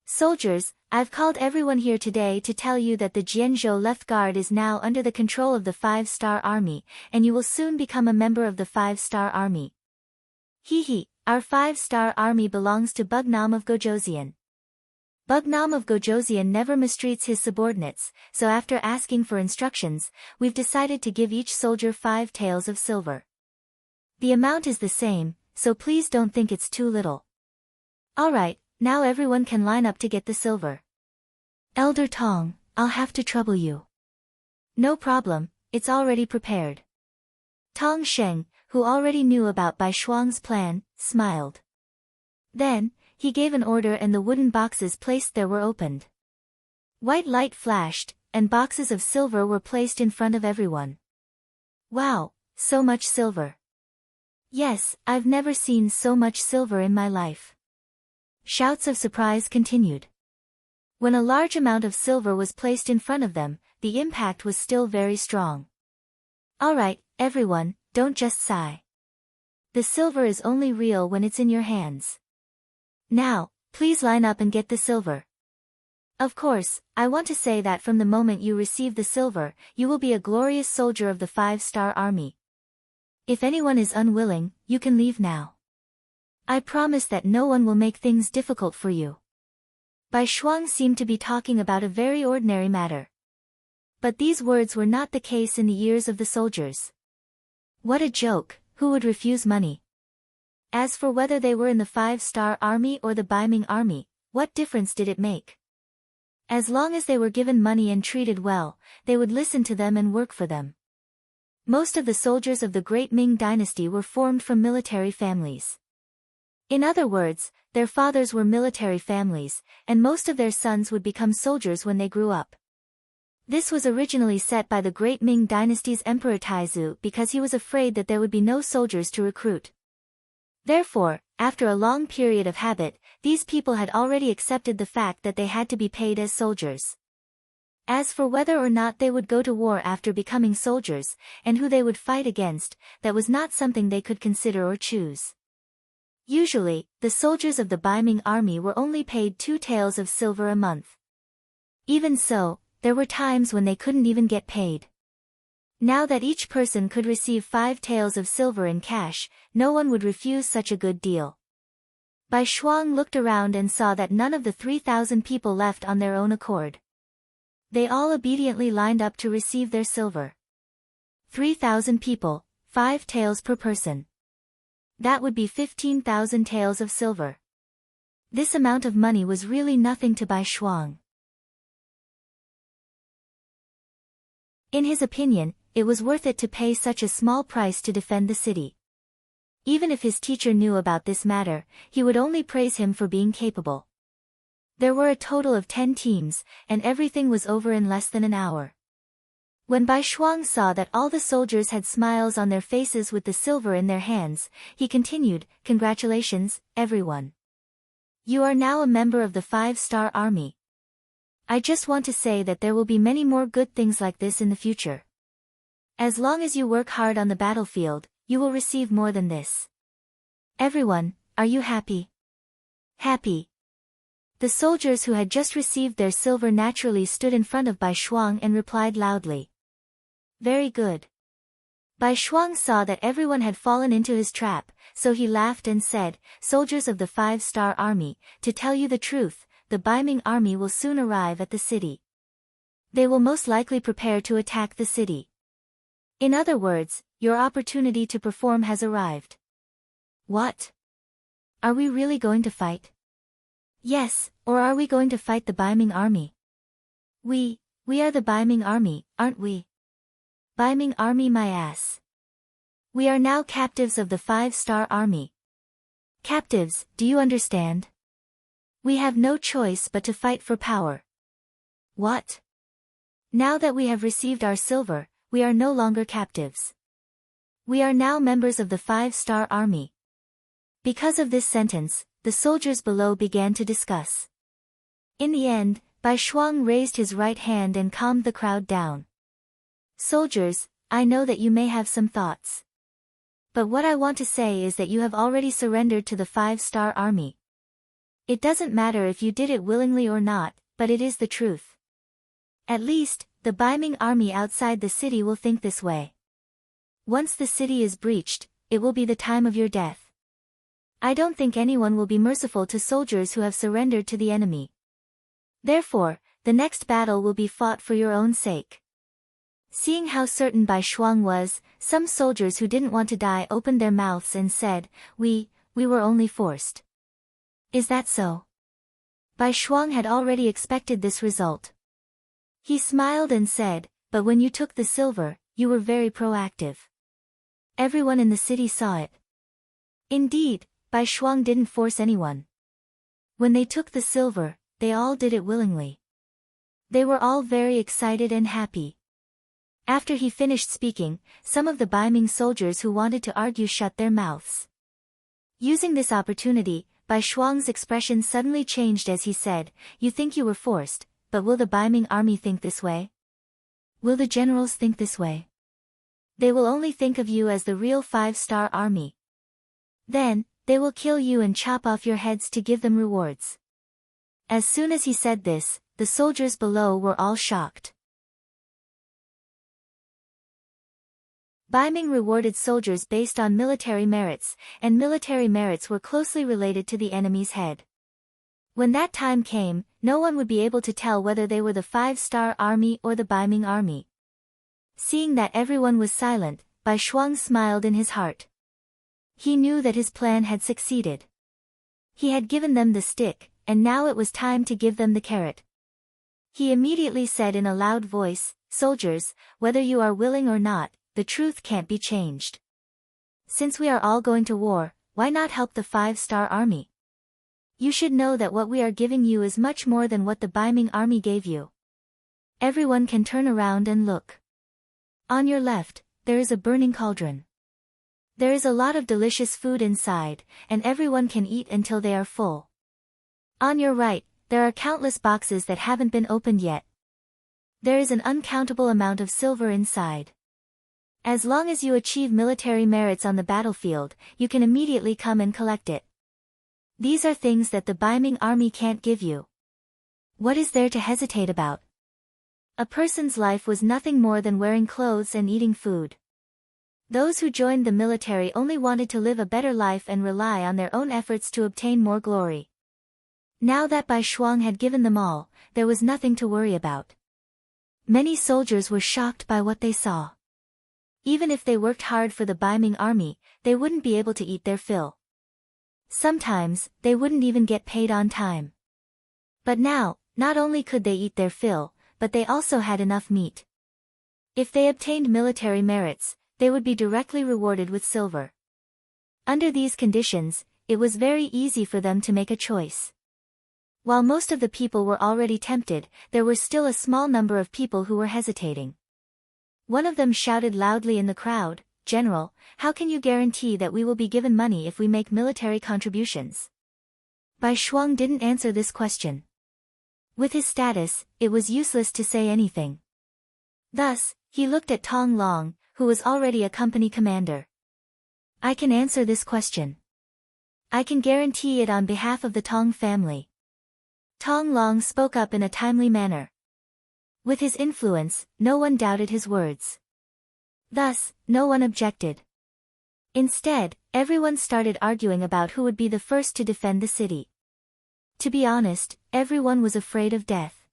Soldiers, I've called everyone here today to tell you that the Jianzhou left guard is now under the control of the 5-star army, and you will soon become a member of the 5-star army. Hee, our 5-star army belongs to Bugnam of Gojoseon. Bugnam of Gojoseon never mistreats his subordinates, so after asking for instructions, we've decided to give each soldier 5 taels of silver. The amount is the same, so please don't think it's too little. Alright, now everyone can line up to get the silver. Elder Tong, I'll have to trouble you. No problem, it's already prepared. Tong Sheng, who already knew about Bai Shuang's plan, smiled. Then, he gave an order and the wooden boxes placed there were opened. White light flashed, and boxes of silver were placed in front of everyone. Wow, so much silver. Yes, I've never seen so much silver in my life. Shouts of surprise continued. When a large amount of silver was placed in front of them, the impact was still very strong. Alright, everyone, don't just sigh. The silver is only real when it's in your hands. Now, please line up and get the silver. Of course, I want to say that from the moment you receive the silver, you will be a glorious soldier of the 5-star army. If anyone is unwilling, you can leave now. I promise that no one will make things difficult for you. Bai Shuang seemed to be talking about a very ordinary matter. But these words were not the case in the ears of the soldiers. What a joke, who would refuse money? As for whether they were in the 5-star army or the Baiming army, what difference did it make? As long as they were given money and treated well, they would listen to them and work for them. Most of the soldiers of the Great Ming dynasty were formed from military families. In other words, their fathers were military families, and most of their sons would become soldiers when they grew up. This was originally set by the Great Ming dynasty's Emperor Taizu because he was afraid that there would be no soldiers to recruit. Therefore, after a long period of habit, these people had already accepted the fact that they had to be paid as soldiers. As for whether or not they would go to war after becoming soldiers, and who they would fight against, that was not something they could consider or choose. Usually, the soldiers of the Baiming army were only paid 2 taels of silver a month. Even so, there were times when they couldn't even get paid. Now that each person could receive 5 taels of silver in cash, no one would refuse such a good deal. Bai Shuang looked around and saw that none of the 3,000 people left on their own accord. They all obediently lined up to receive their silver. 3,000 people, 5 taels per person. That would be 15,000 taels of silver. This amount of money was really nothing to Bai Shuang. In his opinion, it was worth it to pay such a small price to defend the city. Even if his teacher knew about this matter, he would only praise him for being capable. There were a total of 10 teams, and everything was over in less than an hour. When Bai Shuang saw that all the soldiers had smiles on their faces with the silver in their hands, he continued, "Congratulations, everyone. You are now a member of the 5-star army. I just want to say that there will be many more good things like this in the future. As long as you work hard on the battlefield, you will receive more than this. Everyone, are you happy?" Happy. The soldiers who had just received their silver naturally stood in front of Bai Shuang and replied loudly. Very good. Bai Shuang saw that everyone had fallen into his trap, so he laughed and said, "Soldiers of the 5-star army, to tell you the truth, the Baiming army will soon arrive at the city. They will most likely prepare to attack the city. In other words, your opportunity to perform has arrived." "What? Are we really going to fight?" "Yes, or are we going to fight the Baiming army?" We are the Baiming army, aren't we?" "Baiming army my ass. We are now captives of the 5-star army." "Captives, do you understand? We have no choice but to fight for power." "What? Now that we have received our silver, we are no longer captives. We are now members of the 5-star army." Because of this sentence, the soldiers below began to discuss. In the end, Bai Shuang raised his right hand and calmed the crowd down. "Soldiers, I know that you may have some thoughts. But what I want to say is that you have already surrendered to the 5-star army. It doesn't matter if you did it willingly or not, but it is the truth. At least, the Baiming army outside the city will think this way. Once the city is breached, it will be the time of your death. I don't think anyone will be merciful to soldiers who have surrendered to the enemy. Therefore, the next battle will be fought for your own sake." Seeing how certain Bai Shuang was, some soldiers who didn't want to die opened their mouths and said, We were only forced." "Is that so?" Bai Shuang had already expected this result. He smiled and said, "But when you took the silver, you were very proactive. Everyone in the city saw it." Indeed, Bai Shuang didn't force anyone. When they took the silver, they all did it willingly. They were all very excited and happy. After he finished speaking, some of the Baiming soldiers who wanted to argue shut their mouths. Using this opportunity, Bai Shuang's expression suddenly changed as he said, "You think you were forced, but will the Baiming army think this way? Will the generals think this way? They will only think of you as the real 5-star army. Then, they will kill you and chop off your heads to give them rewards." As soon as he said this, the soldiers below were all shocked. Baiming rewarded soldiers based on military merits, and military merits were closely related to the enemy's head. When that time came, no one would be able to tell whether they were the 5-star army or the Baiming army. Seeing that everyone was silent, Bai Shuang smiled in his heart. He knew that his plan had succeeded. He had given them the stick, and now it was time to give them the carrot. He immediately said in a loud voice, "Soldiers, whether you are willing or not, the truth can't be changed. Since we are all going to war, why not help the 5-star army? You should know that what we are giving you is much more than what the Baiming army gave you. Everyone can turn around and look. On your left, there is a burning cauldron. There is a lot of delicious food inside, and everyone can eat until they are full. On your right, there are countless boxes that haven't been opened yet. There is an uncountable amount of silver inside. As long as you achieve military merits on the battlefield, you can immediately come and collect it. These are things that the Baiming army can't give you. What is there to hesitate about? A person's life was nothing more than wearing clothes and eating food. Those who joined the military only wanted to live a better life and rely on their own efforts to obtain more glory. Now that Bai Shuang had given them all, there was nothing to worry about. Many soldiers were shocked by what they saw. Even if they worked hard for the Baiming army, they wouldn't be able to eat their fill. Sometimes, they wouldn't even get paid on time. But now, not only could they eat their fill, but they also had enough meat. If they obtained military merits, they would be directly rewarded with silver. Under these conditions, it was very easy for them to make a choice. While most of the people were already tempted, there were still a small number of people who were hesitating. One of them shouted loudly in the crowd, "General, how can you guarantee that we will be given money if we make military contributions?" Bai Shuang didn't answer this question. With his status, it was useless to say anything. Thus, he looked at Tong Long, who was already a company commander. "I can answer this question. I can guarantee it on behalf of the Tong family." Tong Long spoke up in a timely manner. With his influence, no one doubted his words. Thus, no one objected. Instead, everyone started arguing about who would be the first to defend the city. To be honest, everyone was afraid of death.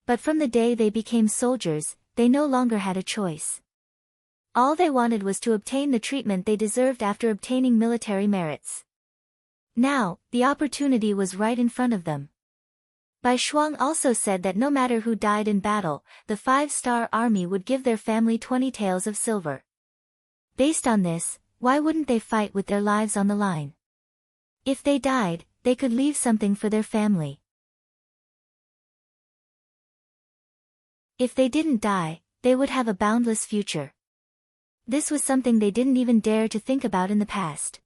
But from the day they became soldiers, they no longer had a choice. All they wanted was to obtain the treatment they deserved after obtaining military merits. Now, the opportunity was right in front of them. Bai Shuang also said that no matter who died in battle, the 5-star army would give their family 20 taels of silver. Based on this, why wouldn't they fight with their lives on the line? If they died, they could leave something for their family. If they didn't die, they would have a boundless future. This was something they didn't even dare to think about in the past.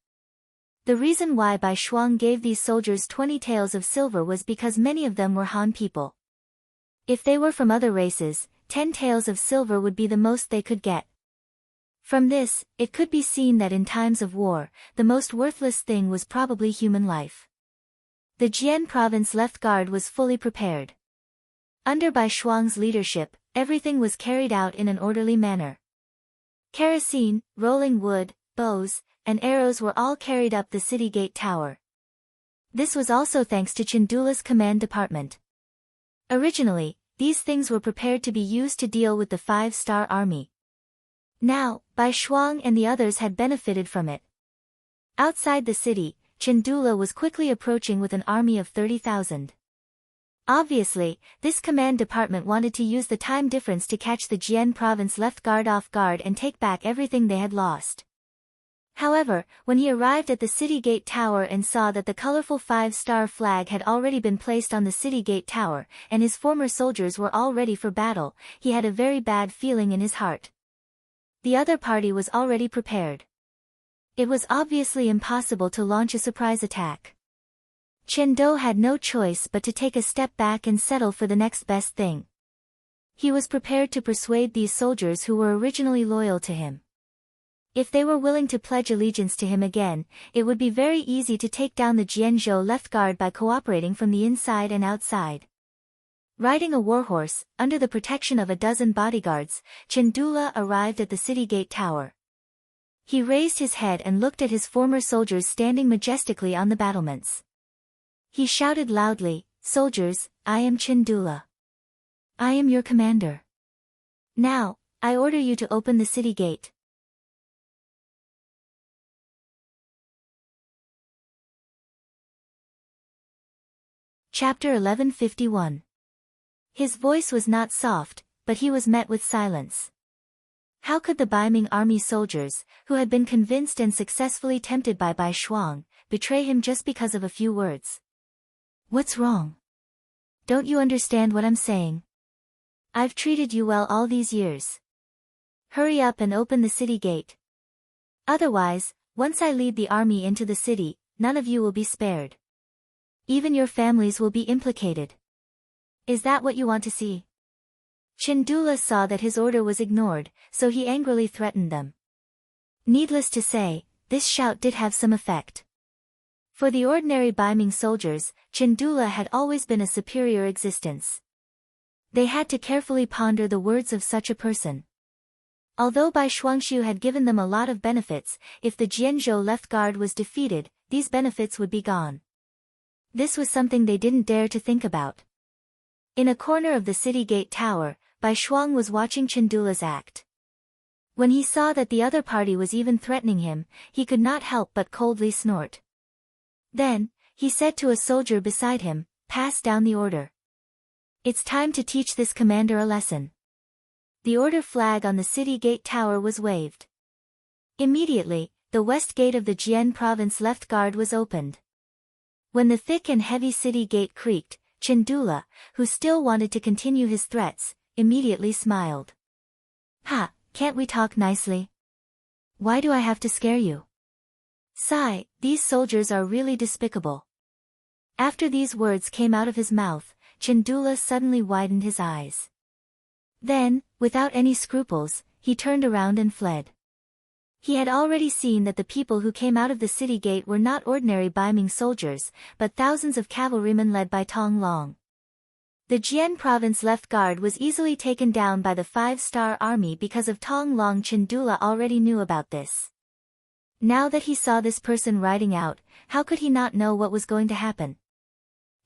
The reason why Bai Shuang gave these soldiers 20 taels of silver was because many of them were Han people. If they were from other races, 10 taels of silver would be the most they could get. From this, it could be seen that in times of war, the most worthless thing was probably human life. The Jian province left guard was fully prepared. Under Bai Shuang's leadership, everything was carried out in an orderly manner. Kerosene, rolling wood, bows, and arrows were all carried up the city gate tower. This was also thanks to Chandula's command department. Originally, these things were prepared to be used to deal with the 5-star army. Now, Bai Shuang and the others had benefited from it. Outside the city, Chandula was quickly approaching with an army of 30,000. Obviously, this command department wanted to use the time difference to catch the Jian province left guard off guard and take back everything they had lost. However, when he arrived at the city gate tower and saw that the colorful 5-star flag had already been placed on the city gate tower, and his former soldiers were all ready for battle, he had a very bad feeling in his heart. The other party was already prepared. It was obviously impossible to launch a surprise attack. Chen Do had no choice but to take a step back and settle for the next best thing. He was prepared to persuade these soldiers who were originally loyal to him. If they were willing to pledge allegiance to him again, it would be very easy to take down the Jianzhou left guard by cooperating from the inside and outside. Riding a warhorse, under the protection of a dozen bodyguards, Chandula arrived at the city gate tower. He raised his head and looked at his former soldiers standing majestically on the battlements. He shouted loudly, "Soldiers, I am Chandula. I am your commander. Now, I order you to open the city gate." Chapter 1151. His voice was not soft, but he was met with silence. How could the Baiming army soldiers, who had been convinced and successfully tempted by Bai Shuang, betray him just because of a few words? What's wrong? Don't you understand what I'm saying? I've treated you well all these years. Hurry up and open the city gate. Otherwise, once I lead the army into the city, none of you will be spared. Even your families will be implicated. Is that what you want to see? Chandula saw that his order was ignored, so he angrily threatened them. Needless to say, this shout did have some effect. For the ordinary Baiming soldiers, Chandula had always been a superior existence. They had to carefully ponder the words of such a person. Although Bai Shuangshu had given them a lot of benefits, if the Jianzhou left guard was defeated, these benefits would be gone. This was something they didn't dare to think about. In a corner of the city gate tower, Bai Shuang was watching Chandula's act. When he saw that the other party was even threatening him, he could not help but coldly snort. Then, he said to a soldier beside him, "Pass down the order. It's time to teach this commander a lesson." The order flag on the city gate tower was waved. Immediately, the west gate of the Jian province left guard was opened. When the thick and heavy city gate creaked, Chandula, who still wanted to continue his threats, immediately smiled. "Ha, can't we talk nicely? Why do I have to scare you? Sigh, these soldiers are really despicable." After these words came out of his mouth, Chandula suddenly widened his eyes. Then, without any scruples, he turned around and fled. He had already seen that the people who came out of the city gate were not ordinary Baiming soldiers, but thousands of cavalrymen led by Tong Long. The Jian province left guard was easily taken down by the 5-star army because of Tong Long. Chandula already knew about this. Now that he saw this person riding out, how could he not know what was going to happen?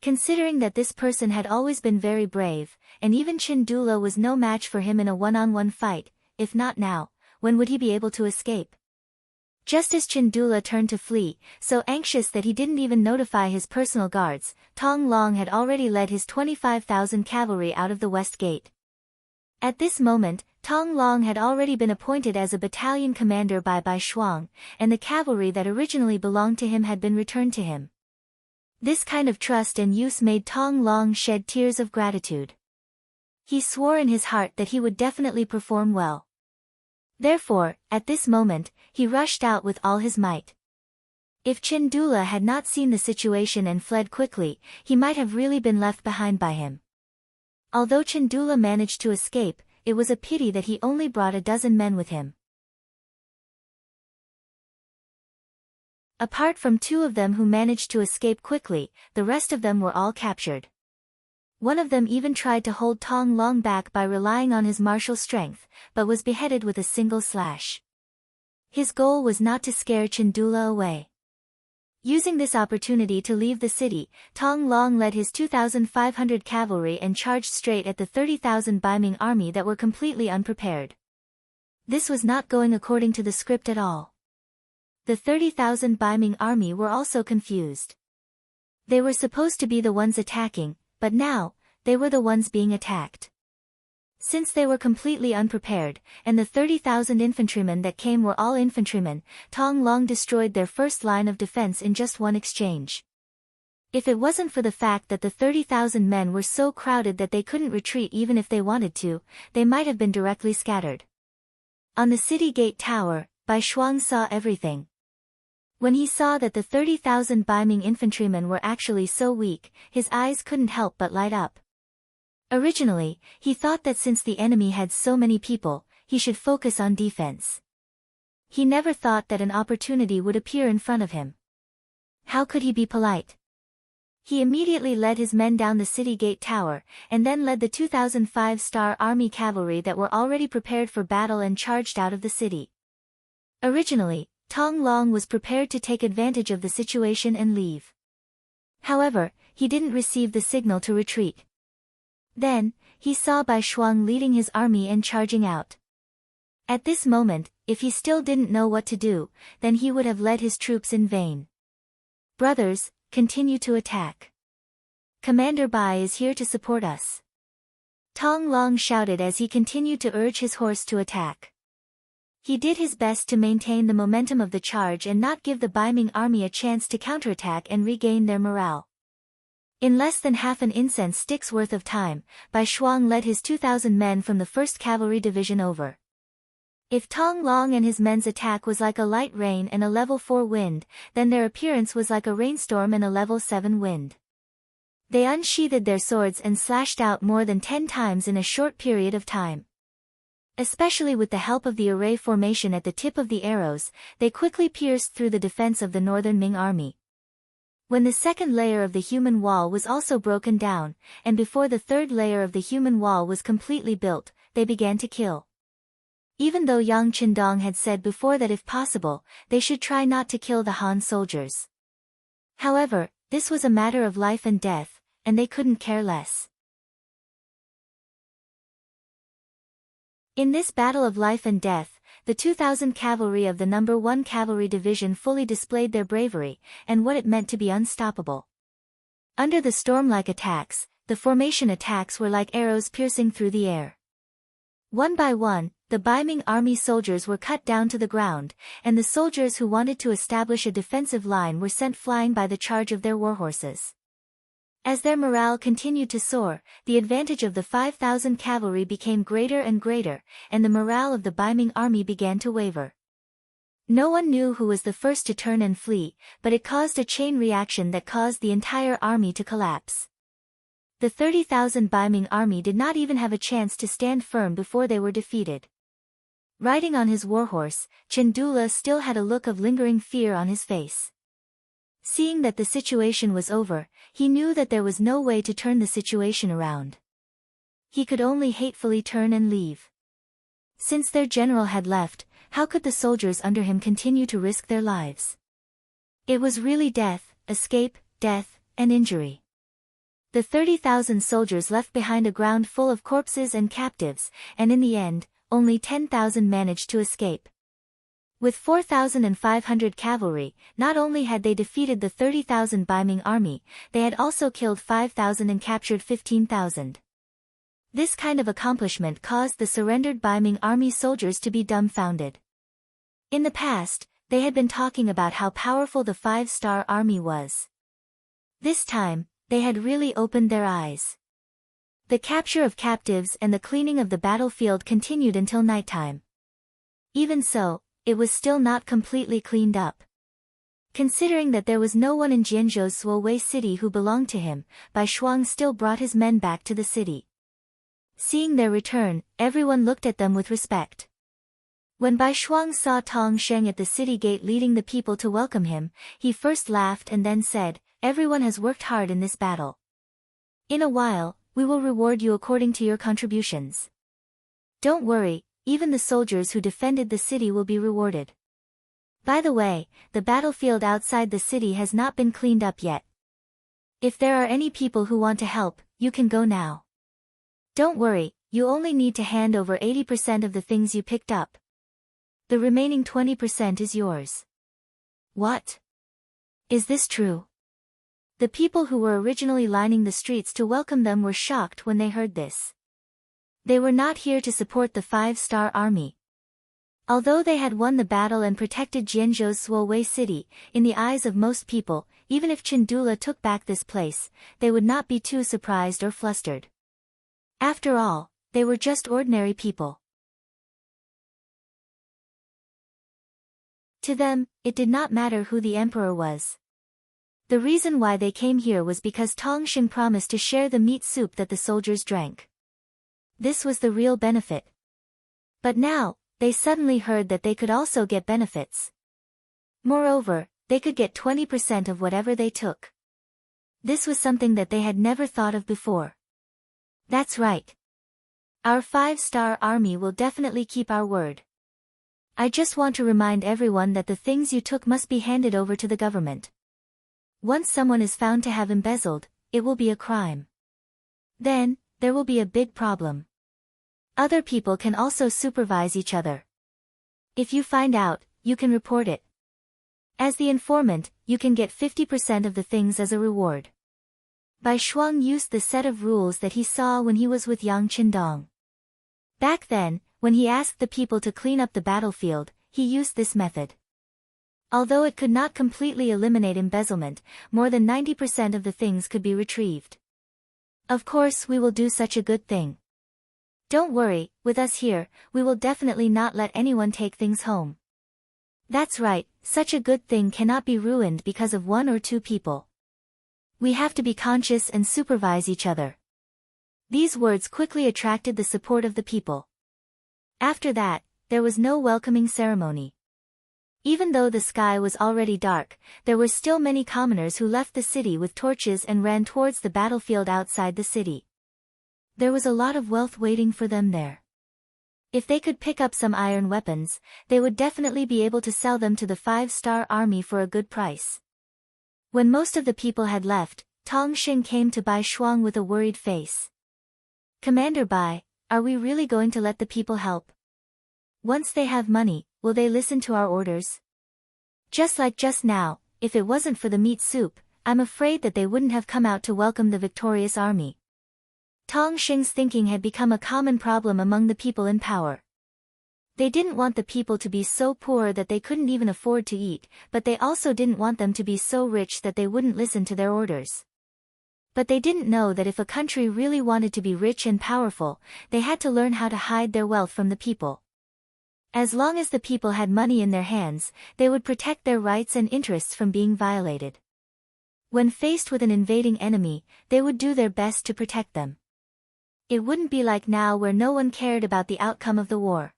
Considering that this person had always been very brave, and even Chandula was no match for him in a one-on-one fight, if not now, when would he be able to escape? Just as Chandula turned to flee, so anxious that he didn't even notify his personal guards, Tong Long had already led his 25,000 cavalry out of the west gate. At this moment, Tong Long had already been appointed as a battalion commander by Bai Shuang, and the cavalry that originally belonged to him had been returned to him. This kind of trust and use made Tong Long shed tears of gratitude. He swore in his heart that he would definitely perform well. Therefore, at this moment, he rushed out with all his might. If Chandula had not seen the situation and fled quickly, he might have really been left behind by him. Although Chandula managed to escape, it was a pity that he only brought a dozen men with him. Apart from 2 of them who managed to escape quickly, the rest of them were all captured. One of them even tried to hold Tong Long back by relying on his martial strength, but was beheaded with a single slash. His goal was not to scare Chandula away. Using this opportunity to leave the city, Tong Long led his 2,500 cavalry and charged straight at the 30,000 Baiming army that were completely unprepared. This was not going according to the script at all. The 30,000 Baiming army were also confused. They were supposed to be the ones attacking, but now, they were the ones being attacked. Since they were completely unprepared, and the 30,000 infantrymen that came were all infantrymen, Tong Long destroyed their first line of defense in just one exchange. If it wasn't for the fact that the 30,000 men were so crowded that they couldn't retreat even if they wanted to, they might have been directly scattered. On the city gate tower, Bai Shuang saw everything. When he saw that the 30,000 Baiming infantrymen were actually so weak, his eyes couldn't help but light up. Originally, he thought that since the enemy had so many people, he should focus on defense. He never thought that an opportunity would appear in front of him. How could he be polite? He immediately led his men down the city gate tower, and then led the 2,005-star army cavalry that were already prepared for battle and charged out of the city. Originally, Tong Long was prepared to take advantage of the situation and leave. However, he didn't receive the signal to retreat. Then, he saw Bai Shuang leading his army and charging out. At this moment, if he still didn't know what to do, then he would have led his troops in vain. Brothers, continue to attack. Commander Bai is here to support us. Tong Long shouted as he continued to urge his horse to attack. He did his best to maintain the momentum of the charge and not give the Baiming army a chance to counterattack and regain their morale. In less than half an incense stick's worth of time, Bai Shuang led his 2,000 men from the 1st Cavalry Division over. If Tong Long and his men's attack was like a light rain and a level 4 wind, then their appearance was like a rainstorm and a level 7 wind. They unsheathed their swords and slashed out more than 10 times in a short period of time. Especially with the help of the array formation at the tip of the arrows, they quickly pierced through the defense of the northern Ming army. When the second layer of the human wall was also broken down, and before the third layer of the human wall was completely built, they began to kill. Even though Yang Qindong had said before that if possible, they should try not to kill the Han soldiers. However, this was a matter of life and death, and they couldn't care less. In this battle of life and death, the 2,000 cavalry of the No. 1 Cavalry Division fully displayed their bravery, and what it meant to be unstoppable. Under the storm-like attacks, the formation attacks were like arrows piercing through the air. One by one, the Baiming army soldiers were cut down to the ground, and the soldiers who wanted to establish a defensive line were sent flying by the charge of their warhorses. As their morale continued to soar, the advantage of the 5,000 cavalry became greater and greater, and the morale of the Baiming army began to waver. No one knew who was the first to turn and flee, but it caused a chain reaction that caused the entire army to collapse. The 30,000 Baiming army did not even have a chance to stand firm before they were defeated. Riding on his warhorse, Chandula still had a look of lingering fear on his face. Seeing that the situation was over, he knew that there was no way to turn the situation around. He could only hatefully turn and leave. Since their general had left, how could the soldiers under him continue to risk their lives? It was really death, escape, death, and injury. The 30,000 soldiers left behind a ground full of corpses and captives, and in the end, only 10,000 managed to escape. With 4,500 cavalry, not only had they defeated the 30,000 Baiming army, they had also killed 5,000 and captured 15,000. This kind of accomplishment caused the surrendered Baiming army soldiers to be dumbfounded. In the past, they had been talking about how powerful the 5-star army was. This time, they had really opened their eyes. The capture of captives and the cleaning of the battlefield continued until nighttime. Even so, it was still not completely cleaned up. Considering that there was no one in Jianzhou's Suowei city who belonged to him, Bai Shuang still brought his men back to the city. Seeing their return, everyone looked at them with respect. When Bai Shuang saw Tong Sheng at the city gate leading the people to welcome him, he first laughed and then said, "Everyone has worked hard in this battle. In a while, we will reward you according to your contributions. Don't worry, even the soldiers who defended the city will be rewarded. By the way, the battlefield outside the city has not been cleaned up yet. If there are any people who want to help, you can go now. Don't worry, you only need to hand over 80% of the things you picked up. The remaining 20% is yours." What? Is this true? The people who were originally lining the streets to welcome them were shocked when they heard this. They were not here to support the 5-star army. Although they had won the battle and protected Jianzhou's Suowei city, in the eyes of most people, even if Chandula took back this place, they would not be too surprised or flustered. After all, they were just ordinary people. To them, it did not matter who the emperor was. The reason why they came here was because Tong Sheng promised to share the meat soup that the soldiers drank. This was the real benefit. But now, they suddenly heard that they could also get benefits. Moreover, they could get 20% of whatever they took. This was something that they had never thought of before. That's right. Our 5-star army will definitely keep our word. I just want to remind everyone that the things you took must be handed over to the government. Once someone is found to have embezzled, it will be a crime. Then, there will be a big problem. Other people can also supervise each other. If you find out, you can report it. As the informant, you can get 50% of the things as a reward. Bai Shuang used the set of rules that he saw when he was with Yang Qindong. Back then, when he asked the people to clean up the battlefield, he used this method. Although it could not completely eliminate embezzlement, more than 90% of the things could be retrieved. Of course, we will do such a good thing. Don't worry, with us here, we will definitely not let anyone take things home. That's right, such a good thing cannot be ruined because of 1 or 2 people. We have to be conscious and supervise each other. These words quickly attracted the support of the people. After that, there was no welcoming ceremony. Even though the sky was already dark, there were still many commoners who left the city with torches and ran towards the battlefield outside the city. There was a lot of wealth waiting for them there. If they could pick up some iron weapons, they would definitely be able to sell them to the 5-star army for a good price. When most of the people had left, Tong Sheng came to Bai Shuang with a worried face. "Commander Bai, are we really going to let the people help? Once they have money, will they listen to our orders? Just like just now, if it wasn't for the meat soup, I'm afraid that they wouldn't have come out to welcome the victorious army." Tong Sheng's thinking had become a common problem among the people in power. They didn't want the people to be so poor that they couldn't even afford to eat, but they also didn't want them to be so rich that they wouldn't listen to their orders. But they didn't know that if a country really wanted to be rich and powerful, they had to learn how to hide their wealth from the people. As long as the people had money in their hands, they would protect their rights and interests from being violated. When faced with an invading enemy, they would do their best to protect them. It wouldn't be like now where no one cared about the outcome of the war.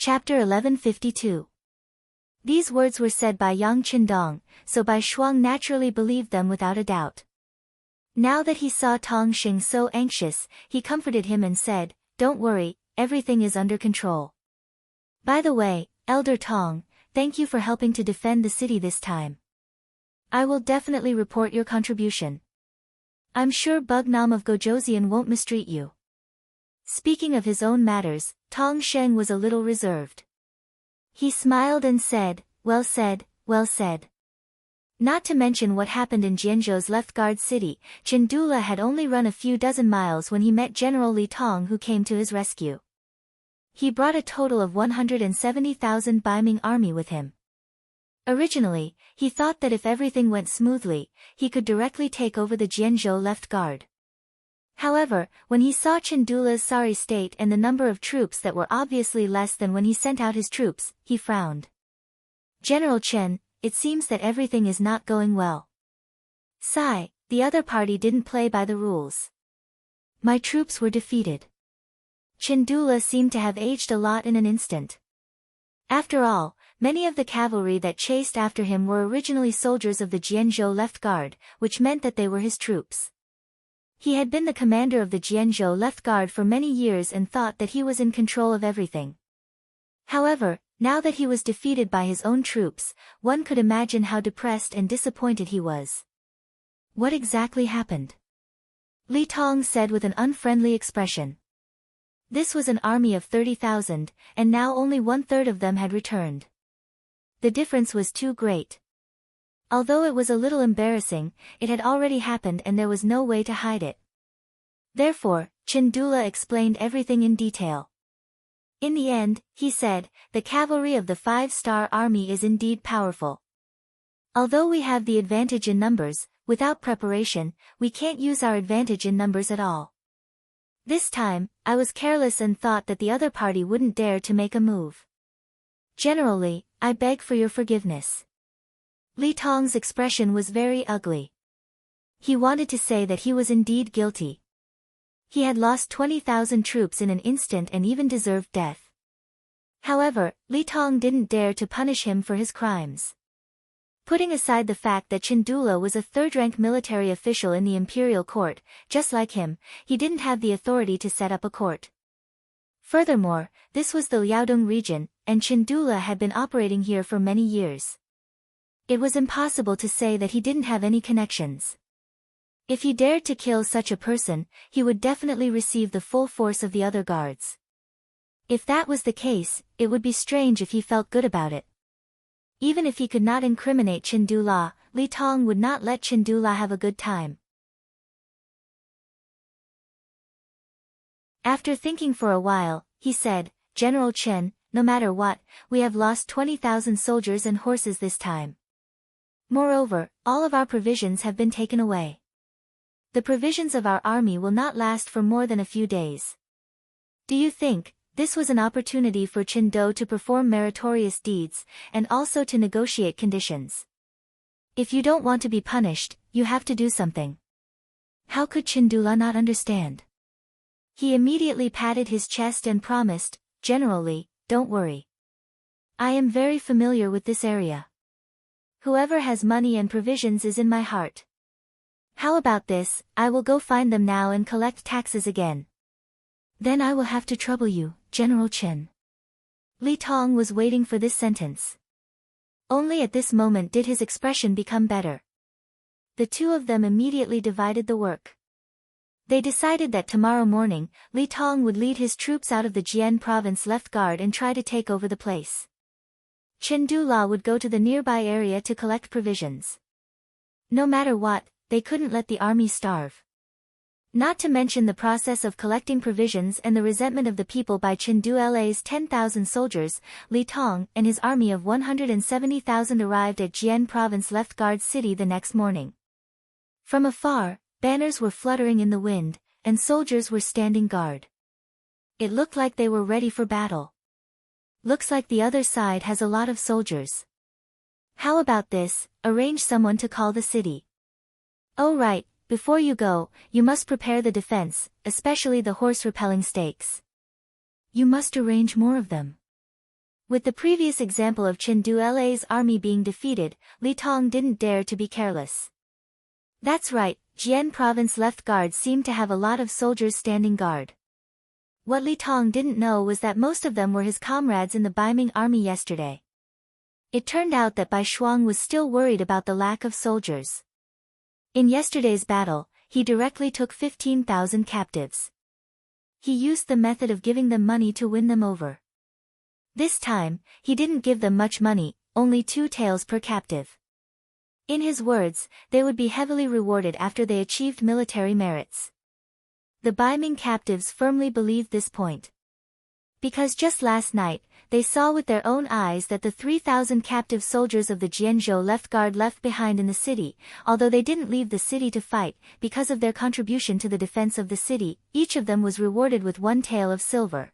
Chapter 1152. These words were said by Yang Qindong, so Bai Shuang naturally believed them without a doubt. Now that he saw Tong Xing so anxious, he comforted him and said, "Don't worry, everything is under control. By the way, Elder Tong, thank you for helping to defend the city this time. I will definitely report your contribution. I'm sure Bug Nam of Gojoseon won't mistreat you." Speaking of his own matters, Tong Sheng was a little reserved. He smiled and said, "Well said, well said." Not to mention what happened in Jianzhou's left-guard city, Qindula had only run a few dozen miles when he met General Li Tong, who came to his rescue. He brought a total of 170,000 Baiming army with him. Originally, he thought that if everything went smoothly, he could directly take over the Jianzhou left guard. However, when he saw Qindula's sorry state and the number of troops that were obviously less than when he sent out his troops, he frowned. "General Chen, it seems that everything is not going well. Sigh, the other party didn't play by the rules. My troops were defeated." Qindula seemed to have aged a lot in an instant. After all, many of the cavalry that chased after him were originally soldiers of the Jianzhou left guard, which meant that they were his troops. He had been the commander of the Jianzhou left guard for many years and thought that he was in control of everything. However, now that he was defeated by his own troops, one could imagine how depressed and disappointed he was. "What exactly happened?" Li Tong said with an unfriendly expression. This was an army of 30,000, and now only 1/3 of them had returned. The difference was too great. Although it was a little embarrassing, it had already happened and there was no way to hide it. Therefore, Qindula explained everything in detail. In the end, he said, "The cavalry of the 5-star army is indeed powerful. Although we have the advantage in numbers, without preparation, we can't use our advantage in numbers at all. This time, I was careless and thought that the other party wouldn't dare to make a move. Generally, I beg for your forgiveness." Li Tong's expression was very ugly. He wanted to say that he was indeed guilty. He had lost 20,000 troops in an instant and even deserved death. However, Li Tong didn't dare to punish him for his crimes. Putting aside the fact that Qindula was a third-rank military official in the imperial court, just like him, he didn't have the authority to set up a court. Furthermore, this was the Liaodong region, and Qindula had been operating here for many years. It was impossible to say that he didn't have any connections. If he dared to kill such a person, he would definitely receive the full force of the other guards. If that was the case, it would be strange if he felt good about it. Even if he could not incriminate Qindula, Li Tong would not let Qindula have a good time. After thinking for a while, he said, "General Chen, no matter what, we have lost 20,000 soldiers and horses this time. Moreover, all of our provisions have been taken away. The provisions of our army will not last for more than a few days. Do you think this was an opportunity for Qindou to perform meritorious deeds, and also to negotiate conditions? If you don't want to be punished, you have to do something." How could Qindula not understand? He immediately patted his chest and promised, "General Li, don't worry. I am very familiar with this area. Whoever has money and provisions is in my heart. How about this, I will go find them now and collect taxes again. Then I will have to trouble you, General Chen." Li Tong was waiting for this sentence. Only at this moment did his expression become better. The two of them immediately divided the work. They decided that tomorrow morning, Li Tong would lead his troops out of the Jian province left guard and try to take over the place. Qindula would go to the nearby area to collect provisions. No matter what, they couldn't let the army starve. Not to mention the process of collecting provisions and the resentment of the people by Qindula's 10,000 soldiers, Li Tong and his army of 170,000 arrived at Jian province left guard city the next morning. From afar, banners were fluttering in the wind, and soldiers were standing guard. It looked like they were ready for battle. Looks like the other side has a lot of soldiers. How about this, arrange someone to call the city. Oh right, before you go, you must prepare the defense, especially the horse-repelling stakes. You must arrange more of them. With the previous example of Qin Due's army being defeated, Li Tong didn't dare to be careless. That's right, Jian province left guard seemed to have a lot of soldiers standing guard. What Li Tong didn't know was that most of them were his comrades in the Baiming army yesterday. It turned out that Bai Shuang was still worried about the lack of soldiers. In yesterday's battle, he directly took 15,000 captives. He used the method of giving them money to win them over. This time, he didn't give them much money, only 2 taels per captive. In his words, they would be heavily rewarded after they achieved military merits. The Baiming captives firmly believed this point. Because just last night, they saw with their own eyes that the 3,000 captive soldiers of the Jianzhou left guard left behind in the city, although they didn't leave the city to fight, because of their contribution to the defense of the city, each of them was rewarded with 1 tael of silver.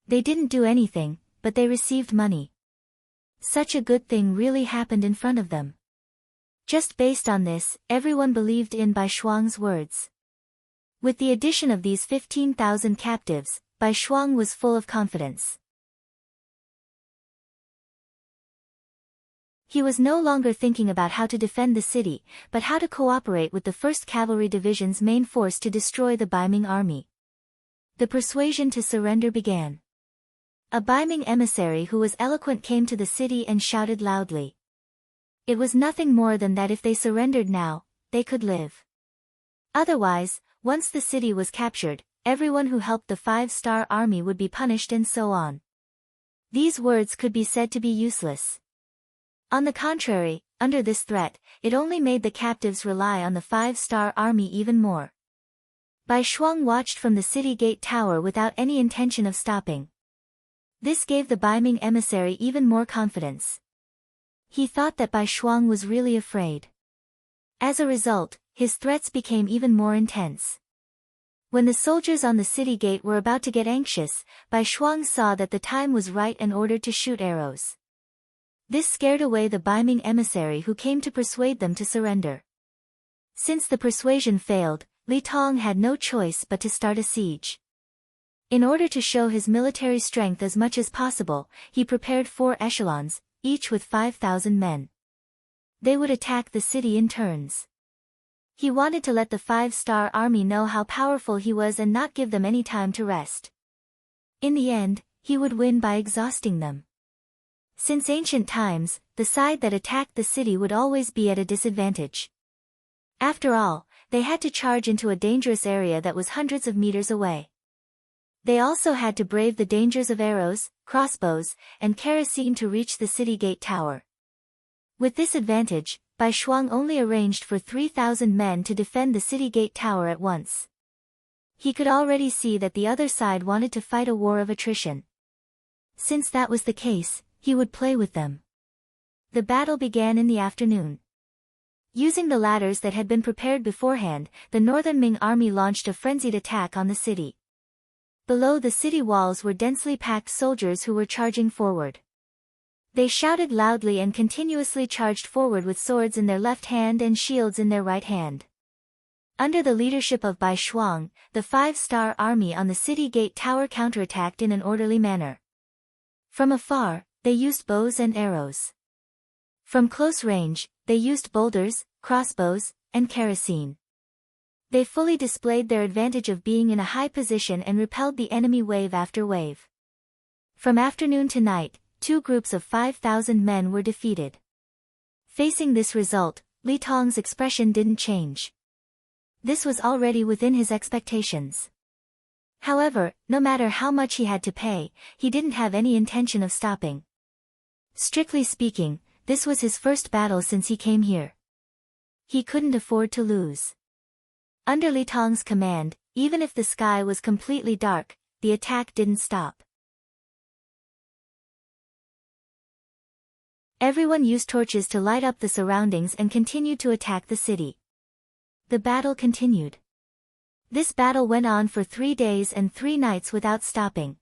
They didn't do anything, but they received money. Such a good thing really happened in front of them. Just based on this, everyone believed in Bai Shuang's words. With the addition of these 15,000 captives, Bai Shuang was full of confidence. He was no longer thinking about how to defend the city, but how to cooperate with the 1st Cavalry Division's main force to destroy the Baiming army. The persuasion to surrender began. A Baiming emissary who was eloquent came to the city and shouted loudly. It was nothing more than that if they surrendered now, they could live. Otherwise, once the city was captured, everyone who helped the 5-star army would be punished and so on. These words could be said to be useless. On the contrary, under this threat, it only made the captives rely on the 5-star army even more. Bai Shuang watched from the city gate tower without any intention of stopping. This gave the Baiming emissary even more confidence. He thought that Bai Shuang was really afraid. As a result, his threats became even more intense. When the soldiers on the city gate were about to get anxious, Bai Shuang saw that the time was right and ordered to shoot arrows. This scared away the Baiming emissary who came to persuade them to surrender. Since the persuasion failed, Li Tong had no choice but to start a siege. In order to show his military strength as much as possible, he prepared 4 echelons, each with 5,000 men. They would attack the city in turns. He wanted to let the 5-star army know how powerful he was and not give them any time to rest. In the end, he would win by exhausting them. Since ancient times, the side that attacked the city would always be at a disadvantage. After all, they had to charge into a dangerous area that was hundreds of meters away. They also had to brave the dangers of arrows, crossbows, and kerosene to reach the city gate tower. With this advantage, Bai Shuang only arranged for 3,000 men to defend the city gate tower at once. He could already see that the other side wanted to fight a war of attrition. Since that was the case, he would play with them. The battle began in the afternoon. Using the ladders that had been prepared beforehand, the Northern Ming army launched a frenzied attack on the city. Below the city walls were densely packed soldiers who were charging forward. They shouted loudly and continuously charged forward with swords in their left hand and shields in their right hand. Under the leadership of Bai Shuang, the 5-star army on the city gate tower counterattacked in an orderly manner. From afar, they used bows and arrows. From close range, they used boulders, crossbows, and kerosene. They fully displayed their advantage of being in a high position and repelled the enemy wave after wave. From afternoon to night, 2 groups of 5,000 men were defeated. Facing this result, Li Tong's expression didn't change. This was already within his expectations. However, no matter how much he had to pay, he didn't have any intention of stopping. Strictly speaking, this was his first battle since he came here. He couldn't afford to lose. Under Li Tong's command, even if the sky was completely dark, the attack didn't stop. Everyone used torches to light up the surroundings and continued to attack the city. The battle continued. This battle went on for 3 days and 3 nights without stopping.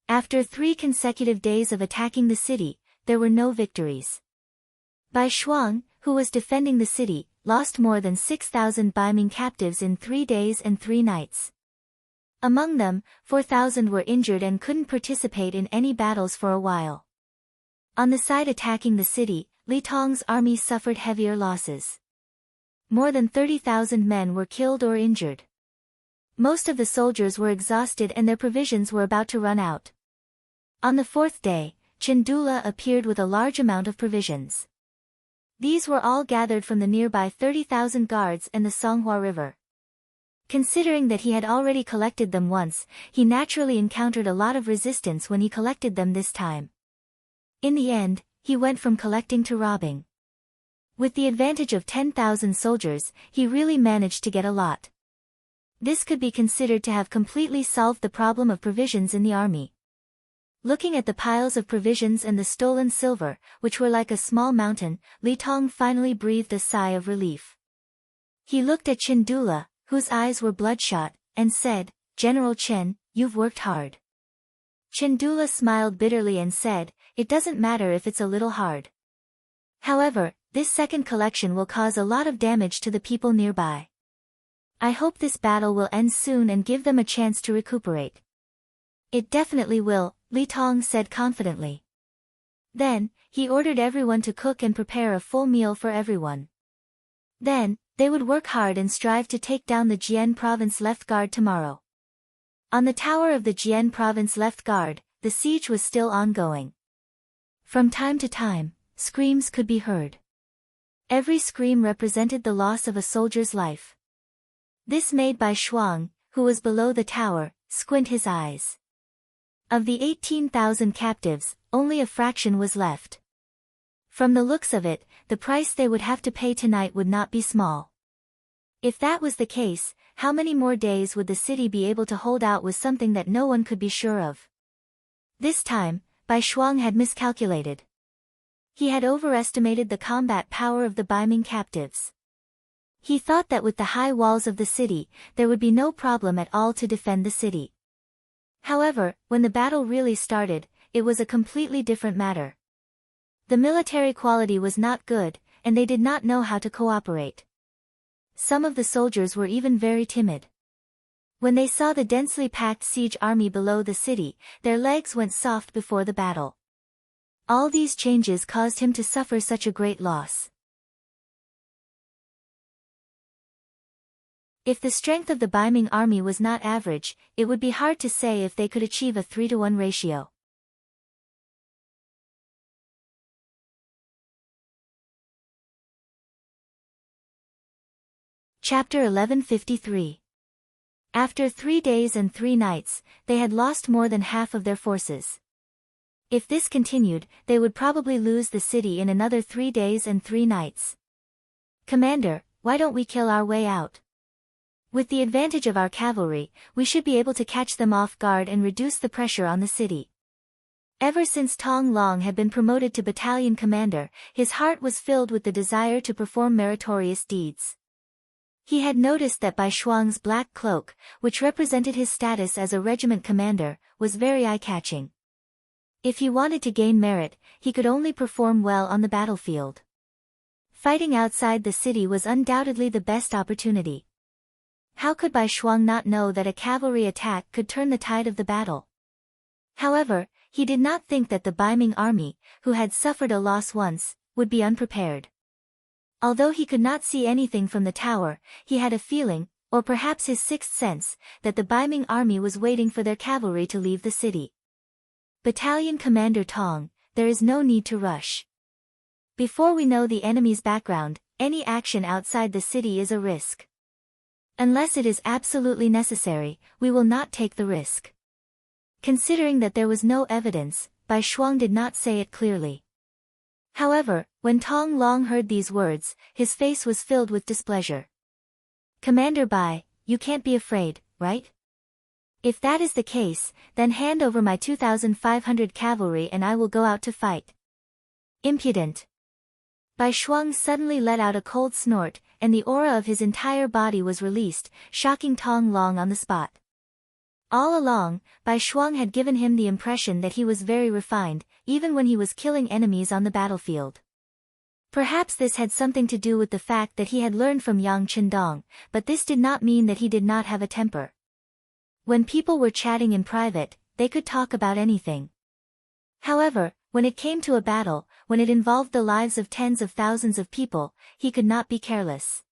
After 3 consecutive days of attacking the city, there were no victories. Bai Shuang, who was defending the city, lost more than 6,000 Baiming captives in 3 days and 3 nights. Among them, 4,000 were injured and couldn't participate in any battles for a while. On the side attacking the city, Li Tong's army suffered heavier losses. More than 30,000 men were killed or injured. Most of the soldiers were exhausted and their provisions were about to run out. On the fourth day, Chandula appeared with a large amount of provisions. These were all gathered from the nearby 30,000 guards and the Songhua River. Considering that he had already collected them once, he naturally encountered a lot of resistance when he collected them this time. In the end, he went from collecting to robbing. With the advantage of 10,000 soldiers, he really managed to get a lot. This could be considered to have completely solved the problem of provisions in the army. Looking at the piles of provisions and the stolen silver, which were like a small mountain, Li Tong finally breathed a sigh of relief. He looked at Chandula, whose eyes were bloodshot, and said, "General Chen, you've worked hard." Chandula smiled bitterly and said, "It doesn't matter if it's a little hard. However, this second collection will cause a lot of damage to the people nearby. I hope this battle will end soon and give them a chance to recuperate." "It definitely will," Li Tong said confidently. Then, he ordered everyone to cook and prepare a full meal for everyone. Then, they would work hard and strive to take down the Jian province left guard tomorrow. On the tower of the Jian province left guard, the siege was still ongoing. From time to time, screams could be heard. Every scream represented the loss of a soldier's life. This made Bai Shuang, who was below the tower, squint his eyes. Of the 18,000 captives, only a fraction was left. From the looks of it, the price they would have to pay tonight would not be small. If that was the case, how many more days would the city be able to hold out was something that no one could be sure of. This time, Bai Shuang had miscalculated. He had overestimated the combat power of the Baiming captives. He thought that with the high walls of the city, there would be no problem at all to defend the city. However, when the battle really started, it was a completely different matter. The military quality was not good, and they did not know how to cooperate. Some of the soldiers were even very timid. When they saw the densely packed siege army below the city, their legs went soft before the battle. All these changes caused him to suffer such a great loss. If the strength of the Baiming army was not average, it would be hard to say if they could achieve a 3-to-1 ratio. Chapter 1153. After 3 days and 3 nights, they had lost more than half of their forces. If this continued, they would probably lose the city in another 3 days and 3 nights. "Commander, why don't we kill our way out? With the advantage of our cavalry, we should be able to catch them off guard and reduce the pressure on the city." Ever since Tong Long had been promoted to battalion commander, his heart was filled with the desire to perform meritorious deeds. He had noticed that Bai Shuang's black cloak, which represented his status as a regiment commander, was very eye-catching. If he wanted to gain merit, he could only perform well on the battlefield. Fighting outside the city was undoubtedly the best opportunity. How could Bai Shuang not know that a cavalry attack could turn the tide of the battle? However, he did not think that the Baiming army, who had suffered a loss once, would be unprepared. Although he could not see anything from the tower, he had a feeling, or perhaps his sixth sense, that the Baiming army was waiting for their cavalry to leave the city. "Battalion Commander Tong, there is no need to rush. Before we know the enemy's background, any action outside the city is a risk. Unless it is absolutely necessary, we will not take the risk." Considering that there was no evidence, Bai Shuang did not say it clearly. However, when Tong Long heard these words, his face was filled with displeasure. "Commander Bai, you can't be afraid, right? If that is the case, then hand over my 2,500 cavalry and I will go out to fight." "Impudent." Bai Shuang suddenly let out a cold snort, and the aura of his entire body was released, shocking Tong Long on the spot. All along, Bai Shuang had given him the impression that he was very refined, even when he was killing enemies on the battlefield. Perhaps this had something to do with the fact that he had learned from Yang Chendong, but this did not mean that he did not have a temper. When people were chatting in private, they could talk about anything. However, when it came to a battle, when it involved the lives of tens of thousands of people, he could not be careless.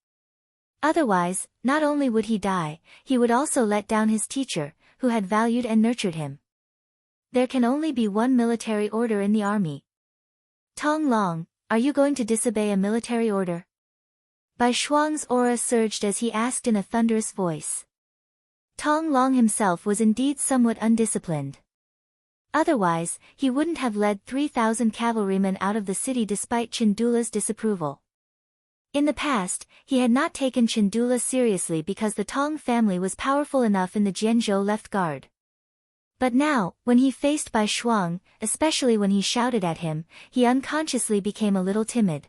Otherwise, not only would he die, he would also let down his teacher, who had valued and nurtured him. There can only be one military order in the army. Tong Long, are you going to disobey a military order? Bai Shuang's aura surged as he asked in a thunderous voice. Tong Long himself was indeed somewhat undisciplined. Otherwise, he wouldn't have led 3,000 cavalrymen out of the city despite Chandula's disapproval. In the past, he had not taken Chandula seriously because the Tong family was powerful enough in the Jianzhou left guard. But now, when he faced Bai Shuang, especially when he shouted at him, he unconsciously became a little timid.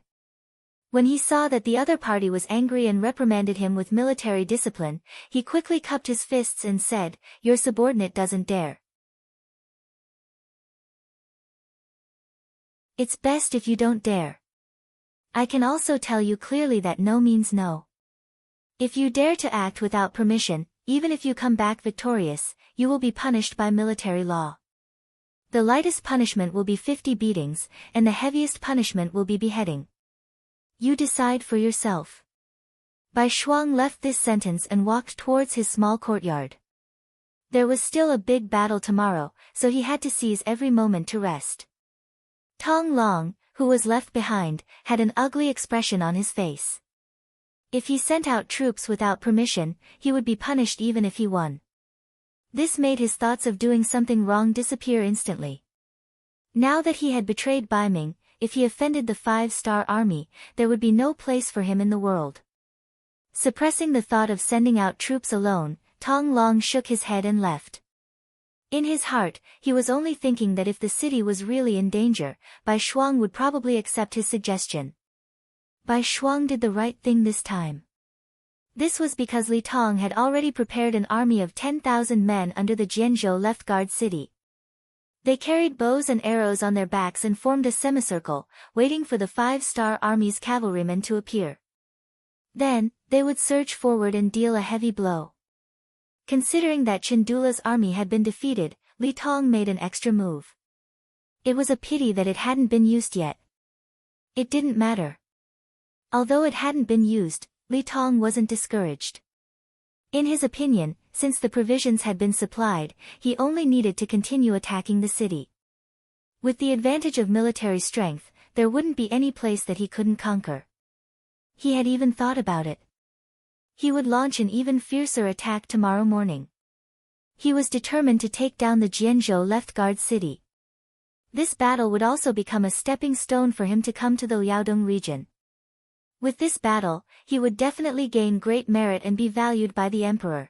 When he saw that the other party was angry and reprimanded him with military discipline, he quickly cupped his fists and said, "Your subordinate doesn't dare. It's best if you don't dare. I can also tell you clearly that no means no. If you dare to act without permission, even if you come back victorious, you will be punished by military law. The lightest punishment will be 50 beatings, and the heaviest punishment will be beheading. You decide for yourself." Bai Shuang left this sentence and walked towards his small courtyard. There was still a big battle tomorrow, so he had to seize every moment to rest. Tong Long, who was left behind, had an ugly expression on his face. If he sent out troops without permission, he would be punished even if he won. This made his thoughts of doing something wrong disappear instantly. Now that he had betrayed Bai Ming, if he offended the 5-star army, there would be no place for him in the world. Suppressing the thought of sending out troops alone, Tong Long shook his head and left. In his heart, he was only thinking that if the city was really in danger, Bai Shuang would probably accept his suggestion. Bai Shuang did the right thing this time. This was because Li Tong had already prepared an army of 10,000 men under the Jianzhou left guard city. They carried bows and arrows on their backs and formed a semicircle, waiting for the 5-star army's cavalrymen to appear. Then, they would surge forward and deal a heavy blow. Considering that Chandula's army had been defeated, Li Tong made an extra move. It was a pity that it hadn't been used yet. It didn't matter. Although it hadn't been used, Li Tong wasn't discouraged. In his opinion, since the provisions had been supplied, he only needed to continue attacking the city. With the advantage of military strength, there wouldn't be any place that he couldn't conquer. He had even thought about it. He would launch an even fiercer attack tomorrow morning. He was determined to take down the Jianzhou left guard city. This battle would also become a stepping stone for him to come to the Liaodong region. With this battle, he would definitely gain great merit and be valued by the emperor.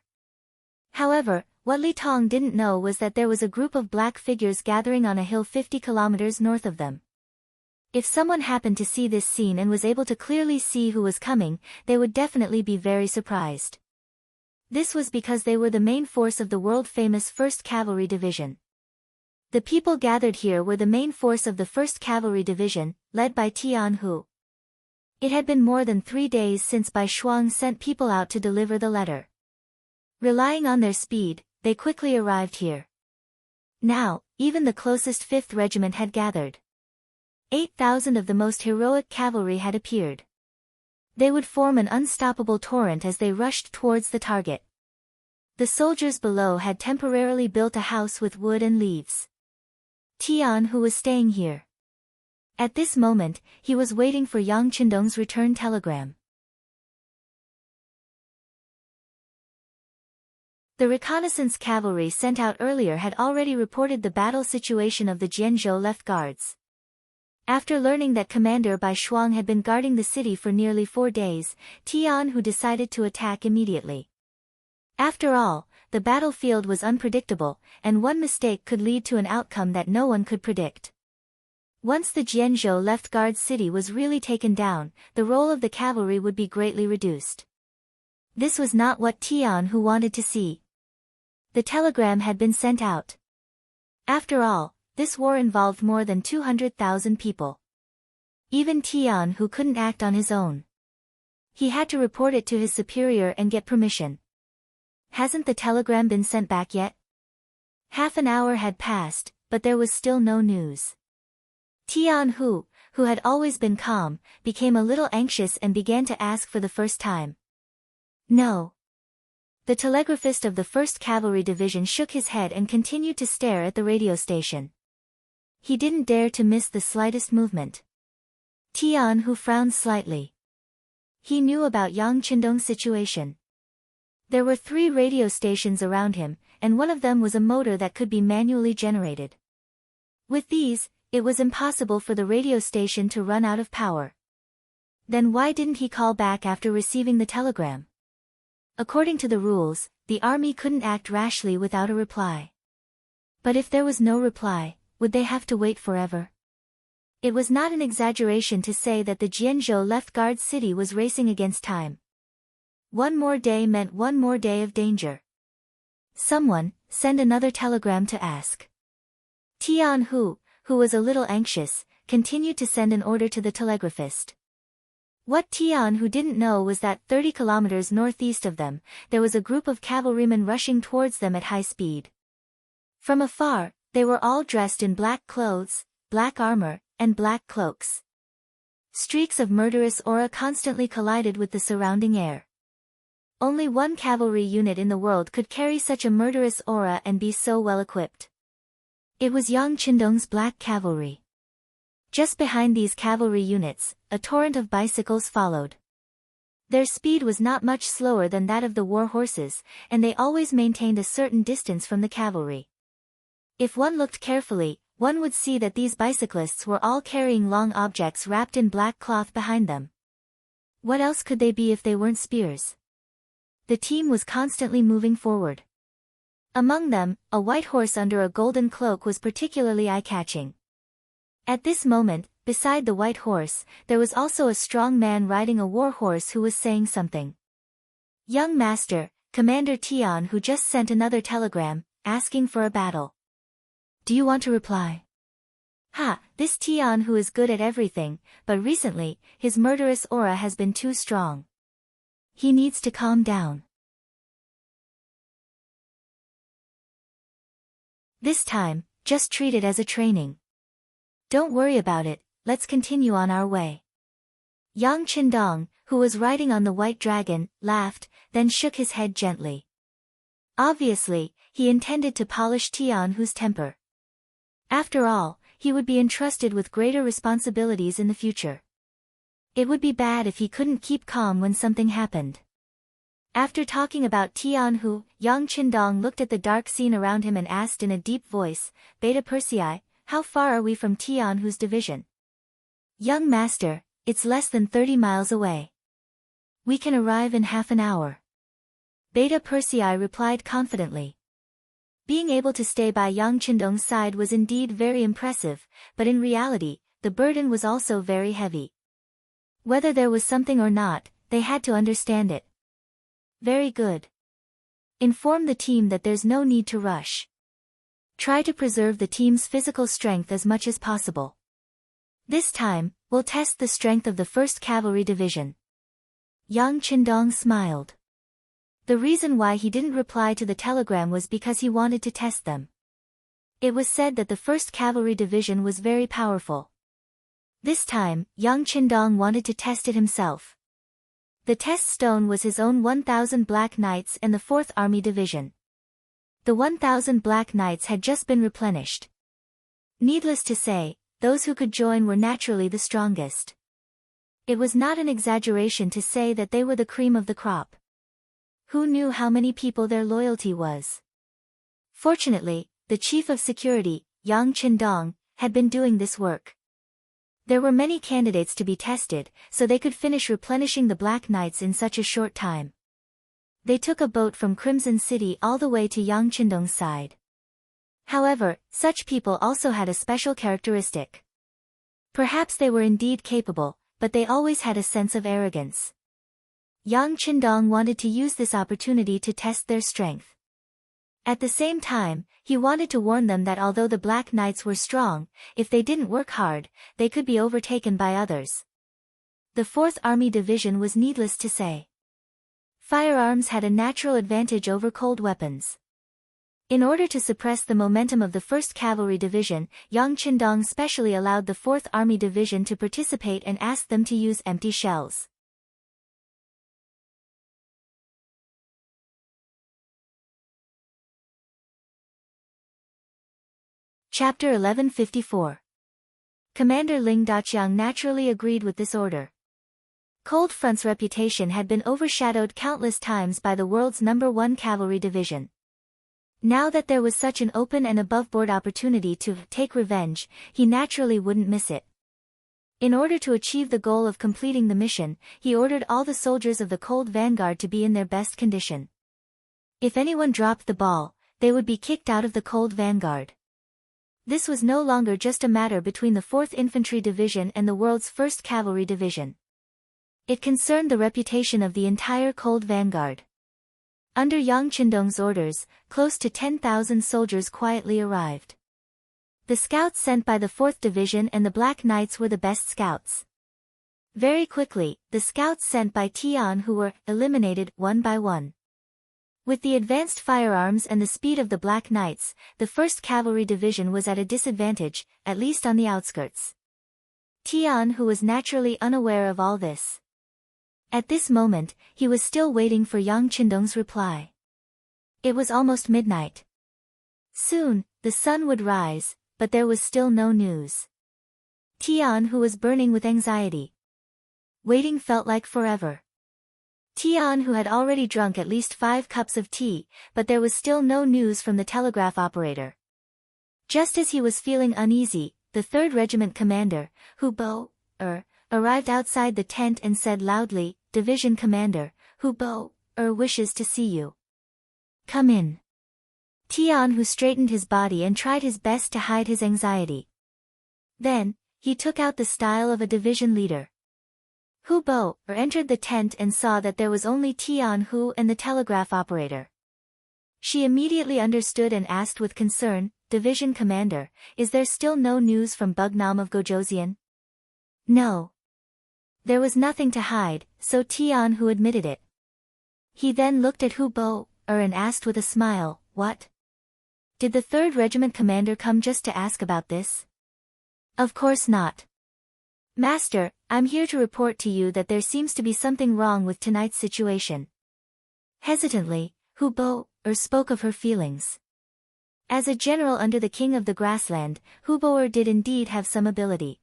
However, what Li Tong didn't know was that there was a group of black figures gathering on a hill 50 kilometers north of them. If someone happened to see this scene and was able to clearly see who was coming, they would definitely be very surprised. This was because they were the main force of the world-famous 1st Cavalry Division. The people gathered here were the main force of the 1st Cavalry Division, led by Tian Hu. It had been more than 3 days since Bai Shuang sent people out to deliver the letter. Relying on their speed, they quickly arrived here. Now, even the closest 5th Regiment had gathered. 8,000 of the most heroic cavalry had appeared. They would form an unstoppable torrent as they rushed towards the target. The soldiers below had temporarily built a house with wood and leaves. Tian Hu was staying here. At this moment, he was waiting for Yang Chendong's return telegram. The reconnaissance cavalry sent out earlier had already reported the battle situation of the Jianzhou left guards. After learning that Commander Bai Shuang had been guarding the city for nearly 4 days, Tian Hu decided to attack immediately. After all, the battlefield was unpredictable, and one mistake could lead to an outcome that no one could predict. Once the Jianzhou left guard city was really taken down, the role of the cavalry would be greatly reduced. This was not what Tian Hu wanted to see. The telegram had been sent out. After all, this war involved more than 200,000 people. Even Tian Hu couldn't act on his own. He had to report it to his superior and get permission. Hasn't the telegram been sent back yet? Half an hour had passed, but there was still no news. Tianhu, who had always been calm, became a little anxious and began to ask for the first time. No. The telegraphist of the 1st Cavalry Division shook his head and continued to stare at the radio station. He didn't dare to miss the slightest movement. Tianhu frowned slightly. He knew about Yang Qindong's situation. There were 3 radio stations around him, and one of them was a motor that could be manually generated. With these, it was impossible for the radio station to run out of power. Then why didn't he call back after receiving the telegram? According to the rules, the army couldn't act rashly without a reply. But if there was no reply, would they have to wait forever? It was not an exaggeration to say that the Jianzhou left guard city was racing against time. One more day meant one more day of danger. Someone, send another telegram to ask. Tianhu, who was a little anxious, continued to send an order to the telegraphist. What Tianhu didn't know was that 30 kilometers northeast of them, there was a group of cavalrymen rushing towards them at high speed. From afar, they were all dressed in black clothes, black armor, and black cloaks. Streaks of murderous aura constantly collided with the surrounding air. Only one cavalry unit in the world could carry such a murderous aura and be so well equipped. It was Yang Qindong's black cavalry. Just behind these cavalry units, a torrent of bicycles followed. Their speed was not much slower than that of the war horses, and they always maintained a certain distance from the cavalry. If one looked carefully, one would see that these bicyclists were all carrying long objects wrapped in black cloth behind them. What else could they be if they weren't spears? The team was constantly moving forward. Among them, a white horse under a golden cloak was particularly eye-catching. At this moment, beside the white horse, there was also a strong man riding a war horse who was saying something. Young master, Commander Tian, who just sent another telegram, asking for a battle. Do you want to reply? Ha, this Tian who is good at everything, but recently, his murderous aura has been too strong. He needs to calm down. This time, just treat it as a training. Don't worry about it, let's continue on our way. Yang Qindong, who was riding on the white dragon, laughed, then shook his head gently. Obviously, he intended to polish Tianhu's temper. After all, he would be entrusted with greater responsibilities in the future. It would be bad if he couldn't keep calm when something happened. After talking about Tianhu, Yang Qindong looked at the dark scene around him and asked in a deep voice, Beta Persei, how far are we from Tianhu's division? Young master, it's less than 30 miles away. We can arrive in half an hour. Beta Persei replied confidently. Being able to stay by Yang Qindong's side was indeed very impressive, but in reality, the burden was also very heavy. Whether there was something or not, they had to understand it. Very good. Inform the team that there's no need to rush. Try to preserve the team's physical strength as much as possible. This time, we'll test the strength of the 1st Cavalry Division. Yang Qindong smiled. The reason why he didn't reply to the telegram was because he wanted to test them. It was said that the 1st Cavalry Division was very powerful. This time, Yang Qindong wanted to test it himself. The test stone was his own 1,000 Black Knights and the 4th Army Division. The 1,000 Black Knights had just been replenished. Needless to say, those who could join were naturally the strongest. It was not an exaggeration to say that they were the cream of the crop. Who knew how many people their loyalty was? Fortunately, the chief of security, Yang Qindong, had been doing this work. There were many candidates to be tested, so they could finish replenishing the Black Knights in such a short time. They took a boat from Crimson City all the way to Yang Qindong's side. However, such people also had a special characteristic. Perhaps they were indeed capable, but they always had a sense of arrogance. Yang Qindong wanted to use this opportunity to test their strength. At the same time, he wanted to warn them that although the Black Knights were strong, if they didn't work hard, they could be overtaken by others. The 4th Army Division was needless to say. Firearms had a natural advantage over cold weapons. In order to suppress the momentum of the 1st Cavalry Division, Yang Qindong specially allowed the 4th Army Division to participate and asked them to use empty shells. Chapter 1154. Commander Ling Daqiang naturally agreed with this order. Cold Front's reputation had been overshadowed countless times by the world's #1 Cavalry Division. Now that there was such an open and above-board opportunity to take revenge, he naturally wouldn't miss it. In order to achieve the goal of completing the mission, he ordered all the soldiers of the Cold Vanguard to be in their best condition. If anyone dropped the ball, they would be kicked out of the Cold Vanguard. This was no longer just a matter between the 4th Infantry Division and the world's 1st Cavalry Division. It concerned the reputation of the entire Cold Vanguard. Under Yang Qindong's orders, close to 10,000 soldiers quietly arrived. The scouts sent by the 4th Division and the Black Knights were the best scouts. Very quickly, the scouts sent by Tian Hu were eliminated one by one. With the advanced firearms and the speed of the Black Knights, the 1st Cavalry Division was at a disadvantage, at least on the outskirts. Tian Hu was naturally unaware of all this. At this moment, he was still waiting for Yang Qindong's reply. It was almost midnight. Soon, the sun would rise, but there was still no news. Tian Hu was burning with anxiety. Waiting felt like forever. Tian Hu had already drunk at least 5 cups of tea, but there was still no news from the telegraph operator. Just as he was feeling uneasy, the 3rd Regiment commander, Hu Bo, arrived outside the tent and said loudly, "Division Commander, Hu Bo, wishes to see you. Come in." Tian Hu straightened his body and tried his best to hide his anxiety. Then, he took out the style of a division leader. Hu Bo entered the tent and saw that there was only Tian Hu and the telegraph operator. She immediately understood and asked with concern, "Division Commander, is there still no news from Bugnam of Gojoseon?" "No." There was nothing to hide, so Tian Hu admitted it. He then looked at Hu Bo and asked with a smile, "What? Did the 3rd Regiment commander come just to ask about this?" "Of course not. Master, I'm here to report to you that there seems to be something wrong with tonight's situation." Hesitantly, Hu Bo spoke of her feelings. As a general under the King of the Grassland, Hu Bo did indeed have some ability.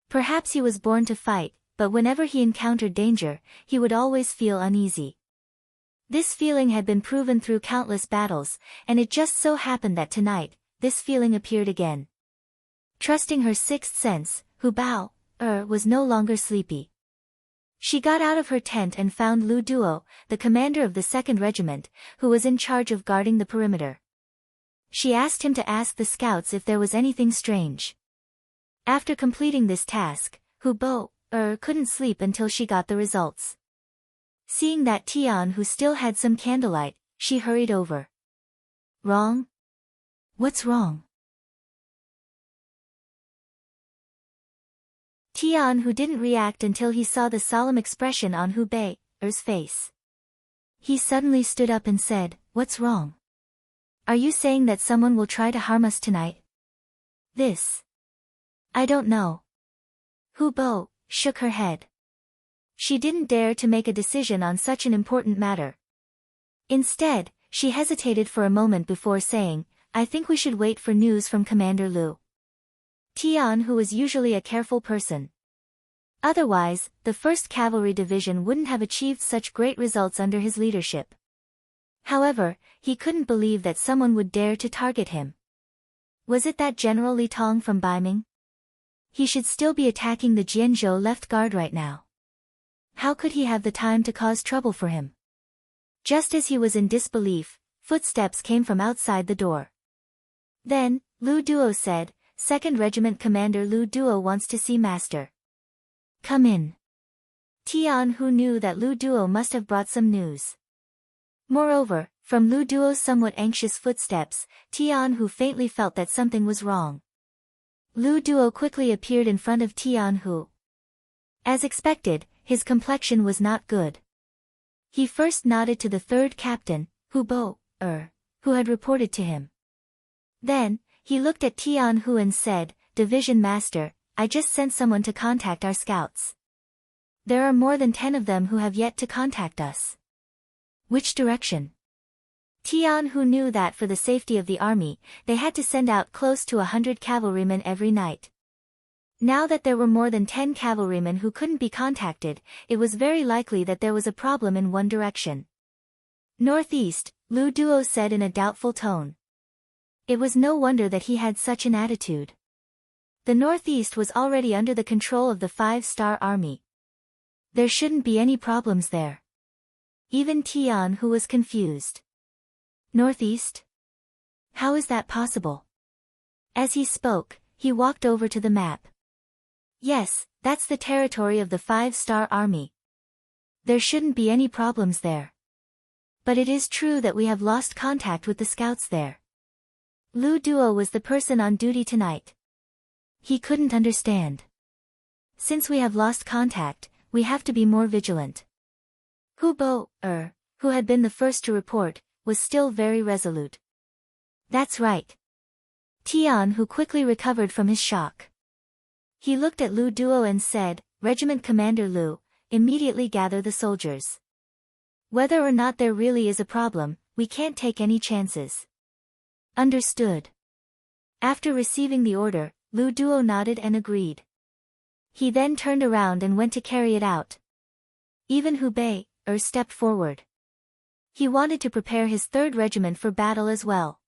Perhaps he was born to fight, but whenever he encountered danger, he would always feel uneasy. This feeling had been proven through countless battles, and it just so happened that tonight, this feeling appeared again. Trusting her 6th sense, Hu Bao was no longer sleepy. She got out of her tent and found Lu Duo, the commander of the 2nd Regiment, who was in charge of guarding the perimeter. She asked him to ask the scouts if there was anything strange. After completing this task, Hu Bo couldn't sleep until she got the results. Seeing that Tian Hu still had some candlelight, she hurried over. "Wrong? What's wrong?" Tian Hu didn't react until he saw the solemn expression on Hu Bei's face. He suddenly stood up and said, "What's wrong? Are you saying that someone will try to harm us tonight?" I don't know." Hu Bo shook her head. She didn't dare to make a decision on such an important matter. Instead, she hesitated for a moment before saying, "I think we should wait for news from Commander Lu." Tian Hu was usually a careful person. Otherwise, the 1st Cavalry Division wouldn't have achieved such great results under his leadership. However, he couldn't believe that someone would dare to target him. Was it that General Li Tong from Baiming? He should still be attacking the Jianzhou left guard right now. How could he have the time to cause trouble for him? Just as he was in disbelief, footsteps came from outside the door. Then, Lu Duo said, "2nd Regiment Commander Lu Duo wants to see Master." "Come in." Tian Hu knew that Lu Duo must have brought some news. Moreover, from Lu Duo's somewhat anxious footsteps, Tian Hu faintly felt that something was wrong. Lu Duo quickly appeared in front of Tian Hu. As expected, his complexion was not good. He first nodded to the third captain, who had reported to him. Then, he looked at Tianhu and said, Division Master, I just sent someone to contact our scouts. There are more than 10 of them who have yet to contact us. Which direction? Tianhu knew that for the safety of the army, they had to send out close to 100 cavalrymen every night. Now that there were more than 10 cavalrymen who couldn't be contacted, it was very likely that there was a problem in one direction. Northeast, Lu Duo said in a doubtful tone. It was no wonder that he had such an attitude. The Northeast was already under the control of the 5-star army. There shouldn't be any problems there. Even Tian, who was confused. Northeast? How is that possible? As he spoke, he walked over to the map. Yes, that's the territory of the 5-star army. There shouldn't be any problems there. But it is true that we have lost contact with the scouts there. Lu Duo was the person on duty tonight. He couldn't understand. Since we have lost contact, we have to be more vigilant. Who had been the first to report, was still very resolute. That's right. Tian, who quickly recovered from his shock. He looked at Lu Duo and said, Regiment Commander Lu, immediately gather the soldiers. Whether or not there really is a problem, we can't take any chances. Understood. After receiving the order, Lu Duo nodded and agreed. He then turned around and went to carry it out. Even Hu Bei stepped forward. He wanted to prepare his 3rd regiment for battle as well.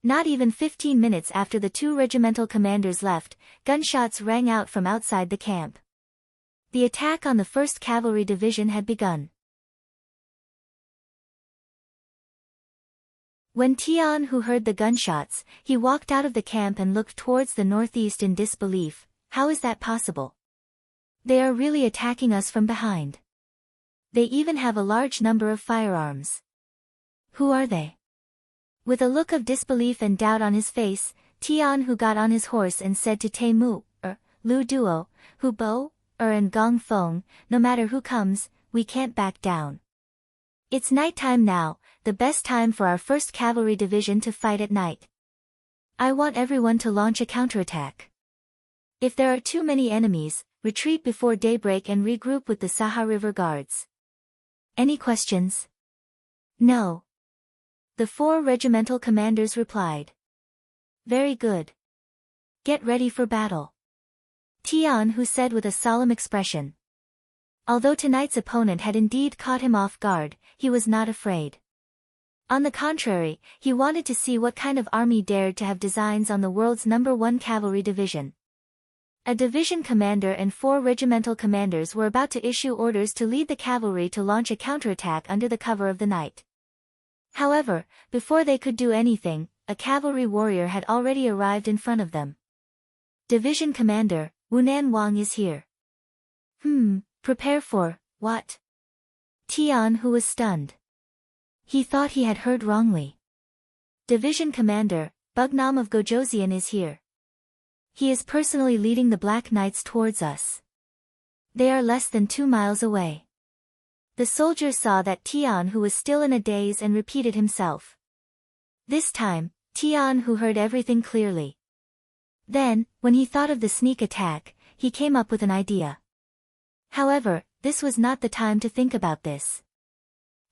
Not even 15 minutes after the 2 regimental commanders left, gunshots rang out from outside the camp. The attack on the 1st Cavalry Division had begun. When Tianhu heard the gunshots, he walked out of the camp and looked towards the northeast in disbelief. How is that possible? They are really attacking us from behind. They even have a large number of firearms. Who are they? With a look of disbelief and doubt on his face, Tianhu got on his horse and said to Temu, Lu Duo, Hu Bo, and Gong Feng, no matter who comes, we can't back down. It's nighttime now, the best time for our 1st Cavalry Division to fight at night. I want everyone to launch a counterattack. If there are too many enemies, retreat before daybreak and regroup with the Saha River Guards. Any questions? No. The 4 regimental commanders replied. Very good. Get ready for battle. Tianhu said with a solemn expression. Although tonight's opponent had indeed caught him off guard, he was not afraid. On the contrary, he wanted to see what kind of army dared to have designs on the world's #1 cavalry division. A division commander and 4 regimental commanders were about to issue orders to lead the cavalry to launch a counterattack under the cover of the night. However, before they could do anything, a cavalry warrior had already arrived in front of them. Division Commander, Wunan Wang is here. Prepare for, what? Tian, who was stunned. He thought he had heard wrongly. Division Commander, Bugnam of Gojoseon is here. He is personally leading the Black Knights towards us. They are less than 2 miles away. The soldier saw that Tian, who was still in a daze, and repeated himself. This time, Tian, who heard everything clearly. Then, when he thought of the sneak attack, he came up with an idea. However, this was not the time to think about this.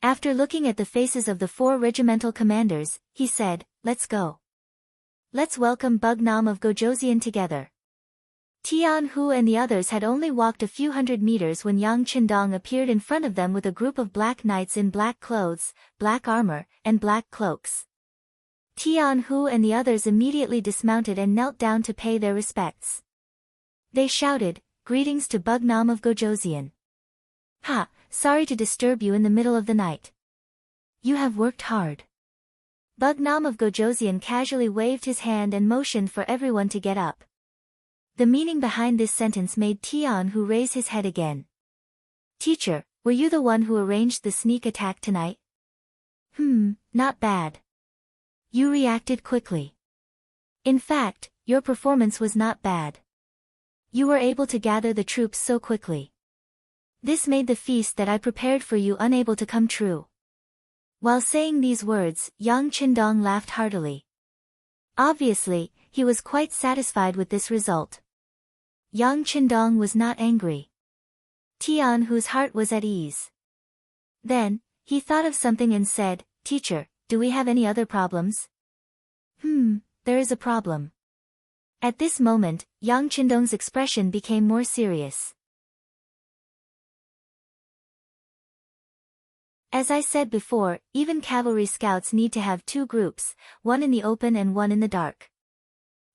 After looking at the faces of the 4 regimental commanders, he said, Let's go. Let's welcome Bugnam of Gojoseon together. Tianhu and the others had only walked a few hundred meters when Yang Qindong appeared in front of them with a group of black knights in black clothes, black armor, and black cloaks. Tianhu and the others immediately dismounted and knelt down to pay their respects. They shouted, Greetings to Bugnam of Gojoseon. Ha, sorry to disturb you in the middle of the night. You have worked hard. Bugnam of Gojoseon casually waved his hand and motioned for everyone to get up. The meaning behind this sentence made Tianhu raise his head again. Teacher, were you the one who arranged the sneak attack tonight? Not bad. You reacted quickly. In fact, your performance was not bad. You were able to gather the troops so quickly. This made the feast that I prepared for you unable to come true." While saying these words, Yang Qindong laughed heartily. Obviously, he was quite satisfied with this result. Yang Qindong was not angry. Tian Hu's heart was at ease. Then, he thought of something and said, "Teacher, do we have any other problems?" There is a problem." At this moment, Yang Qindong's expression became more serious. As I said before, even cavalry scouts need to have two groups, one in the open and one in the dark.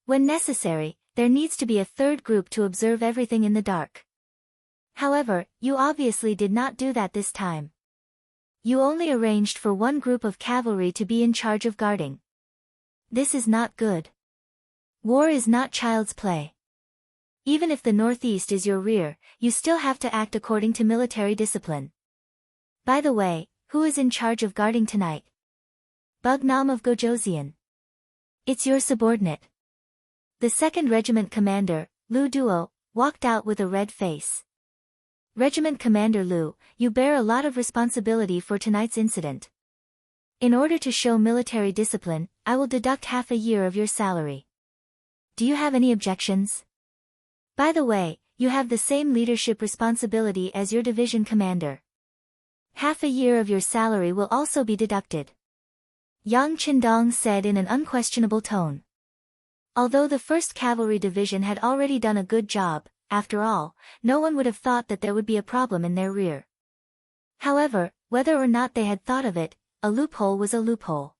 When necessary, there needs to be a third group to observe everything in the dark. However, you obviously did not do that this time. You only arranged for one group of cavalry to be in charge of guarding. This is not good. War is not child's play. Even if the northeast is your rear, you still have to act according to military discipline. By the way, who is in charge of guarding tonight? Bugnam of Gojoseon. It's your subordinate. The 2nd Regiment Commander, Lu Duo, walked out with a red face. Regiment Commander Lu, you bear a lot of responsibility for tonight's incident. In order to show military discipline, I will deduct half a year of your salary. Do you have any objections? By the way, you have the same leadership responsibility as your division commander. Half a year of your salary will also be deducted. Yang Qindong said in an unquestionable tone. Although the 1st Cavalry Division had already done a good job, after all, no one would have thought that there would be a problem in their rear. However, whether or not they had thought of it, a loophole was a loophole.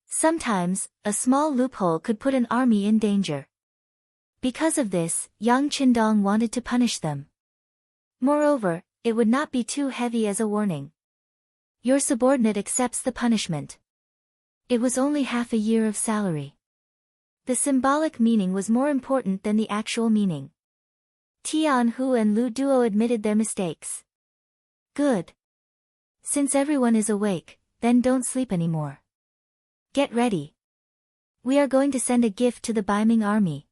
Sometimes, a small loophole could put an army in danger. Because of this, Yang Qindong wanted to punish them. Moreover, it would not be too heavy as a warning. Your subordinate accepts the punishment. It was only half a year of salary. The symbolic meaning was more important than the actual meaning. Tian Hu and Lu Duo admitted their mistakes. Good. Since everyone is awake, then don't sleep anymore. Get ready. We are going to send a gift to the Baiming army.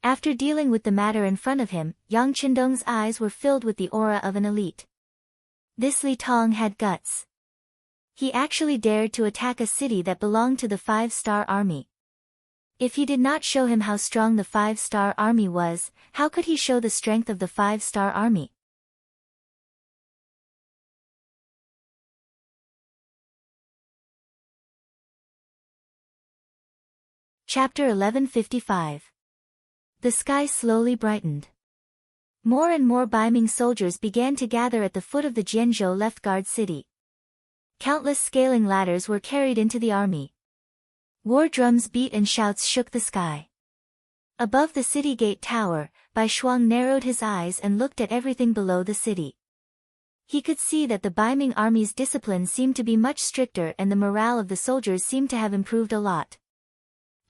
After dealing with the matter in front of him, Yang Qindong's eyes were filled with the aura of an elite. This Li Tong had guts. He actually dared to attack a city that belonged to the 5-star army. If he did not show him how strong the 5-star army was, how could he show the strength of the 5-star army? Chapter 1155. The sky slowly brightened. More and more Baiming soldiers began to gather at the foot of the Jianzhou left guard city. Countless scaling ladders were carried into the army. War drums beat and shouts shook the sky. Above the city gate tower, Bai Shuang narrowed his eyes and looked at everything below the city. He could see that the Baiming army's discipline seemed to be much stricter and the morale of the soldiers seemed to have improved a lot.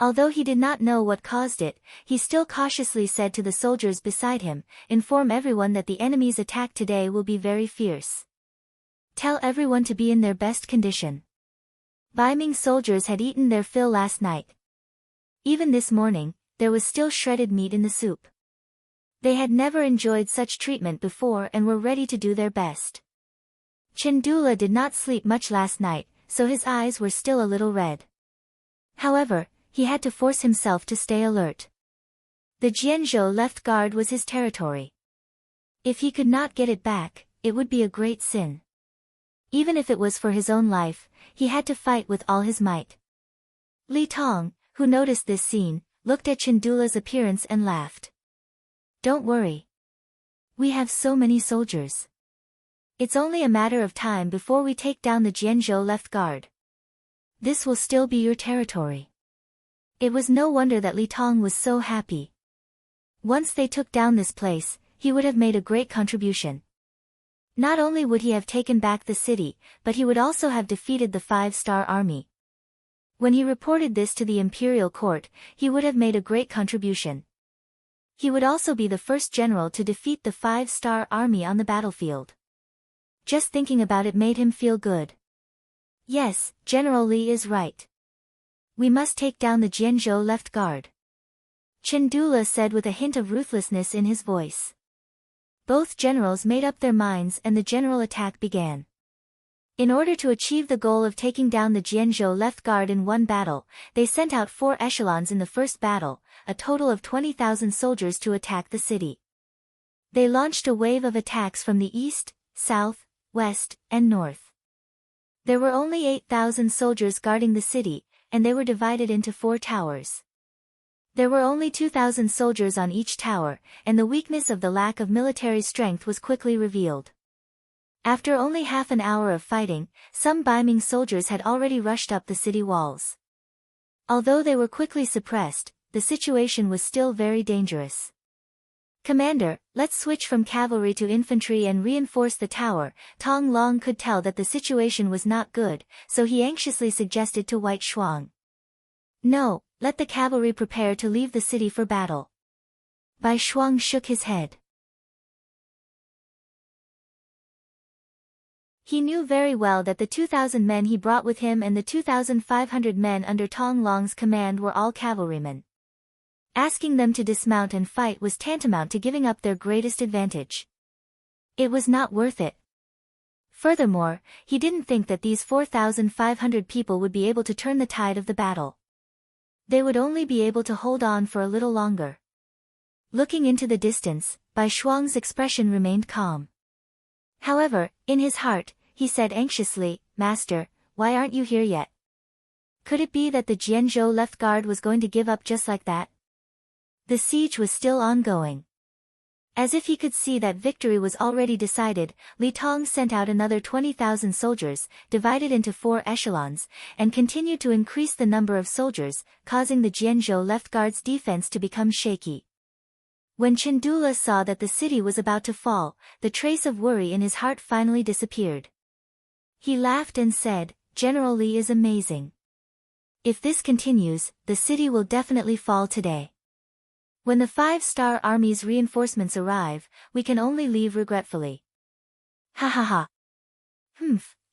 Although he did not know what caused it, he still cautiously said to the soldiers beside him, "Inform everyone that the enemy's attack today will be very fierce. Tell everyone to be in their best condition." Baiming soldiers had eaten their fill last night. Even this morning, there was still shredded meat in the soup. They had never enjoyed such treatment before and were ready to do their best. Chendula did not sleep much last night, so his eyes were still a little red. However, he had to force himself to stay alert. The Jianzhou left guard was his territory. If he could not get it back, it would be a great sin. Even if it was for his own life, he had to fight with all his might. Li Tong, who noticed this scene, looked at Chendula's appearance and laughed. "Don't worry. We have so many soldiers. It's only a matter of time before we take down the Jianzhou left guard. This will still be your territory." It was no wonder that Li Tong was so happy. Once they took down this place, he would have made a great contribution. Not only would he have taken back the city, but he would also have defeated the 5-star army. When he reported this to the imperial court, he would have made a great contribution. He would also be the first general to defeat the 5-star army on the battlefield. Just thinking about it made him feel good. Yes, General Li is right. We must take down the Jianzhou left guard. Chendula said with a hint of ruthlessness in his voice. Both generals made up their minds and the general attack began. In order to achieve the goal of taking down the Jianzhou left guard in one battle, they sent out 4 echelons in the first battle, a total of 20,000 soldiers to attack the city. They launched a wave of attacks from the east, south, west, and north. There were only 8,000 soldiers guarding the city, and they were divided into 4 towers. There were only 2,000 soldiers on each tower, and the weakness of the lack of military strength was quickly revealed. After only half an hour of fighting, some Baiming soldiers had already rushed up the city walls. Although they were quickly suppressed, the situation was still very dangerous. "Commander, let's switch from cavalry to infantry and reinforce the tower." Tong Long could tell that the situation was not good, so he anxiously suggested to White Shuang. "No, let the cavalry prepare to leave the city for battle." Bai Shuang shook his head. He knew very well that the 2,000 men he brought with him and the 2,500 men under Tong Long's command were all cavalrymen. Asking them to dismount and fight was tantamount to giving up their greatest advantage. It was not worth it. Furthermore, he didn't think that these 4,500 people would be able to turn the tide of the battle. They would only be able to hold on for a little longer. Looking into the distance, Bai Shuang's expression remained calm. However, in his heart, he said anxiously, "Master, why aren't you here yet?" Could it be that the Jianzhou left guard was going to give up just like that? The siege was still ongoing. As if he could see that victory was already decided, Li Tong sent out another 20,000 soldiers, divided into 4 echelons, and continued to increase the number of soldiers, causing the Jianzhou left guard's defense to become shaky. When Chindula saw that the city was about to fall, the trace of worry in his heart finally disappeared. He laughed and said, "General Li is amazing. If this continues, the city will definitely fall today. When the 5-star army's reinforcements arrive, we can only leave regretfully." Ha ha ha.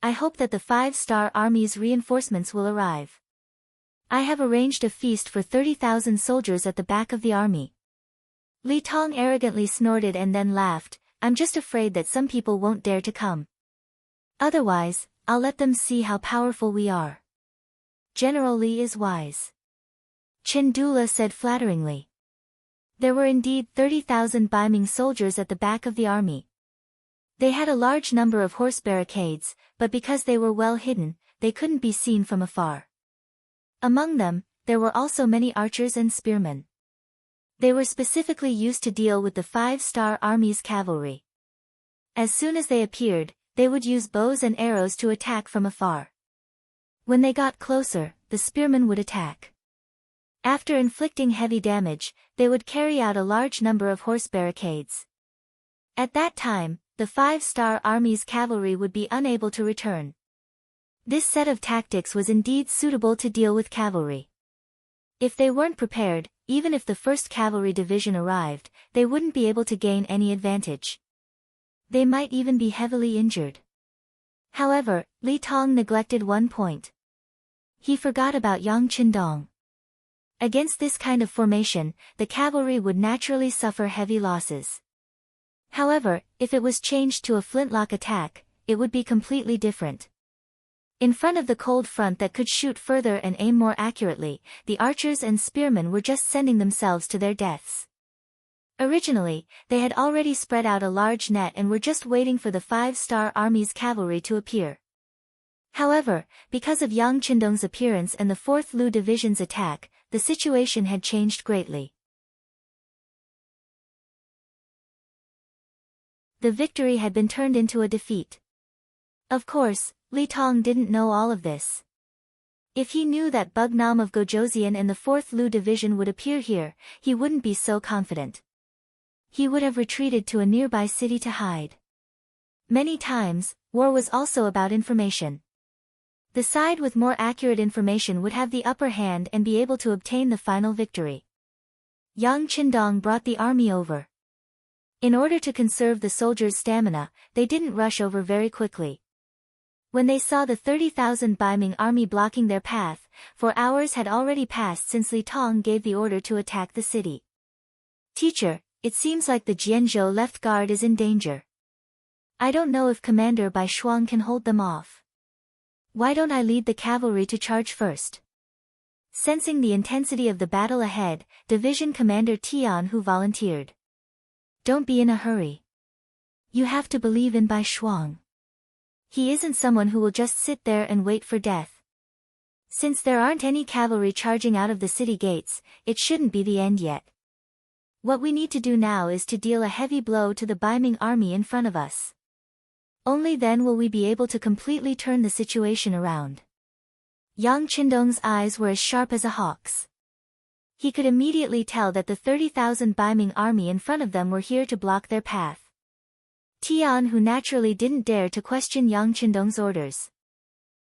I hope that the 5-star army's reinforcements will arrive. I have arranged a feast for 30,000 soldiers at the back of the army. Li Tong arrogantly snorted and then laughed. "I'm just afraid that some people won't dare to come. Otherwise, I'll let them see how powerful we are. General Li is wise." Chindula said flatteringly. There were indeed 30,000 Baiming soldiers at the back of the army. They had a large number of horse barricades, but because they were well hidden, they couldn't be seen from afar. Among them, there were also many archers and spearmen. They were specifically used to deal with the 5-star army's cavalry. As soon as they appeared, they would use bows and arrows to attack from afar. When they got closer, the spearmen would attack. After inflicting heavy damage, they would carry out a large number of horse barricades. At that time, the 5-star army's cavalry would be unable to return. This set of tactics was indeed suitable to deal with cavalry. If they weren't prepared, even if the 1st Cavalry Division arrived, they wouldn't be able to gain any advantage. They might even be heavily injured. However, Li Tong neglected one point. He forgot about Yang Qindong. Against this kind of formation, the cavalry would naturally suffer heavy losses. However, if it was changed to a flintlock attack, it would be completely different. In front of the cold front that could shoot further and aim more accurately, the archers and spearmen were just sending themselves to their deaths. Originally, they had already spread out a large net and were just waiting for the 5-star army's cavalry to appear. However, because of Yang Qindong's appearance and the 4th Lu Division's attack, the situation had changed greatly. The victory had been turned into a defeat. Of course, Li Tong didn't know all of this. If he knew that Bugnam of Gojoseon and the 4th Lu Division would appear here, he wouldn't be so confident. He would have retreated to a nearby city to hide. Many times, war was also about information. The side with more accurate information would have the upper hand and be able to obtain the final victory. Yang Qindong brought the army over. In order to conserve the soldiers' stamina, they didn't rush over very quickly. When they saw the 30,000 Baiming army blocking their path, 4 hours had already passed since Li Tong gave the order to attack the city. "Teacher, it seems like the Jianzhou left guard is in danger. I don't know if Commander Bai Shuang can hold them off. Why don't I lead the cavalry to charge first? Sensing the intensity of the battle ahead, Division Commander Tian Hu volunteered. Don't be in a hurry. You have to believe in Bai Shuang. He isn't someone who will just sit there and wait for death. Since there aren't any cavalry charging out of the city gates, it shouldn't be the end yet. What we need to do now is to deal a heavy blow to the Baiming army in front of us. Only then will we be able to completely turn the situation around. Yang Qindong's eyes were as sharp as a hawk's. He could immediately tell that the 30,000 Baiming army in front of them were here to block their path. Tian, who naturally didn't dare to question Yang Qindong's orders.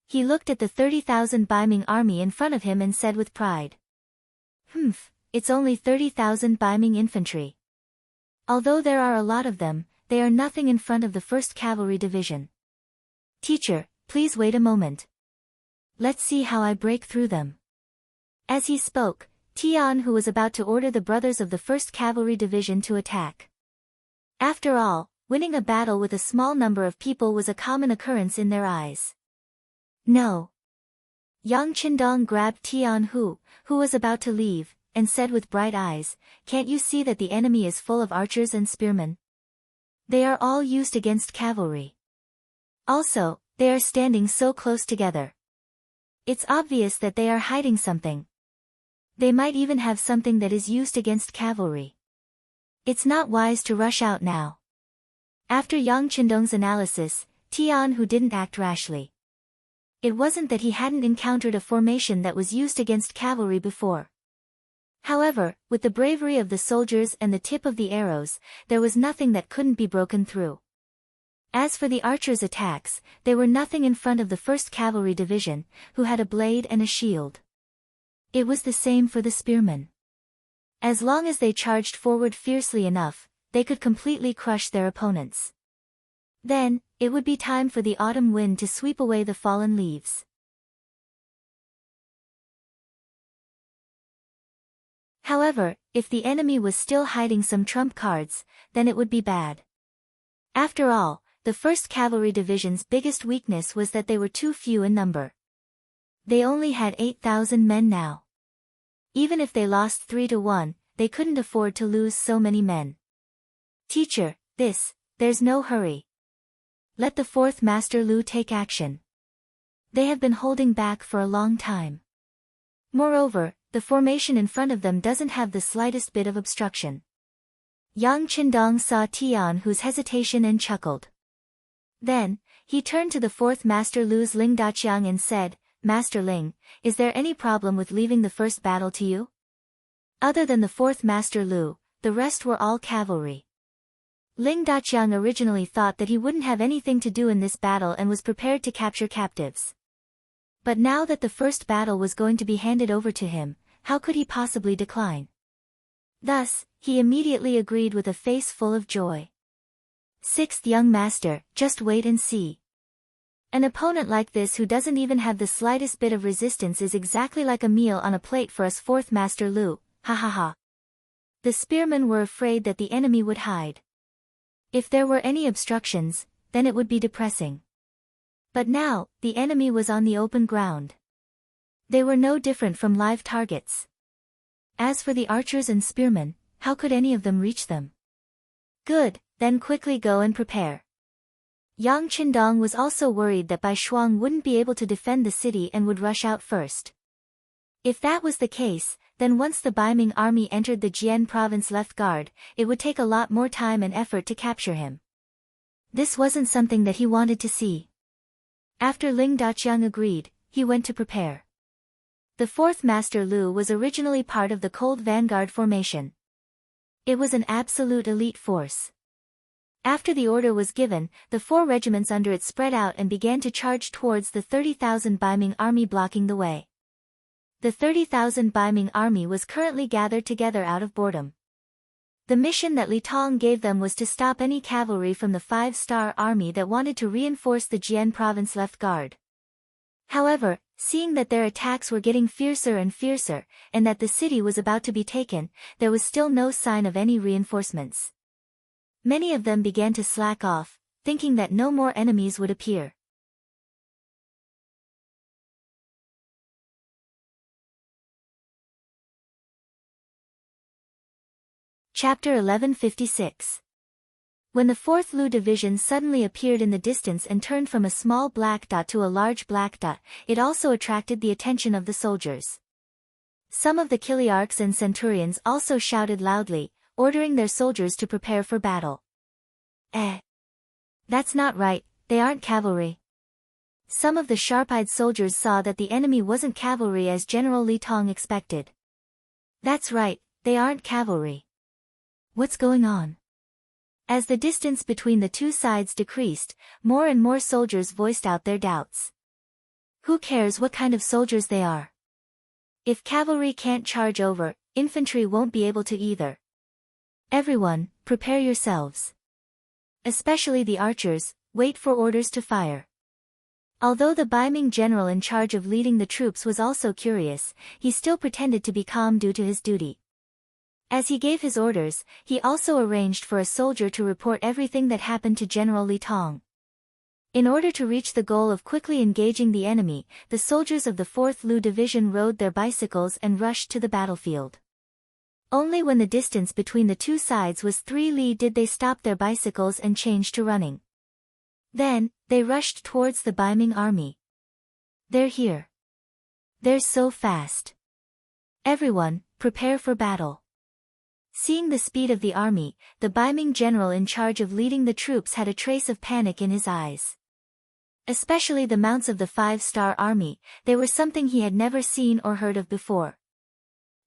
He looked at the 30,000 Baiming army in front of him and said with pride. It's only 30,000 Baiming infantry. Although there are a lot of them, they are nothing in front of the 1st Cavalry Division. Teacher, please wait a moment. Let's see how I break through them. As he spoke, Tian, who was about to order the brothers of the 1st Cavalry Division to attack. After all, winning a battle with a small number of people was a common occurrence in their eyes. No. Yang Qindong grabbed Tian Hu, who was about to leave, and said with bright eyes, "Can't you see that the enemy is full of archers and spearmen? They are all used against cavalry. Also, they are standing so close together. It's obvious that they are hiding something. They might even have something that is used against cavalry. It's not wise to rush out now." After Yang Qindong's analysis, Tian Hu didn't act rashly. It wasn't that he hadn't encountered a formation that was used against cavalry before. However, with the bravery of the soldiers and the tip of the arrows, there was nothing that couldn't be broken through. As for the archers' attacks, they were nothing in front of the 1st Cavalry Division, who had a blade and a shield. It was the same for the spearmen. As long as they charged forward fiercely enough, they could completely crush their opponents. Then, it would be time for the autumn wind to sweep away the fallen leaves. However, if the enemy was still hiding some trump cards, then it would be bad. After all, the 1st Cavalry Division's biggest weakness was that they were too few in number. They only had 8,000 men now. Even if they lost 3-1, they couldn't afford to lose so many men. Teacher, there's no hurry. Let the 4th Master Lu take action. They have been holding back for a long time. Moreover, the formation in front of them doesn't have the slightest bit of obstruction. Yang Qindong saw Tian Hu's hesitation and chuckled. Then, he turned to the 4th Master Lu's Ling Daqiang and said, "Master Ling, is there any problem with leaving the first battle to you?" Other than the 4th Master Lu, the rest were all cavalry. Ling Daqiang originally thought that he wouldn't have anything to do in this battle and was prepared to capture captives. But now that the first battle was going to be handed over to him, how could he possibly decline? Thus, he immediately agreed with a face full of joy. "6th young master, just wait and see. An opponent like this who doesn't even have the slightest bit of resistance is exactly like a meal on a plate for us 4th Master Lu, ha ha ha." The spearmen were afraid that the enemy would hide. If there were any obstructions, then it would be depressing. But now, the enemy was on the open ground. They were no different from live targets. As for the archers and spearmen, how could any of them reach them? Good, then quickly go and prepare. Yang Qindong was also worried that Bai Shuang wouldn't be able to defend the city and would rush out first. If that was the case, then once the Baiming army entered the Jian province left guard, it would take a lot more time and effort to capture him. This wasn't something that he wanted to see. After Ling Daqiang agreed, he went to prepare. The 4th Master Lu was originally part of the Cold Vanguard formation. It was an absolute elite force. After the order was given, the 4 regiments under it spread out and began to charge towards the 30,000 Baiming army blocking the way. The 30,000 Baiming army was currently gathered together out of boredom. The mission that Li Tong gave them was to stop any cavalry from the 5-star army that wanted to reinforce the Jian province left guard. However, Seeing that their attacks were getting fiercer and fiercer, and that the city was about to be taken, there was still no sign of any reinforcements. Many of them began to slack off, thinking that no more enemies would appear. Chapter 1156. When the 4th Lu Division suddenly appeared in the distance and turned from a small black dot to a large black dot, it also attracted the attention of the soldiers. Some of the Kiliarchs and Centurions also shouted loudly, ordering their soldiers to prepare for battle. That's not right, they aren't cavalry. Some of the sharp-eyed soldiers saw that the enemy wasn't cavalry as General Li Tong expected. That's right, they aren't cavalry. What's going on? As the distance between the two sides decreased, more and more soldiers voiced out their doubts. Who cares what kind of soldiers they are? If cavalry can't charge over, infantry won't be able to either. Everyone, prepare yourselves. Especially the archers, wait for orders to fire. Although the Baiming general in charge of leading the troops was also curious, he still pretended to be calm due to his duty. As he gave his orders, he also arranged for a soldier to report everything that happened to General Li Tong. In order to reach the goal of quickly engaging the enemy, the soldiers of the 4th Lu Division rode their bicycles and rushed to the battlefield. Only when the distance between the two sides was 3 li did they stop their bicycles and change to running. Then, they rushed towards the Baiming army. They're here. They're so fast. Everyone, prepare for battle. Seeing the speed of the army, the Baiming general in charge of leading the troops had a trace of panic in his eyes. Especially the mounts of the 5-star army, they were something he had never seen or heard of before.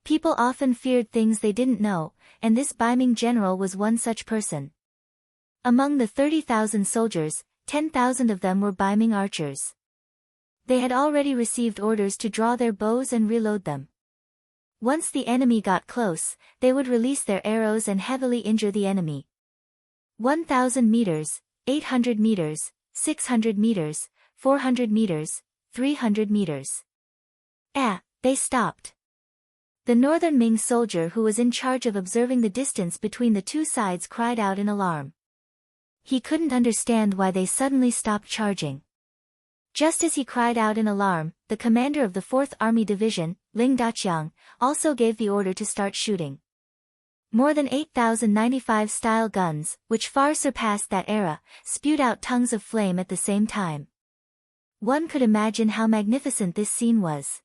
People often feared things they didn't know, and this Baiming general was one such person. Among the 30,000 soldiers, 10,000 of them were Baiming archers. They had already received orders to draw their bows and reload them. Once the enemy got close, they would release their arrows and heavily injure the enemy. 1,000 meters, 800 meters, 600 meters, 400 meters, 300 meters. They stopped. The northern Ming soldier who was in charge of observing the distance between the two sides cried out in alarm. He couldn't understand why they suddenly stopped charging. Just as he cried out in alarm, the commander of the 4th Army Division, Ling Daqiang, also gave the order to start shooting. More than 8,095 style guns, which far surpassed that era, spewed out tongues of flame at the same time. One could imagine how magnificent this scene was.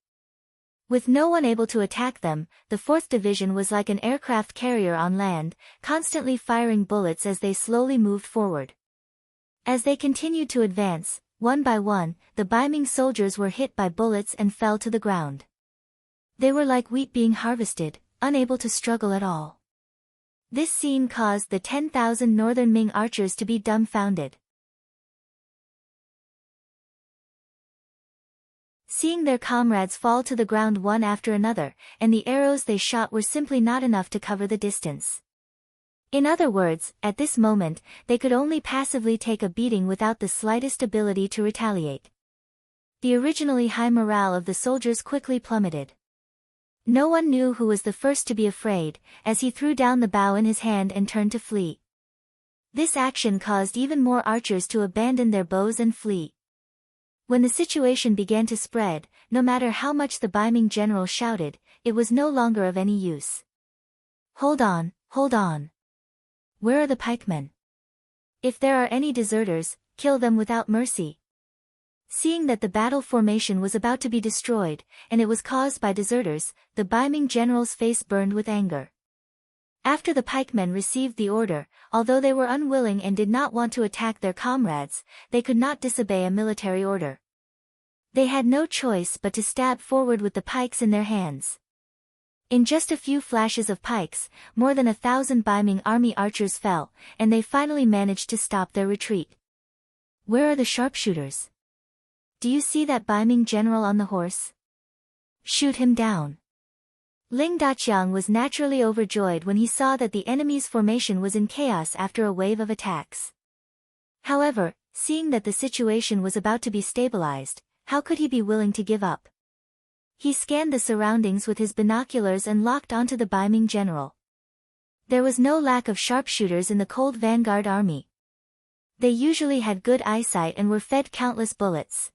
With no one able to attack them, the 4th Division was like an aircraft carrier on land, constantly firing bullets as they slowly moved forward. As they continued to advance, one by one, the Baiming soldiers were hit by bullets and fell to the ground. They were like wheat being harvested, unable to struggle at all. This scene caused the 10,000 northern Ming archers to be dumbfounded. Seeing their comrades fall to the ground one after another, and the arrows they shot were simply not enough to cover the distance. In other words, at this moment, they could only passively take a beating without the slightest ability to retaliate. The originally high morale of the soldiers quickly plummeted. No one knew who was the first to be afraid, as he threw down the bow in his hand and turned to flee. This action caused even more archers to abandon their bows and flee. When the situation began to spread, no matter how much the Baiming general shouted, it was no longer of any use. Hold on, hold on. Where are the pikemen? If there are any deserters, kill them without mercy. Seeing that the battle formation was about to be destroyed, and it was caused by deserters, the Baiming general's face burned with anger. After the pikemen received the order, although they were unwilling and did not want to attack their comrades, they could not disobey a military order. They had no choice but to stab forward with the pikes in their hands. In just a few flashes of pikes, more than 1,000 Baiming army archers fell, and they finally managed to stop their retreat. Where are the sharpshooters? Do you see that Baiming general on the horse? Shoot him down. Ling Daqiang was naturally overjoyed when he saw that the enemy's formation was in chaos after a wave of attacks. However, seeing that the situation was about to be stabilized, How could he be willing to give up? He scanned the surroundings with his binoculars and locked onto the Baiming general. There was no lack of sharpshooters in the cold vanguard army. They usually had good eyesight and were fed countless bullets.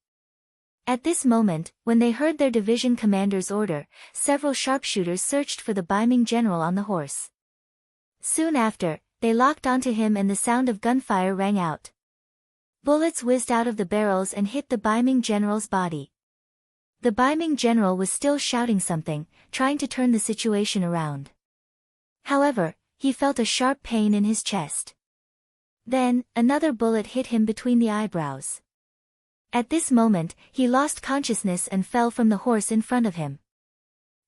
At this moment, when they heard their division commander's order, several sharpshooters searched for the Baiming general on the horse. Soon after, they locked onto him and the sound of gunfire rang out. Bullets whizzed out of the barrels and hit the Baiming general's body. The Baiming general was still shouting something, trying to turn the situation around. However, he felt a sharp pain in his chest. Then, another bullet hit him between the eyebrows. At this moment, he lost consciousness and fell from the horse in front of him.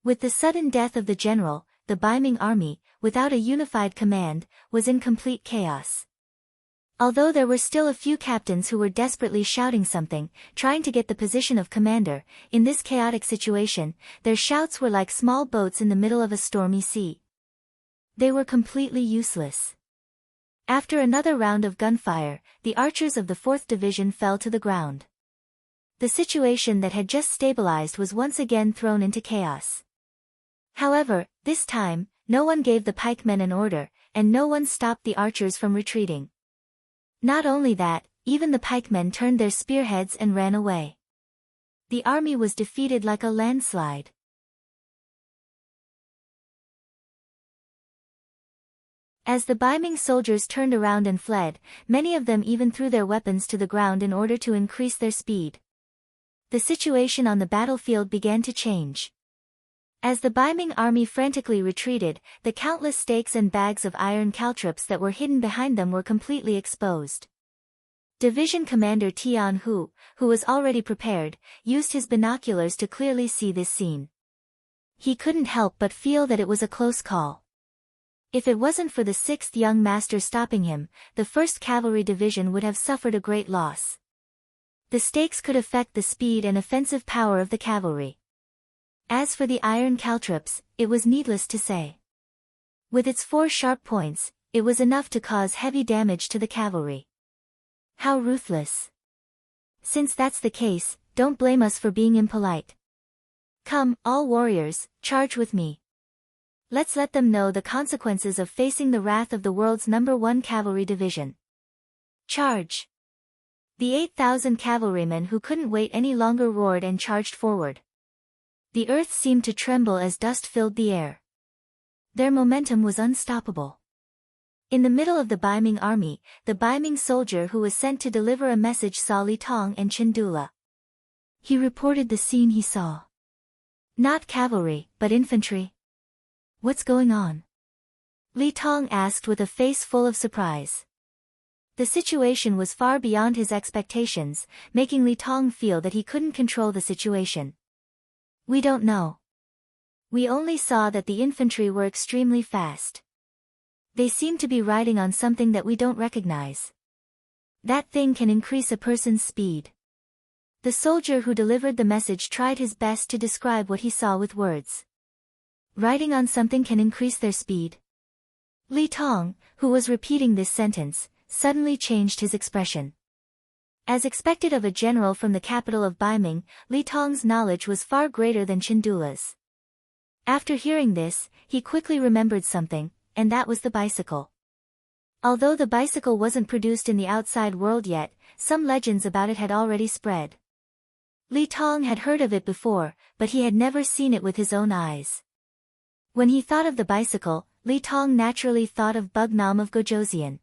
With the sudden death of the general, the Baiming army, without a unified command, was in complete chaos. Although there were still a few captains who were desperately shouting something, trying to get the position of commander, in this chaotic situation, their shouts were like small boats in the middle of a stormy sea. They were completely useless. After another round of gunfire, the archers of the 4th Division fell to the ground. The situation that had just stabilized was once again thrown into chaos. However, this time, no one gave the pikemen an order, and no one stopped the archers from retreating. Not only that, even the pikemen turned their spearheads and ran away. The army was defeated like a landslide. As the Baiming soldiers turned around and fled, many of them even threw their weapons to the ground in order to increase their speed. The situation on the battlefield began to change. As the Baiming army frantically retreated, the countless stakes and bags of iron caltrops that were hidden behind them were completely exposed. Division Commander Tian Hu, who was already prepared, used his binoculars to clearly see this scene. He couldn't help but feel that it was a close call. If it wasn't for the 6th young master stopping him, the 1st Cavalry Division would have suffered a great loss. The stakes could affect the speed and offensive power of the cavalry. As for the iron caltrops, it was needless to say. With its 4 sharp points, it was enough to cause heavy damage to the cavalry. How ruthless. Since that's the case, don't blame us for being impolite. Come, all warriors, charge with me. Let's let them know the consequences of facing the wrath of the world's #1 cavalry division. Charge! The 8,000 cavalrymen who couldn't wait any longer roared and charged forward. The earth seemed to tremble as dust filled the air. Their momentum was unstoppable. In the middle of the Baiming army, the Baiming soldier who was sent to deliver a message saw Li Tong and Chendula. He reported the scene he saw. Not cavalry, but infantry. What's going on? Li Tong asked with a face full of surprise. The situation was far beyond his expectations, making Li Tong feel that he couldn't control the situation. We don't know. We only saw that the infantry were extremely fast. They seem to be riding on something that we don't recognize. That thing can increase a person's speed. The soldier who delivered the message tried his best to describe what he saw with words. Riding on something can increase their speed. Li Tong, who was repeating this sentence, suddenly changed his expression. As expected of a general from the capital of Baiming, Li Tong's knowledge was far greater than Chendula's. After hearing this, he quickly remembered something, and that was the bicycle. Although the bicycle wasn't produced in the outside world yet, some legends about it had already spread. Li Tong had heard of it before, but he had never seen it with his own eyes. When he thought of the bicycle, Li Tong naturally thought of Bugnam of Gojoseon.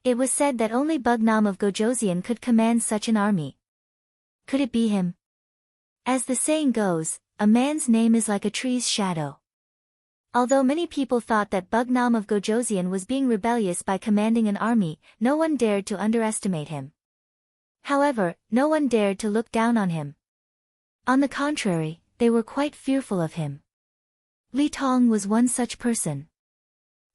It was said that only Bugnam of Gojoseon could command such an army. Could it be him? As the saying goes, a man's name is like a tree's shadow. Although many people thought that Bugnam of Gojoseon was being rebellious by commanding an army, no one dared to underestimate him. However, no one dared to look down on him. On the contrary, they were quite fearful of him. Li Tong was one such person.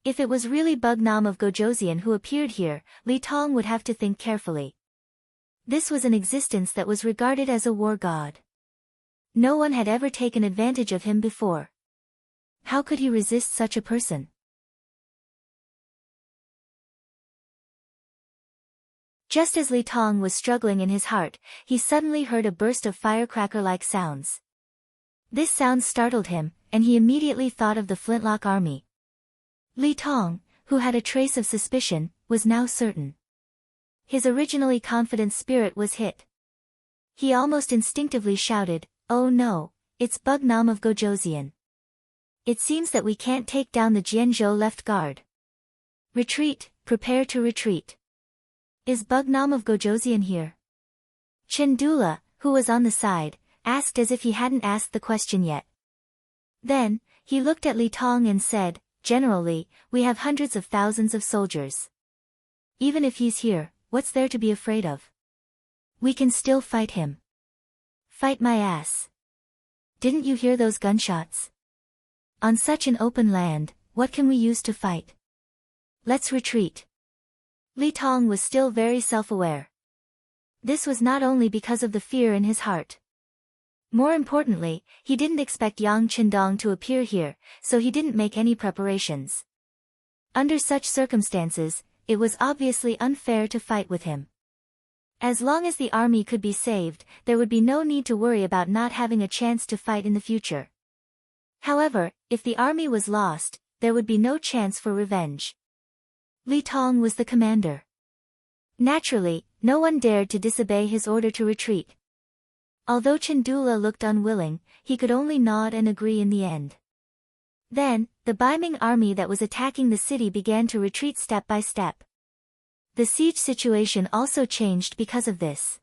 If it was really Bugnam of Gojoseon who appeared here, Li Tong would have to think carefully. This was an existence that was regarded as a war god. No one had ever taken advantage of him before. How could he resist such a person? Just as Li Tong was struggling in his heart, he suddenly heard a burst of firecracker-like sounds. This sound startled him, and he immediately thought of the Flintlock army. Li Tong, who had a trace of suspicion, was now certain. His originally confident spirit was hit. He almost instinctively shouted, "Oh no, it's Bugnam of Gojoseon. It seems that we can't take down the Jianzhou left guard. Retreat, prepare to retreat. Is Bugnam of Gojoseon here?" Chandula, who was on the side, asked as if he hadn't asked the question yet. Then, he looked at Li Tong and said, "General Li, we have hundreds of thousands of soldiers. Even if he's here, what's there to be afraid of? We can still fight him." "Fight my ass. Didn't you hear those gunshots? On such an open land, what can we use to fight? Let's retreat." Li Tong was still very self-aware. This was not only because of the fear in his heart. More importantly, he didn't expect Yang Qindong to appear here, so he didn't make any preparations. Under such circumstances, it was obviously unfair to fight with him. As long as the army could be saved, there would be no need to worry about not having a chance to fight in the future. However, if the army was lost, there would be no chance for revenge. Li Tong was the commander. Naturally, no one dared to disobey his order to retreat. Although Chandula looked unwilling, he could only nod and agree in the end. Then, the Baiming army that was attacking the city began to retreat step by step. The siege situation also changed because of this.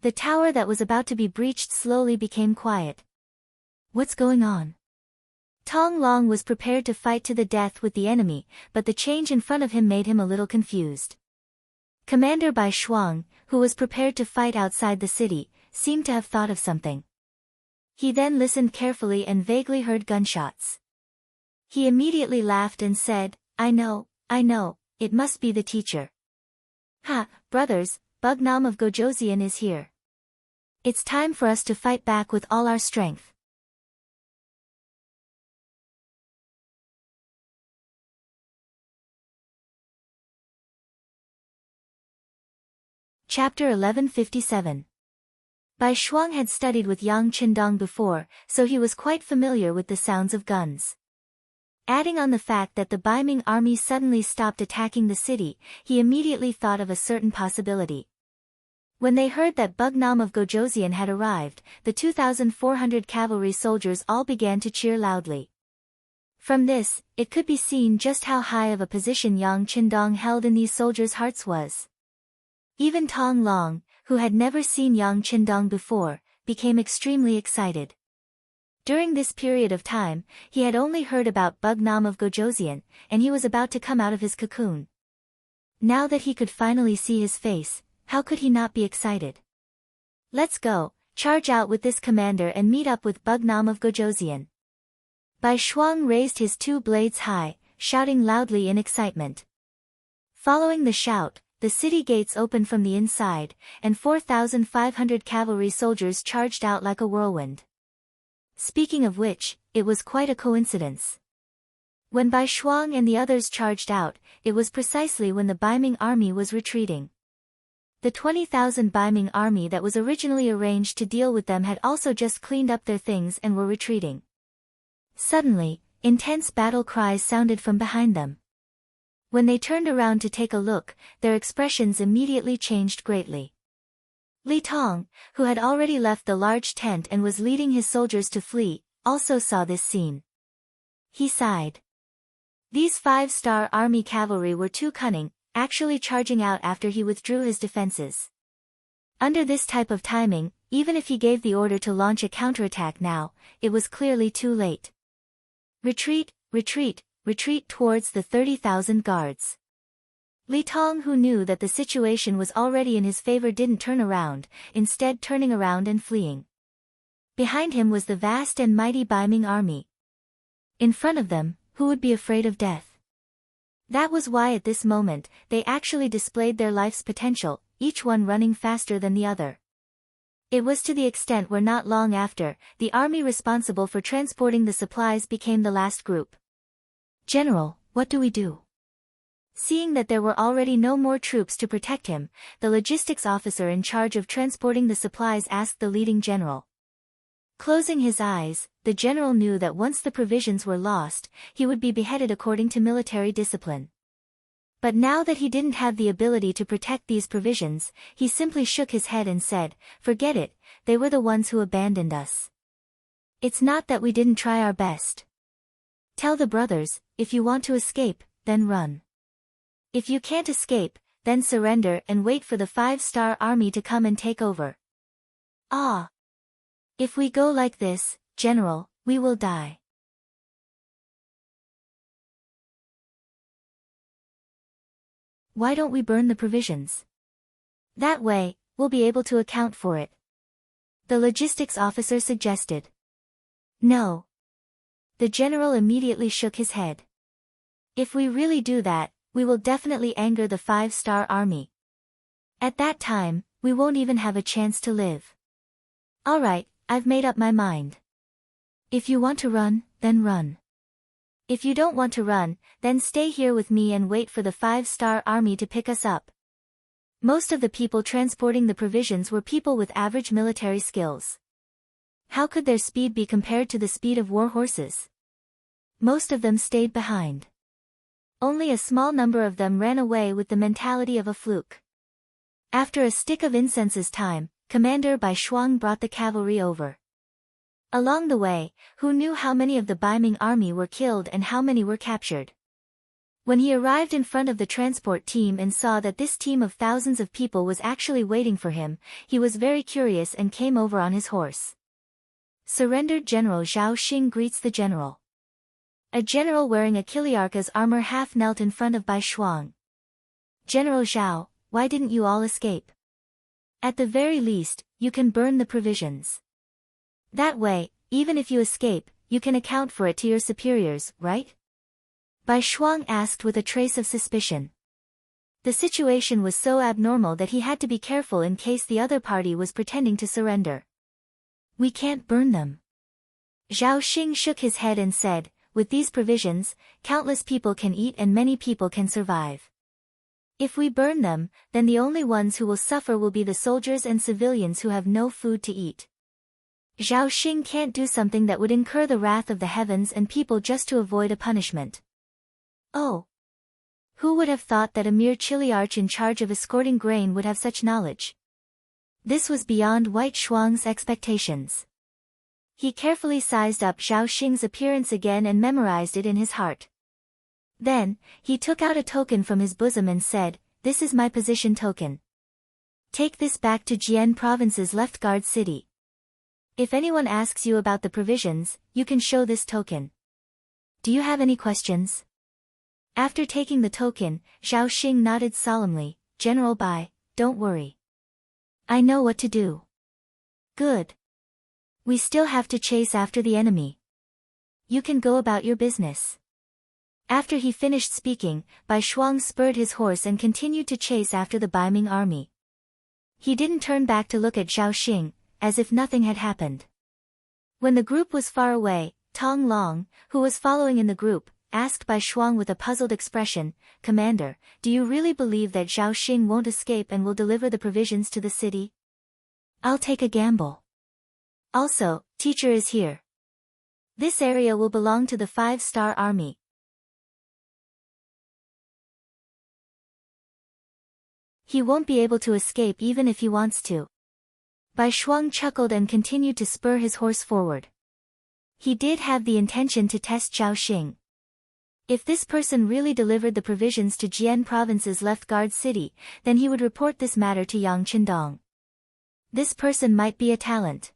The tower that was about to be breached slowly became quiet. What's going on? Tong Long was prepared to fight to the death with the enemy, but the change in front of him made him a little confused. Commander Bai Shuang, who was prepared to fight outside the city, seemed to have thought of something. He then listened carefully and vaguely heard gunshots. He immediately laughed and said, I know, it must be the teacher. Ha, brothers, Bugnam of Gojoseon is here. It's time for us to fight back with all our strength." Chapter 1157. Bai Shuang had studied with Yang Qindong before, so he was quite familiar with the sounds of guns. Adding on the fact that the Baiming army suddenly stopped attacking the city, he immediately thought of a certain possibility. When they heard that Bugnam of Gojoseon had arrived, the 2,400 cavalry soldiers all began to cheer loudly. From this, it could be seen just how high of a position Yang Qindong held in these soldiers' hearts was. Even Tong Long, who had never seen Yang Qindong before, became extremely excited. During this period of time, he had only heard about Bugnam of Gojoseon, and he was about to come out of his cocoon. Now that he could finally see his face, how could he not be excited? "Let's go, charge out with this commander and meet up with Bugnam of Gojoseon." Bai Shuang raised his two blades high, shouting loudly in excitement. Following the shout, the city gates opened from the inside, and 4,500 cavalry soldiers charged out like a whirlwind. Speaking of which, it was quite a coincidence. When Bai Shuang and the others charged out, it was precisely when the Baiming army was retreating. The 20,000 Baiming army that was originally arranged to deal with them had also just cleaned up their things and were retreating. Suddenly, intense battle cries sounded from behind them. When they turned around to take a look, their expressions immediately changed greatly. Li Tong, who had already left the large tent and was leading his soldiers to flee, also saw this scene. He sighed. These 5-star army cavalry were too cunning, actually charging out after he withdrew his defenses. Under this type of timing, even if he gave the order to launch a counterattack now, it was clearly too late. Retreat, retreat, retreat towards the 30,000 guards. Li Tong, who knew that the situation was already in his favor, didn't turn around, instead turning around and fleeing. Behind him was the vast and mighty Baiming army. In front of them, who would be afraid of death? That was why at this moment, they actually displayed their life's potential, each one running faster than the other. It was to the extent where not long after, the army responsible for transporting the supplies became the last group. "General, what do we do?" Seeing that there were already no more troops to protect him, the logistics officer in charge of transporting the supplies asked the leading general. Closing his eyes, the general knew that once the provisions were lost, he would be beheaded according to military discipline. But now that he didn't have the ability to protect these provisions, he simply shook his head and said, "Forget it, they were the ones who abandoned us. It's not that we didn't try our best. Tell the brothers, if you want to escape, then run. If you can't escape, then surrender and wait for the 5-star army to come and take over." "Ah! If we go like this, General, we will die." "Why don't we burn the provisions? That way, we'll be able to account for it," the logistics officer suggested. "No." The general immediately shook his head. "If we really do that, we will definitely anger the 5-star army. At that time, we won't even have a chance to live. All right, I've made up my mind. If you want to run, then run. If you don't want to run, then stay here with me and wait for the 5-star army to pick us up." Most of the people transporting the provisions were people with average military skills. How could their speed be compared to the speed of war horses? Most of them stayed behind. Only a small number of them ran away with the mentality of a fluke. After a stick of incense's time, Commander Bai Shuang brought the cavalry over. Along the way, who knew how many of the Baiming army were killed and how many were captured? When he arrived in front of the transport team and saw that this team of thousands of people was actually waiting for him, he was very curious and came over on his horse. Surrendered General Zhao Xing greets the general. A general wearing a Kiliarka's armor half knelt in front of Bai Shuang. "General Zhao, why didn't you all escape? At the very least, you can burn the provisions. That way, even if you escape, you can account for it to your superiors, right?" Bai Shuang asked with a trace of suspicion. The situation was so abnormal that he had to be careful in case the other party was pretending to surrender. "We can't burn them." Zhao Xing shook his head and said, "With these provisions, countless people can eat and many people can survive. If we burn them, then the only ones who will suffer will be the soldiers and civilians who have no food to eat. Zhao Xing can't do something that would incur the wrath of the heavens and people just to avoid a punishment." Oh! Who would have thought that a mere chiliarch in charge of escorting grain would have such knowledge? This was beyond White Shuang's expectations. He carefully sized up Zhao Xing's appearance again and memorized it in his heart. Then, he took out a token from his bosom and said, "This is my position token. Take this back to Jian Province's left guard city. If anyone asks you about the provisions, you can show this token. Do you have any questions?" After taking the token, Zhao Xing nodded solemnly. "General Bai, don't worry. I know what to do." "Good. We still have to chase after the enemy. You can go about your business." After he finished speaking, Bai Shuang spurred his horse and continued to chase after the Baiming army. He didn't turn back to look at Zhao Xing, as if nothing had happened. When the group was far away, Tong Long, who was following in the group, asked Bai Shuang with a puzzled expression, "Commander, do you really believe that Zhao Xing won't escape and will deliver the provisions to the city?" "I'll take a gamble. Also, teacher is here. This area will belong to the 5-star army. He won't be able to escape even if he wants to." Bai Shuang chuckled and continued to spur his horse forward. He did have the intention to test Zhao Xing. If this person really delivered the provisions to Jian Province's left guard city, then he would report this matter to Yang Qindong. This person might be a talent.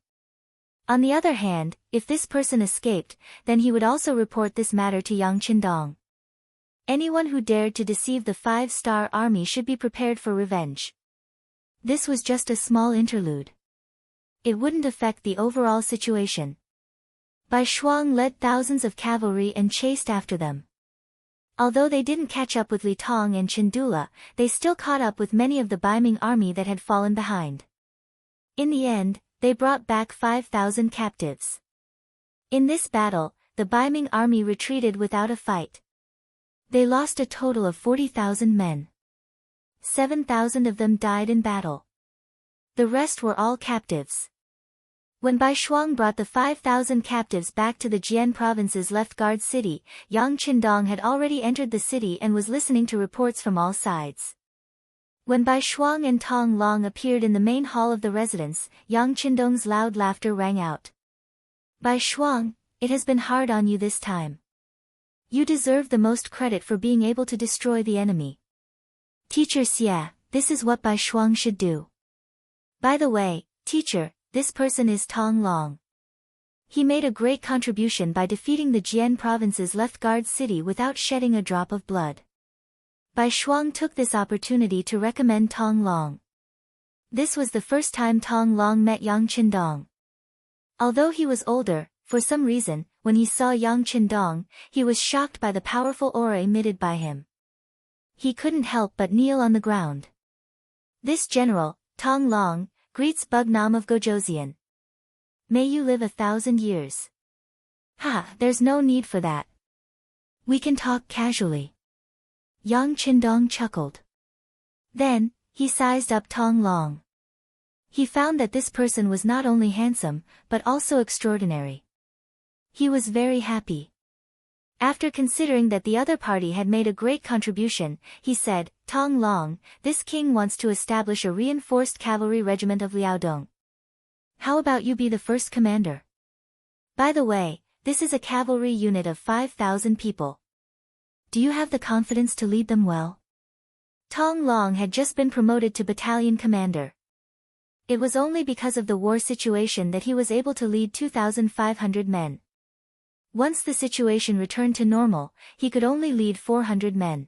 On the other hand, if this person escaped, then he would also report this matter to Yang Qindong. Anyone who dared to deceive the 5-star army should be prepared for revenge. This was just a small interlude. It wouldn't affect the overall situation. Bai Shuang led thousands of cavalry and chased after them. Although they didn't catch up with Li Tong and Chindula, they still caught up with many of the Baiming army that had fallen behind. In the end, they brought back 5,000 captives. In this battle, the Baiming army retreated without a fight. They lost a total of 40,000 men. 7,000 of them died in battle. The rest were all captives. When Bai Shuang brought the 5,000 captives back to the Jian province's left-guard city, Yang Qindong had already entered the city and was listening to reports from all sides. When Bai Shuang and Tong Long appeared in the main hall of the residence, Yang Qindong's loud laughter rang out. Bai Shuang, it has been hard on you this time. You deserve the most credit for being able to destroy the enemy. Teacher Xie, this is what Bai Shuang should do. By the way, teacher, this person is Tong Long. He made a great contribution by defeating the Jian province's left-guard city without shedding a drop of blood. Bai Shuang took this opportunity to recommend Tong Long. This was the first time Tong Long met Yang Qindong. Although he was older, for some reason, when he saw Yang Qindong, he was shocked by the powerful aura emitted by him. He couldn't help but kneel on the ground. This general, Tong Long, greets Bugnam of Gojoseon. May you live 1,000 years. There's no need for that. We can talk casually. Yang Qindong chuckled. Then, he sized up Tong Long. He found that this person was not only handsome, but also extraordinary. He was very happy. After considering that the other party had made a great contribution, he said, Tong Long, this king wants to establish a reinforced cavalry regiment of Liaodong. How about you be the first commander? By the way, this is a cavalry unit of 5,000 people. Do you have the confidence to lead them well? Tong Long had just been promoted to battalion commander. It was only because of the war situation that he was able to lead 2,500 men. Once the situation returned to normal, he could only lead 400 men.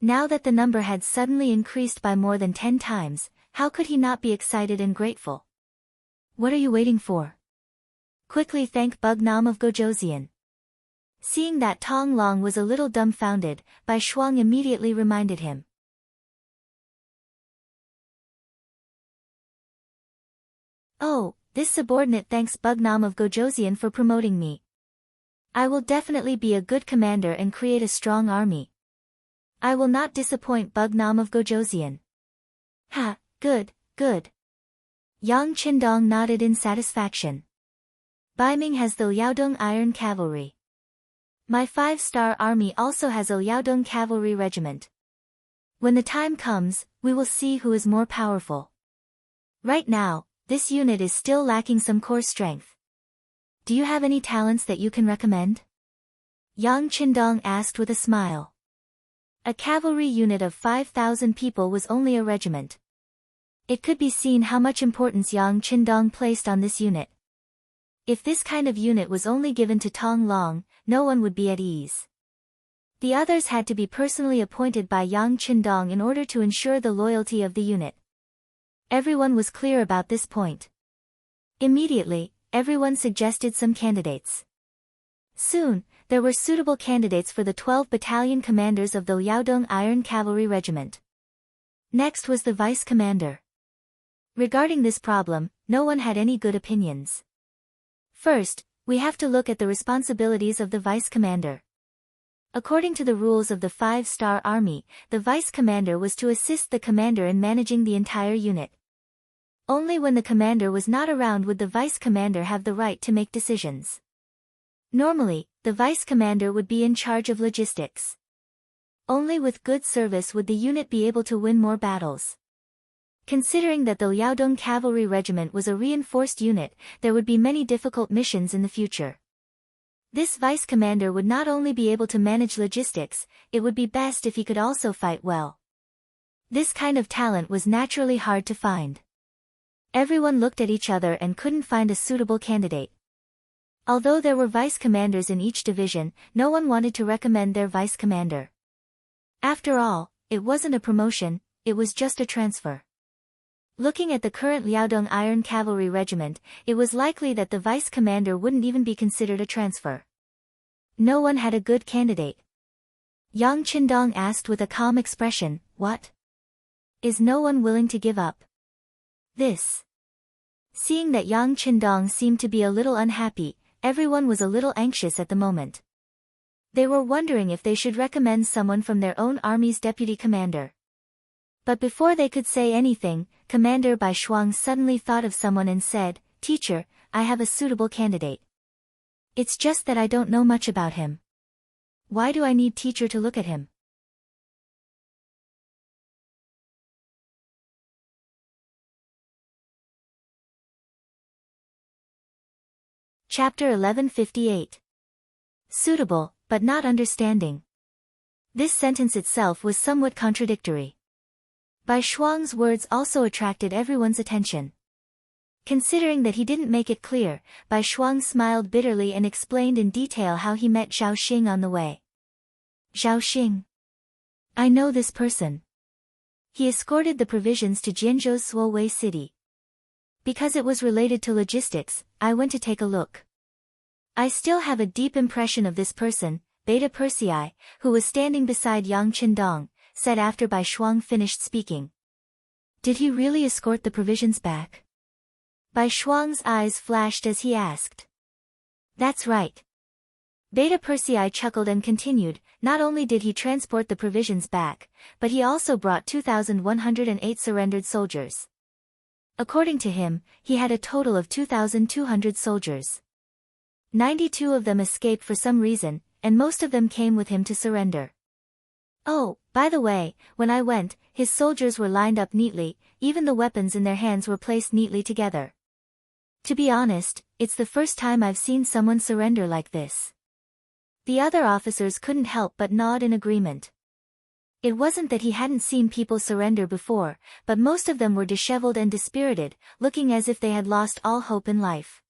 Now that the number had suddenly increased by more than 10 times, how could he not be excited and grateful? What are you waiting for? Quickly thank Bugnam of Gojoseon. Seeing that Tong Long was a little dumbfounded, Bai Shuang immediately reminded him. Oh, this subordinate thanks Bugnam of Gojoseon for promoting me. I will definitely be a good commander and create a strong army. I will not disappoint Bugnam of Gojoseon. Good, good. Yang Qindong nodded in satisfaction. Baiming has the Liaodong Iron Cavalry. My 5-star army also has a Liaodong Cavalry regiment. When the time comes, we will see who is more powerful. Right now, this unit is still lacking some core strength. Do you have any talents that you can recommend? Yang Qindong asked with a smile. A cavalry unit of 5,000 people was only a regiment. It could be seen how much importance Yang Qindong placed on this unit. If this kind of unit was only given to Tong Long, no one would be at ease. The others had to be personally appointed by Yang Qindong in order to ensure the loyalty of the unit. Everyone was clear about this point. Immediately, everyone suggested some candidates. Soon, there were suitable candidates for the 12 battalion commanders of the Liaodong Iron Cavalry Regiment. Next was the vice commander. Regarding this problem, no one had any good opinions. First, we have to look at the responsibilities of the vice commander. According to the rules of the 5-star army, the vice commander was to assist the commander in managing the entire unit. Only when the commander was not around would the vice commander have the right to make decisions. Normally, the vice commander would be in charge of logistics. Only with good service would the unit be able to win more battles. Considering that the Liaodong Cavalry Regiment was a reinforced unit, there would be many difficult missions in the future. This vice commander would not only be able to manage logistics, it would be best if he could also fight well. This kind of talent was naturally hard to find. Everyone looked at each other and couldn't find a suitable candidate. Although there were vice commanders in each division, no one wanted to recommend their vice commander. After all, it wasn't a promotion, it was just a transfer. Looking at the current Liaodong Iron Cavalry Regiment, it was likely that the vice commander wouldn't even be considered a transfer. No one had a good candidate. Yang Qindong asked with a calm expression, "What? Is no one willing to give up?" This. Seeing that Yang Qindong seemed to be a little unhappy, everyone was a little anxious at the moment. They were wondering if they should recommend someone from their own army's deputy commander. But before they could say anything, Commander Bai Shuang suddenly thought of someone and said, "Teacher, I have a suitable candidate. It's just that I don't know much about him. Why do I need teacher to look at him?" Chapter 1158. Suitable, but not understanding. This sentence itself was somewhat contradictory. Bai Shuang's words also attracted everyone's attention. Considering that he didn't make it clear, Bai Shuang smiled bitterly and explained in detail how he met Zhao Xing on the way. "Zhao Xing. I know this person. He escorted the provisions to Jianzhou's Suowei city. Because it was related to logistics, I went to take a look. I still have a deep impression of this person," Beta Persei, who was standing beside Yang Qindong, said after Bai Shuang finished speaking. "Did he really escort the provisions back?" Bai Shuang's eyes flashed as he asked. "That's right." Beta Persei chuckled and continued, "Not only did he transport the provisions back, but he also brought 2,108 surrendered soldiers. According to him, he had a total of 2,200 soldiers. 92 of them escaped for some reason, and most of them came with him to surrender. Oh, by the way, when I went, his soldiers were lined up neatly, even the weapons in their hands were placed neatly together. To be honest, it's the first time I've seen someone surrender like this." The other officers couldn't help but nod in agreement. It wasn't that he hadn't seen people surrender before, but most of them were disheveled and dispirited, looking as if they had lost all hope in life.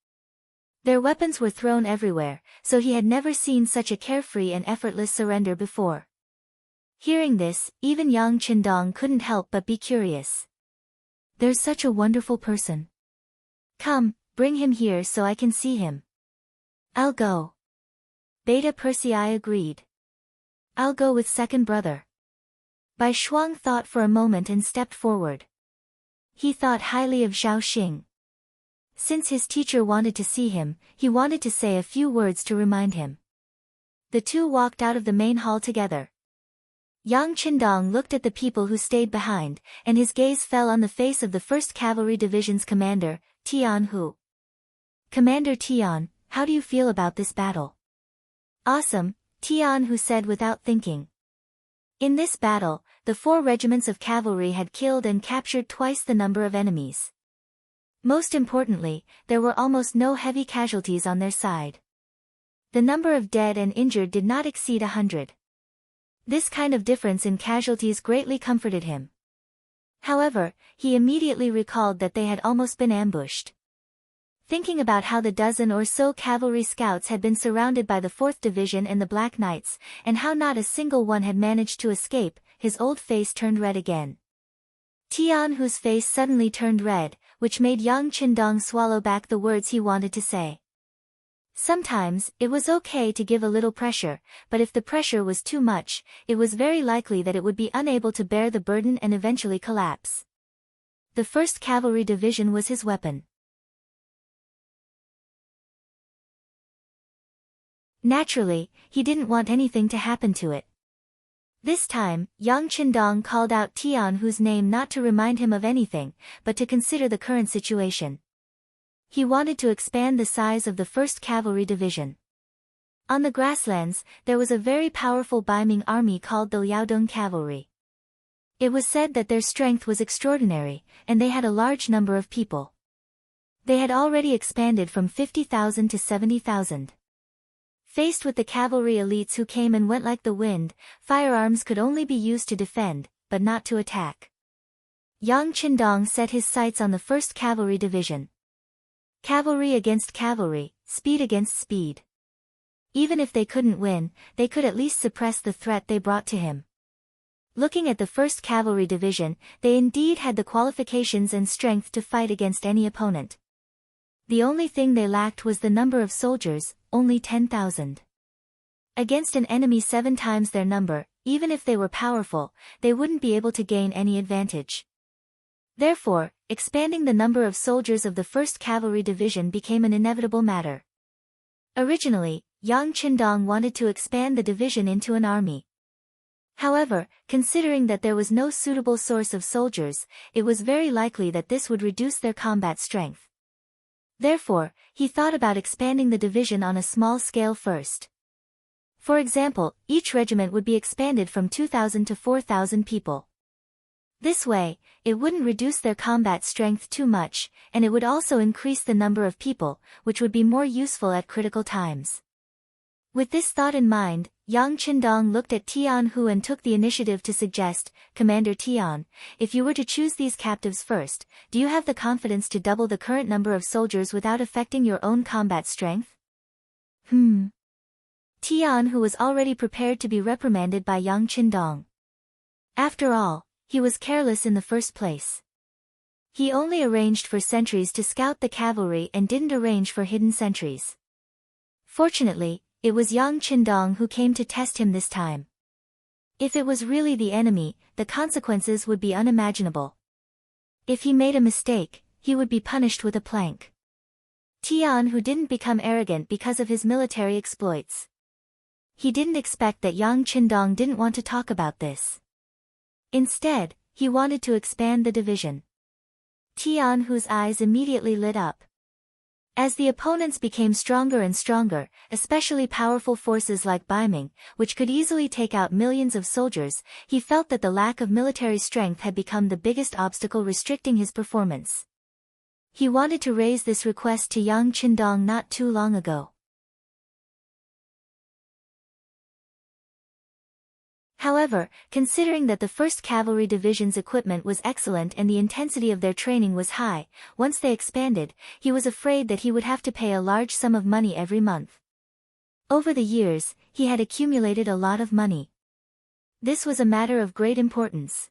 Their weapons were thrown everywhere, so he had never seen such a carefree and effortless surrender before. Hearing this, even Yang Qindong couldn't help but be curious. "There's such a wonderful person. Come, bring him here so I can see him." "I'll go." Beta Persei agreed. "I'll go with second brother." Bai Shuang thought for a moment and stepped forward. He thought highly of Zhao Xing. Since his teacher wanted to see him, he wanted to say a few words to remind him. The two walked out of the main hall together. Yang Qindong looked at the people who stayed behind, and his gaze fell on the face of the 1st Cavalry Division's commander, Tian Hu. "Commander Tian, how do you feel about this battle?" "Awesome," Tian Hu said without thinking. In this battle, the 4 regiments of cavalry had killed and captured twice the number of enemies. Most importantly, there were almost no heavy casualties on their side. The number of dead and injured did not exceed 100. This kind of difference in casualties greatly comforted him. However, he immediately recalled that they had almost been ambushed. Thinking about how the dozen or so cavalry scouts had been surrounded by the 4th Division and the Black Knights, and how not a single one had managed to escape, his old face turned red again. Tian Hu's face suddenly turned red, which made Yang Qindong swallow back the words he wanted to say. Sometimes, it was okay to give a little pressure, but if the pressure was too much, it was very likely that it would be unable to bear the burden and eventually collapse. The 1st Cavalry Division was his weapon. Naturally, he didn't want anything to happen to it. This time, Yang Qindong called out Tian Hu's name not to remind him of anything, but to consider the current situation. He wanted to expand the size of the 1st Cavalry Division. On the grasslands, there was a very powerful Baiming army called the Liaodong Cavalry. It was said that their strength was extraordinary, and they had a large number of people. They had already expanded from 50,000 to 70,000. Faced with the cavalry elites who came and went like the wind, firearms could only be used to defend, but not to attack. Yang Qindong set his sights on the 1st Cavalry Division. Cavalry against cavalry, speed against speed. Even if they couldn't win, they could at least suppress the threat they brought to him. Looking at the 1st Cavalry Division, they indeed had the qualifications and strength to fight against any opponent. The only thing they lacked was the number of soldiers, only 10,000. Against an enemy 7 times their number, even if they were powerful, they wouldn't be able to gain any advantage. Therefore, expanding the number of soldiers of the 1st Cavalry Division became an inevitable matter. Originally, Yang Qindong wanted to expand the division into an army. However, considering that there was no suitable source of soldiers, it was very likely that this would reduce their combat strength. Therefore, he thought about expanding the division on a small scale first. For example, each regiment would be expanded from 2,000 to 4,000 people. This way, it wouldn't reduce their combat strength too much, and it would also increase the number of people, which would be more useful at critical times. With this thought in mind, Yang Qindong looked at Tian Hu and took the initiative to suggest, "Commander Tian, if you were to choose these captives first, do you have the confidence to double the current number of soldiers without affecting your own combat strength?" Tian Hu was already prepared to be reprimanded by Yang Qindong. After all, he was careless in the first place. He only arranged for sentries to scout the cavalry and didn't arrange for hidden sentries. Fortunately, it was Yang Qindong who came to test him this time. If it was really the enemy, the consequences would be unimaginable. If he made a mistake, he would be punished with a plank. Tian Hu didn't become arrogant because of his military exploits. He didn't expect that Yang Qindong didn't want to talk about this. Instead, he wanted to expand the division. Tian Hu's eyes immediately lit up. As the opponents became stronger and stronger, especially powerful forces like Baiming, which could easily take out millions of soldiers, he felt that the lack of military strength had become the biggest obstacle restricting his performance. He wanted to raise this request to Yang Qindong not too long ago. However, considering that the 1st Cavalry Division's equipment was excellent and the intensity of their training was high, once they expanded, he was afraid that he would have to pay a large sum of money every month. Over the years, he had accumulated a lot of money. This was a matter of great importance.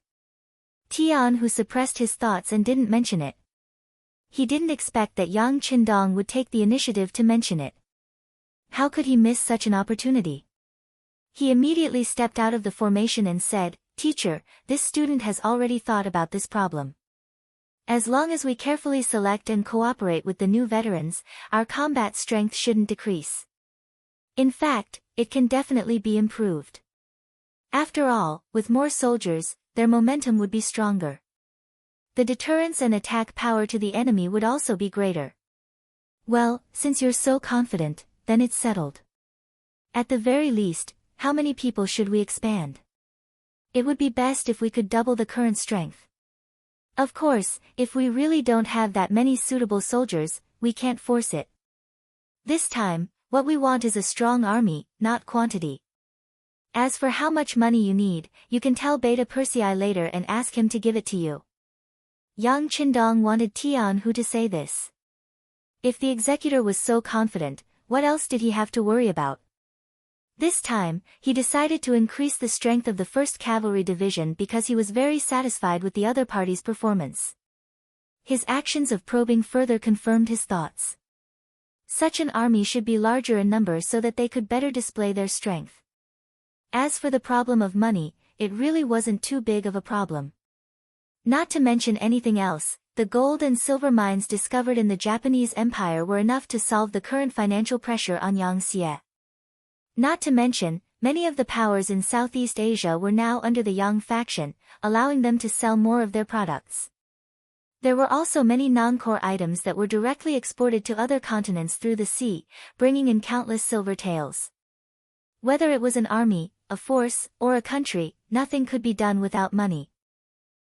Tian Hu suppressed his thoughts and didn't mention it. He didn't expect that Yang Qindong would take the initiative to mention it. How could he miss such an opportunity? He immediately stepped out of the formation and said, "Teacher, this student has already thought about this problem. As long as we carefully select and cooperate with the new veterans, our combat strength shouldn't decrease. In fact, it can definitely be improved. After all, with more soldiers, their momentum would be stronger. The deterrence and attack power to the enemy would also be greater." "Well, since you're so confident, then it's settled. At the very least, how many people should we expand? It would be best if we could double the current strength. Of course, if we really don't have that many suitable soldiers, we can't force it. This time, what we want is a strong army, not quantity. As for how much money you need, you can tell Beta Persei later and ask him to give it to you." Yang Qindong wanted Tian Hu to say this. If the executor was so confident, what else did he have to worry about? This time, he decided to increase the strength of the 1st Cavalry Division because he was very satisfied with the other party's performance. His actions of probing further confirmed his thoughts. Such an army should be larger in number so that they could better display their strength. As for the problem of money, it really wasn't too big of a problem. Not to mention anything else, the gold and silver mines discovered in the Japanese Empire were enough to solve the current financial pressure on Yangtze. Not to mention, many of the powers in Southeast Asia were now under the Yang faction, allowing them to sell more of their products. There were also many non-core items that were directly exported to other continents through the sea, bringing in countless silver taels. Whether it was an army, a force, or a country, nothing could be done without money.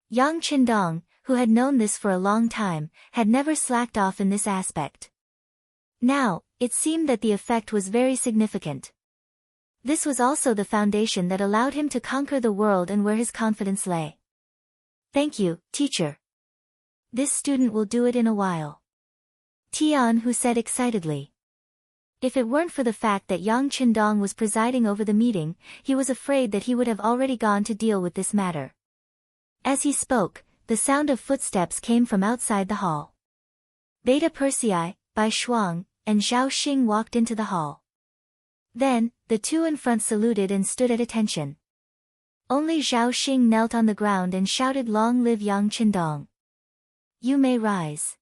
Yang Qindong, who had known this for a long time, had never slacked off in this aspect. Now, it seemed that the effect was very significant. This was also the foundation that allowed him to conquer the world and where his confidence lay. "Thank you, teacher. This student will do it in a while," Tian Hu said excitedly. If it weren't for the fact that Yang Qindong was presiding over the meeting, he was afraid that he would have already gone to deal with this matter. As he spoke, the sound of footsteps came from outside the hall. Beta Persei, Bai Shuang, and Zhao Xing walked into the hall. Then, the two in front saluted and stood at attention. Only Zhao Xing knelt on the ground and shouted, "Long live Yang Qindong. You may rise."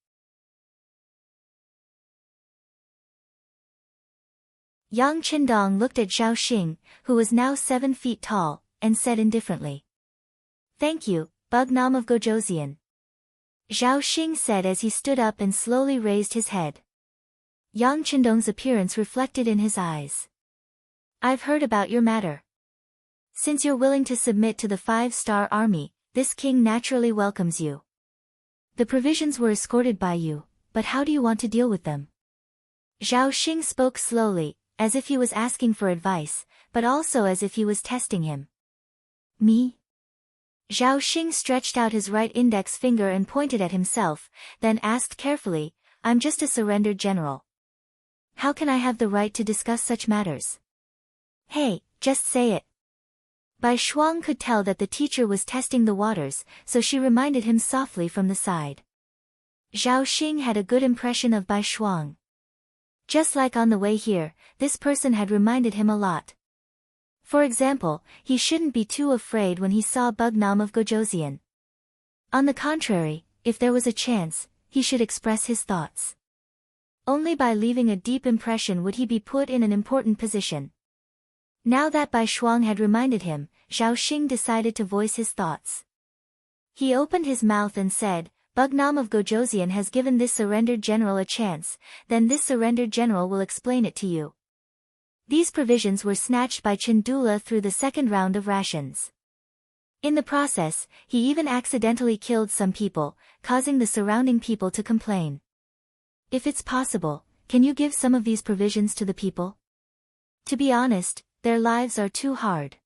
Yang Qindong looked at Zhao Xing, who was now 7 feet tall, and said indifferently. "Thank you, Bugnam of Gojoseon." Zhao Xing said as he stood up and slowly raised his head. Yang Qindong's appearance reflected in his eyes. "I've heard about your matter. Since you're willing to submit to the 5-star army, this king naturally welcomes you. The provisions were escorted by you, but how do you want to deal with them?" Zhao Xing spoke slowly, as if he was asking for advice, but also as if he was testing him. "Me?" Zhao Xing stretched out his right index finger and pointed at himself, then asked carefully, "I'm just a surrendered general. How can I have the right to discuss such matters?" "Hey, just say it." Bai Shuang could tell that the teacher was testing the waters, so she reminded him softly from the side. Zhao Xing had a good impression of Bai Shuang. Just like on the way here, this person had reminded him a lot. For example, he shouldn't be too afraid when he saw Bugnam of Gojoseon. On the contrary, if there was a chance, he should express his thoughts. Only by leaving a deep impression would he be put in an important position. Now that Bai Shuang had reminded him, Zhao Xing decided to voice his thoughts. He opened his mouth and said, "Bugnam of Gojoseon has given this surrendered general a chance, then this surrendered general will explain it to you." These provisions were snatched by Chandula through the second round of rations. In the process, he even accidentally killed some people, causing the surrounding people to complain. "If it's possible, can you give some of these provisions to the people? To be honest, their lives are too hard.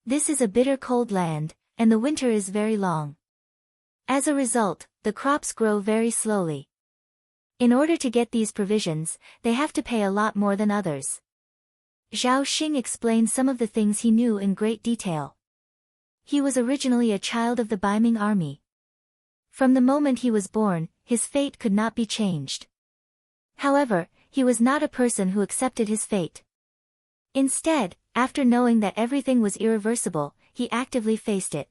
This is a bitter cold land, and the winter is very long. As a result, the crops grow very slowly. In order to get these provisions, they have to pay a lot more than others." Zhao Xing explained some of the things he knew in great detail. He was originally a child of the Baiming army. From the moment he was born, his fate could not be changed. However, he was not a person who accepted his fate. Instead, after knowing that everything was irreversible, he actively faced it.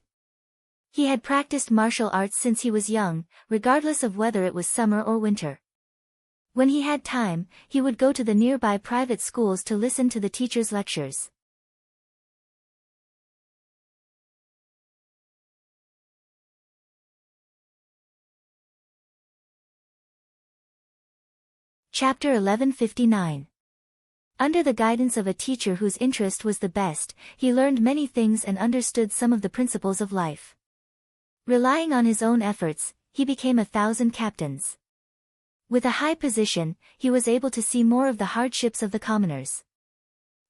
He had practiced martial arts since he was young, regardless of whether it was summer or winter. When he had time, he would go to the nearby private schools to listen to the teachers' lectures. Chapter 1159. Under the guidance of a teacher whose interest was the best, he learned many things and understood some of the principles of life. Relying on his own efforts, he became 1,000 captains. With a high position, he was able to see more of the hardships of the commoners.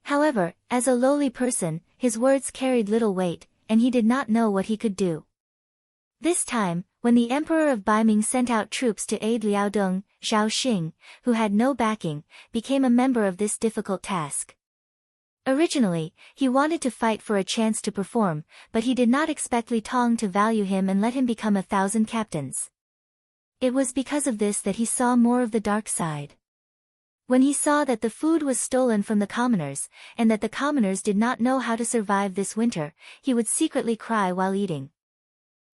However, as a lowly person, his words carried little weight, and he did not know what he could do. This time, when the Emperor of Baiming sent out troops to aid Liao Deng, Zhao Xing, who had no backing, became a member of this difficult task. Originally, he wanted to fight for a chance to perform, but he did not expect Li Tong to value him and let him become 1,000 captains. It was because of this that he saw more of the dark side. When he saw that the food was stolen from the commoners, and that the commoners did not know how to survive this winter, he would secretly cry while eating.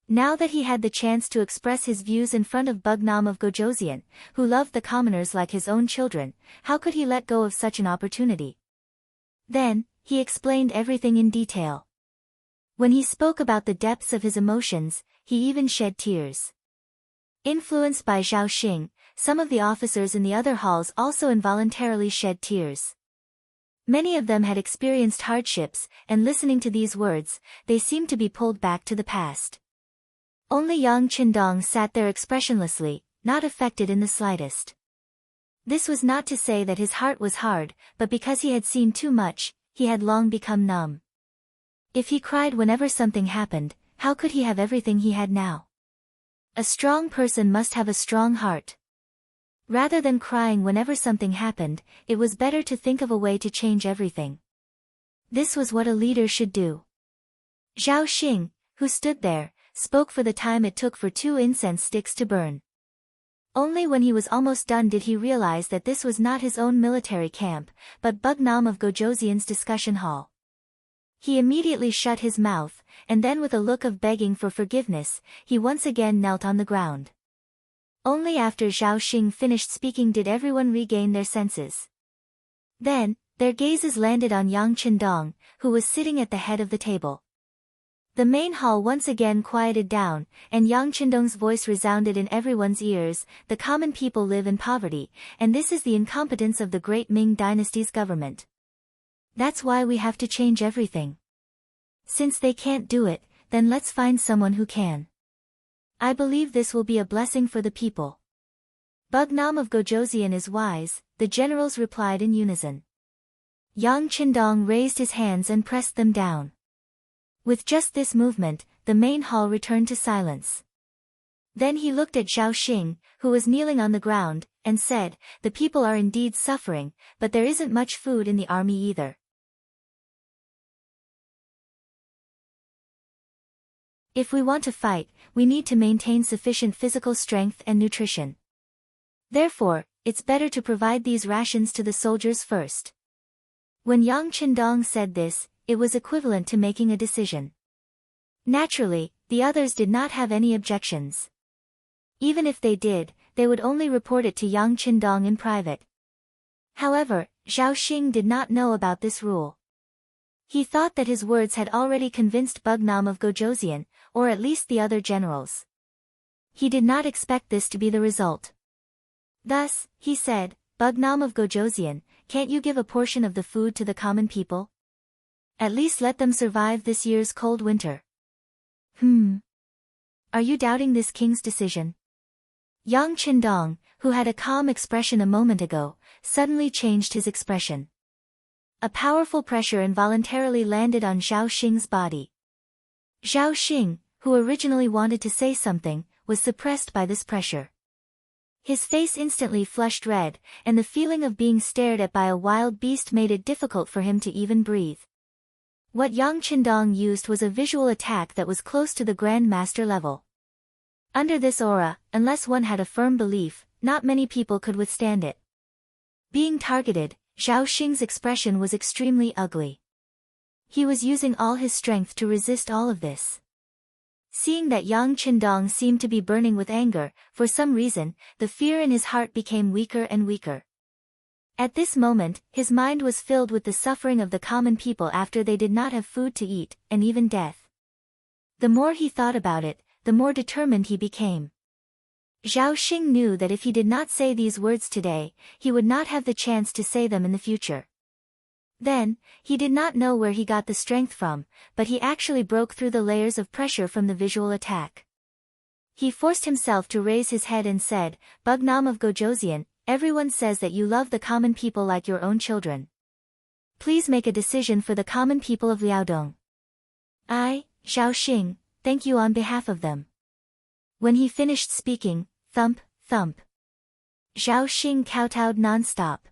Now that he had the chance to express his views in front of Bugnam of Gojoseon, who loved the commoners like his own children, how could he let go of such an opportunity? Then, he explained everything in detail. When he spoke about the depths of his emotions, he even shed tears. Influenced by Zhao Xing, some of the officers in the other halls also involuntarily shed tears. Many of them had experienced hardships, and listening to these words, they seemed to be pulled back to the past. Only Yang Qindong sat there expressionlessly, not affected in the slightest. This was not to say that his heart was hard, but because he had seen too much, he had long become numb. If he cried whenever something happened, how could he have everything he had now? A strong person must have a strong heart. Rather than crying whenever something happened, it was better to think of a way to change everything. This was what a leader should do. Zhao Xing, who stood there, spoke for the time it took for 2 incense sticks to burn. Only when he was almost done did he realize that this was not his own military camp, but Bugnam of Gojoseon's discussion hall. He immediately shut his mouth, and then with a look of begging for forgiveness, he once again knelt on the ground. Only after Zhao Xing finished speaking did everyone regain their senses. Then, their gazes landed on Yang Qindong, who was sitting at the head of the table. The main hall once again quieted down, and Yang Qindong's voice resounded in everyone's ears. The common people live in poverty, and this is the incompetence of the great Ming dynasty's government. That's why we have to change everything. Since they can't do it, then let's find someone who can. I believe this will be a blessing for the people. Bugnam of Gojoseon is wise, the generals replied in unison. Yang Qindong raised his hands and pressed them down. With just this movement, the main hall returned to silence. Then he looked at Zhao Xing, who was kneeling on the ground, and said, "The people are indeed suffering, but there isn't much food in the army either. If we want to fight, we need to maintain sufficient physical strength and nutrition. Therefore, it's better to provide these rations to the soldiers first." When Yang Qindong said this, it was equivalent to making a decision. Naturally, the others did not have any objections. Even if they did, they would only report it to Yang Qindong in private. However, Zhao Xing did not know about this rule. He thought that his words had already convinced Bugnam of Gojoseon, or at least the other generals. He did not expect this to be the result. Thus, he said, "Bugnam of Gojoseon, can't you give a portion of the food to the common people? At least let them survive this year's cold winter." Are you doubting this king's decision? Yang Qindong, who had a calm expression a moment ago, suddenly changed his expression. A powerful pressure involuntarily landed on Zhao Xing's body. Zhao Xing, who originally wanted to say something, was suppressed by this pressure. His face instantly flushed red, and the feeling of being stared at by a wild beast made it difficult for him to even breathe. What Yang Qindong used was a visual attack that was close to the Grand Master level. Under this aura, unless one had a firm belief, not many people could withstand it. Being targeted, Zhao Xing's expression was extremely ugly. He was using all his strength to resist all of this. Seeing that Yang Qindong seemed to be burning with anger, for some reason, the fear in his heart became weaker and weaker. At this moment, his mind was filled with the suffering of the common people after they did not have food to eat, and even death. The more he thought about it, the more determined he became. Zhao Xing knew that if he did not say these words today, he would not have the chance to say them in the future. Then, he did not know where he got the strength from, but he actually broke through the layers of pressure from the visual attack. He forced himself to raise his head and said, "Bugnam of Gojoseon, everyone says that you love the common people like your own children. Please make a decision for the common people of Liaodong. I, Zhao Xing, thank you on behalf of them." When he finished speaking, thump, thump. Zhao Xing kowtowed non-stop.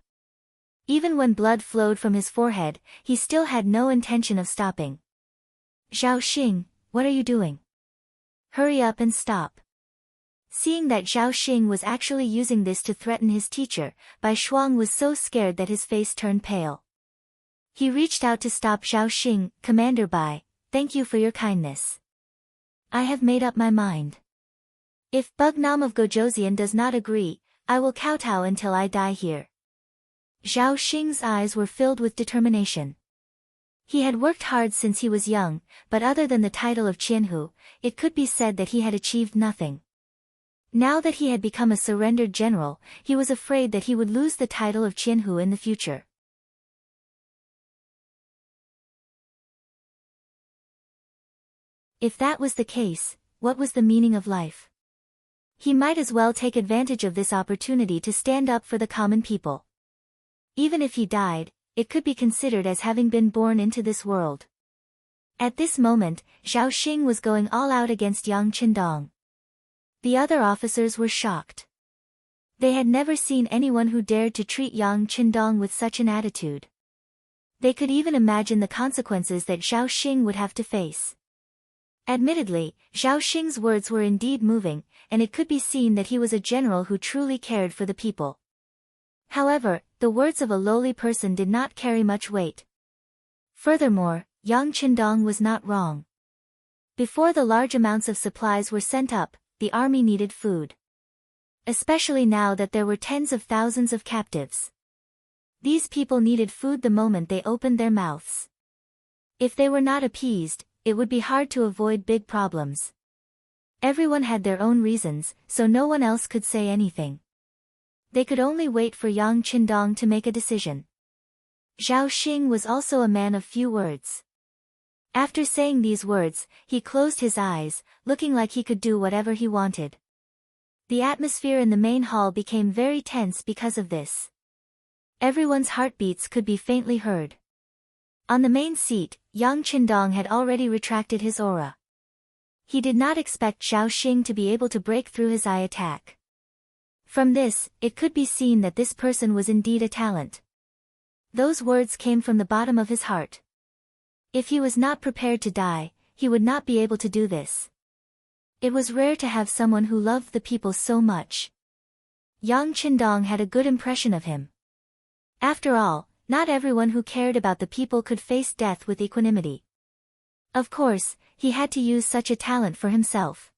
Even when blood flowed from his forehead, he still had no intention of stopping. "Zhao Xing, what are you doing? Hurry up and stop." Seeing that Zhao Xing was actually using this to threaten his teacher, Bai Shuang was so scared that his face turned pale. He reached out to stop Zhao Xing. "Commander Bai, thank you for your kindness. I have made up my mind. If Bugnam of Gojoseon does not agree, I will kowtow until I die here." Zhao Xing's eyes were filled with determination. He had worked hard since he was young, but other than the title of Qianhu, it could be said that he had achieved nothing. Now that he had become a surrendered general, he was afraid that he would lose the title of Qianhu in the future. If that was the case, what was the meaning of life? He might as well take advantage of this opportunity to stand up for the common people. Even if he died, it could be considered as having been born into this world. At this moment, Zhao Xing was going all out against Yang Qindong. The other officers were shocked. They had never seen anyone who dared to treat Yang Qindong with such an attitude. They could even imagine the consequences that Zhao Xing would have to face. Admittedly, Zhao Xing's words were indeed moving, and it could be seen that he was a general who truly cared for the people. However, the words of a lowly person did not carry much weight. Furthermore, Yang Qindong was not wrong. Before the large amounts of supplies were sent up, the army needed food. Especially now that there were tens of thousands of captives. These people needed food the moment they opened their mouths. If they were not appeased, it would be hard to avoid big problems. Everyone had their own reasons, so no one else could say anything. They could only wait for Yang Qindong to make a decision. Zhao Xing was also a man of few words. After saying these words, he closed his eyes, looking like he could do whatever he wanted. The atmosphere in the main hall became very tense because of this. Everyone's heartbeats could be faintly heard. On the main seat, Yang Qindong had already retracted his aura. He did not expect Zhao Xing to be able to break through his eye attack. From this, it could be seen that this person was indeed a talent. Those words came from the bottom of his heart. If he was not prepared to die, he would not be able to do this. It was rare to have someone who loved the people so much. Yang Qindong had a good impression of him. After all, not everyone who cared about the people could face death with equanimity. Of course, he had to use such a talent for himself.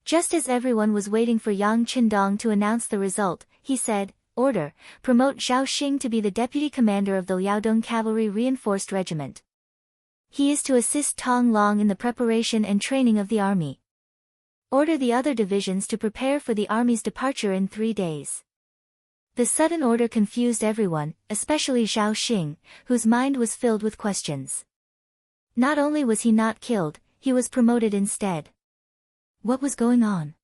Just as everyone was waiting for Yang Qindong to announce the result, he said, "Order, promote Zhao Xing to be the deputy commander of the Liaodong Cavalry Reinforced Regiment. He is to assist Tong Long in the preparation and training of the army. Order the other divisions to prepare for the army's departure in 3 days." The sudden order confused everyone, especially Zhao Xing, whose mind was filled with questions. Not only was he not killed, he was promoted instead. What was going on?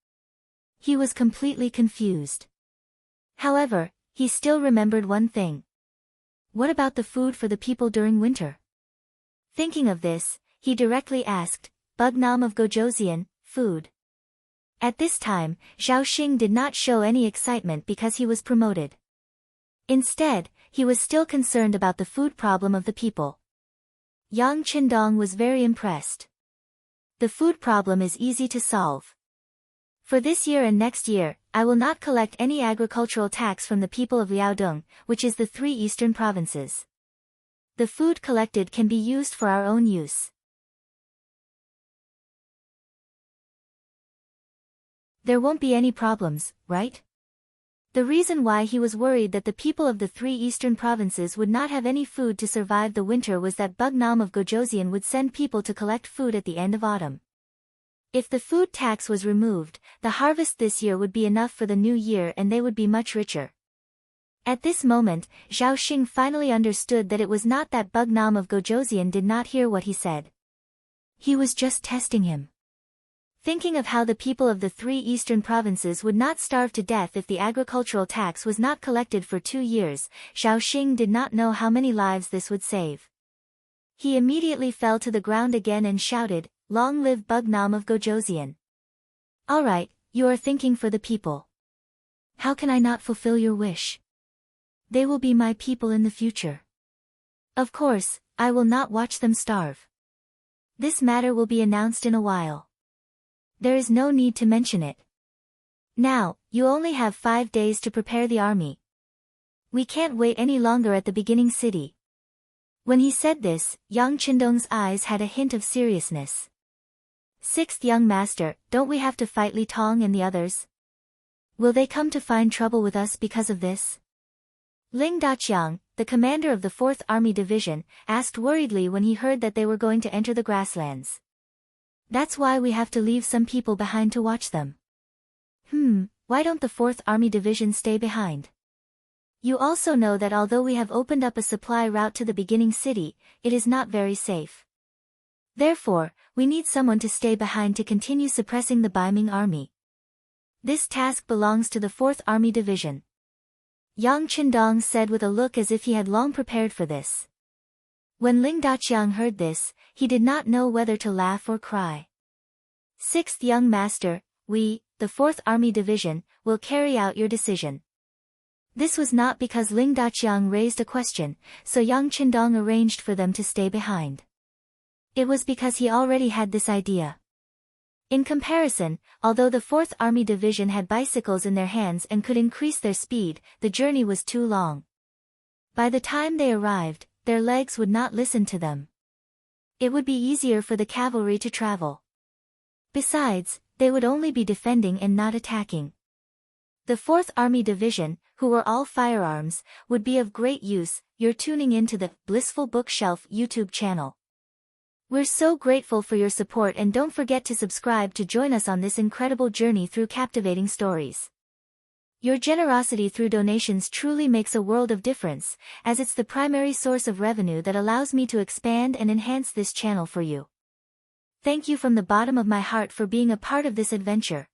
He was completely confused. However, he still remembered one thing. What about the food for the people during winter? Thinking of this, he directly asked, "Bugnam of Gojoseon, food?" At this time, Zhao Xing did not show any excitement because he was promoted. Instead, he was still concerned about the food problem of the people. Yang Qindong was very impressed. The food problem is easy to solve. For this year and next year, I will not collect any agricultural tax from the people of Liaodong, which is the 3 eastern provinces. The food collected can be used for our own use. There won't be any problems, right? The reason why he was worried that the people of the 3 eastern provinces would not have any food to survive the winter was that Bugnam of Gojoseon would send people to collect food at the end of autumn. If the food tax was removed, the harvest this year would be enough for the new year and they would be much richer. At this moment, Zhao Xing finally understood that it was not that Bugnam of Gojoseon did not hear what he said. He was just testing him. Thinking of how the people of the 3 eastern provinces would not starve to death if the agricultural tax was not collected for 2 years, Zhao Xing did not know how many lives this would save. He immediately fell to the ground again and shouted, "Long live Bugnam of Gojoseon." "All right, you are thinking for the people. How can I not fulfill your wish? They will be my people in the future. Of course, I will not watch them starve. This matter will be announced in a while. There is no need to mention it. Now, you only have 5 days to prepare the army. We can't wait any longer at the beginning city." When he said this, Yang Qindong's eyes had a hint of seriousness. "Sixth young master, don't we have to fight Li Tong and the others? Will they come to find trouble with us because of this?" Ling Daqiang, the commander of the 4th Army Division, asked worriedly when he heard that they were going to enter the grasslands. "That's why we have to leave some people behind to watch them." Why don't the 4th Army Division stay behind? You also know that although we have opened up a supply route to the beginning city, it is not very safe. Therefore, we need someone to stay behind to continue suppressing the Baiming army. This task belongs to the 4th Army Division. Yang Qindong said with a look as if he had long prepared for this. When Ling Daqiang heard this, he did not know whether to laugh or cry. "Sixth young master, we, the 4th Army Division, will carry out your decision." This was not because Ling Daqiang raised a question, so Yang Qindong arranged for them to stay behind. It was because he already had this idea. In comparison, although the 4th Army Division had bicycles in their hands and could increase their speed, the journey was too long. By the time they arrived, their legs would not listen to them. It would be easier for the cavalry to travel. Besides, they would only be defending and not attacking. The 4th Army Division, who were all firearms, would be of great use. You're tuning in to the Blissful Bookshelf YouTube channel. We're so grateful for your support, and don't forget to subscribe to join us on this incredible journey through captivating stories. Your generosity through donations truly makes a world of difference, as it's the primary source of revenue that allows me to expand and enhance this channel for you. Thank you from the bottom of my heart for being a part of this adventure.